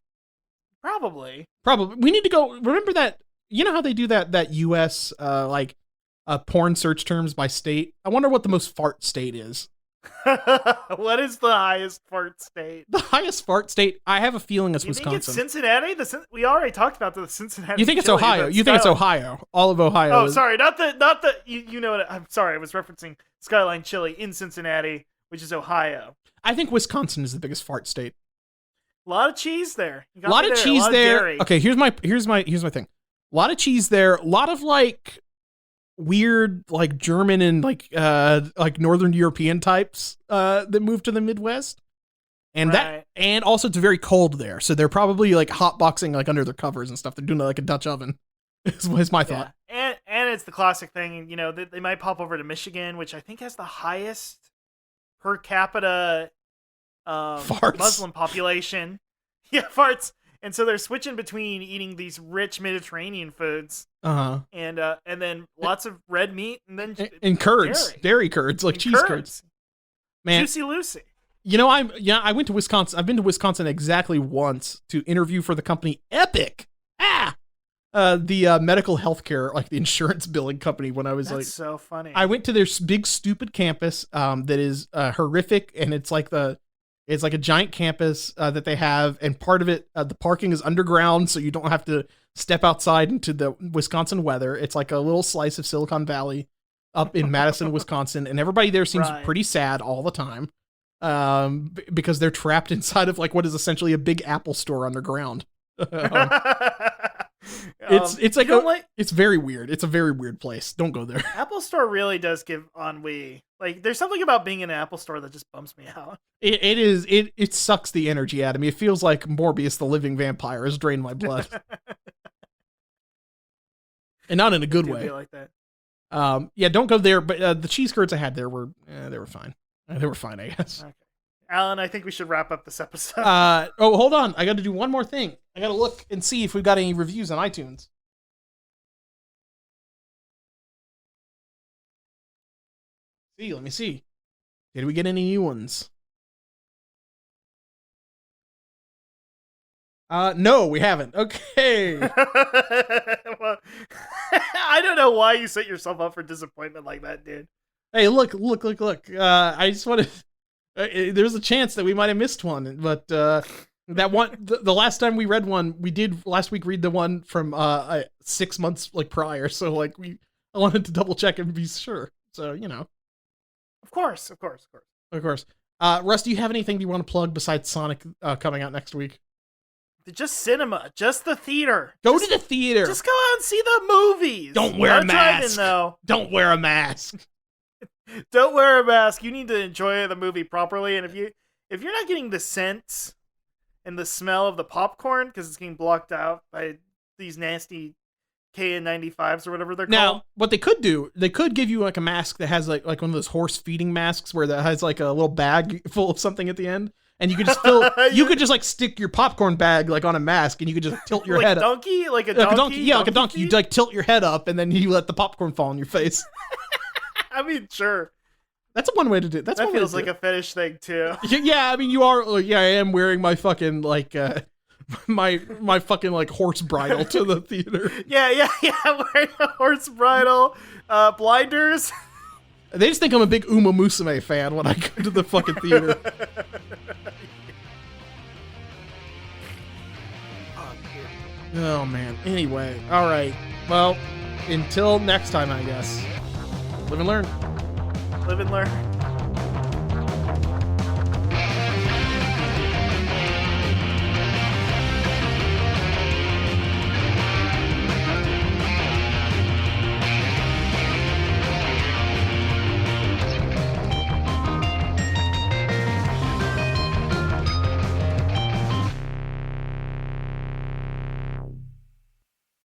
Probably. We need to go, remember that, you know how they do that US, porn search terms by state? I wonder what the most fart state is. What is the highest fart state? The highest fart state, I have a feeling it's Wisconsin. You think it's Cincinnati? We already talked about the Cincinnati. You think it's Ohio? You think it's Ohio? All of Ohio. Oh, sorry, not the. You know what? I'm sorry. I was referencing Skyline Chili in Cincinnati, which is Ohio. I think Wisconsin is the biggest fart state. A lot of cheese there. A lot of cheese there. Okay, here's my thing. A lot of cheese there. A lot of like weird like German and like Northern European types that moved to the Midwest. And right. and also it's very cold there. So they're probably like hotboxing like under their covers and stuff. They're doing like a Dutch oven. is my thought. Yeah. And it's the classic thing, they might pop over to Michigan, which I think has the highest per capita farts. Muslim population. Yeah, farts. And so they're switching between eating these rich Mediterranean foods, and then lots of red meat, and then and curds, dairy curds, like cheese curds. Man, Juicy Lucy. I went to Wisconsin. I've been to Wisconsin exactly once to interview for the company Epic. the medical healthcare, like the insurance billing company when I was That's so funny. I went to their big stupid campus that is horrific, and it's like a giant campus that they have, and part of it the parking is underground, so you don't have to step outside into the Wisconsin weather. It's like a little slice of Silicon Valley up in Madison, Wisconsin, and everybody there seems pretty sad all the time because they're trapped inside of like what is essentially a big Apple store underground. It's like it's very weird. It's a very weird place. Don't go there. Apple Store really does give ennui. Like, there's something about being in an Apple Store that just bumps me out. It sucks the energy out of me. It feels like Morbius, the living vampire, has drained my blood, and not in a good way. Like that. Yeah, don't go there. But the cheese curds I had there were they were fine. They were fine, I guess. Okay. Alan, I think we should wrap up this episode. Hold on. I got to do one more thing. I got to look and see if we've got any reviews on iTunes. Let me see. Did we get any new ones? No, we haven't. Okay. Well, I don't know why you set yourself up for disappointment like that, dude. Hey, look. I just want to... there's a chance that we might have missed one, but that one, the last time we read one, we did last week read the one from 6 months like prior, so like I wanted to double check and be sure. So, you know. Of course. Russ, do you have anything you want to plug besides Sonic coming out next week? Just cinema, just the theater. Go to the theater. Just go out and see the movies. Don't wear a mask. Though. Don't wear a mask. Don't wear a mask. You need to enjoy the movie properly, and if you're not getting the scent and the smell of the popcorn because it's getting blocked out by these nasty KN95s or whatever they're called. Now, what they could do, they could give you like a mask that has like one of those horse feeding masks where that has like a little bag full of something at the end, and you could just fill. You could just like stick your popcorn bag like on a mask, and you could just tilt your head up. Like a donkey. Yeah, like a donkey. You like tilt your head up, and then you let the popcorn fall on your face. I mean, sure. That's one way to do it. That feels like a fetish thing too. Yeah, I mean, you are. Yeah, I am wearing my fucking like my fucking like horse bridle to the theater. Yeah. Wearing a horse bridle, blinders. They just think I'm a big Uma Musume fan when I go to the fucking theater. Oh man. Anyway, all right. Well, until next time, I guess. Live and learn. Live and learn.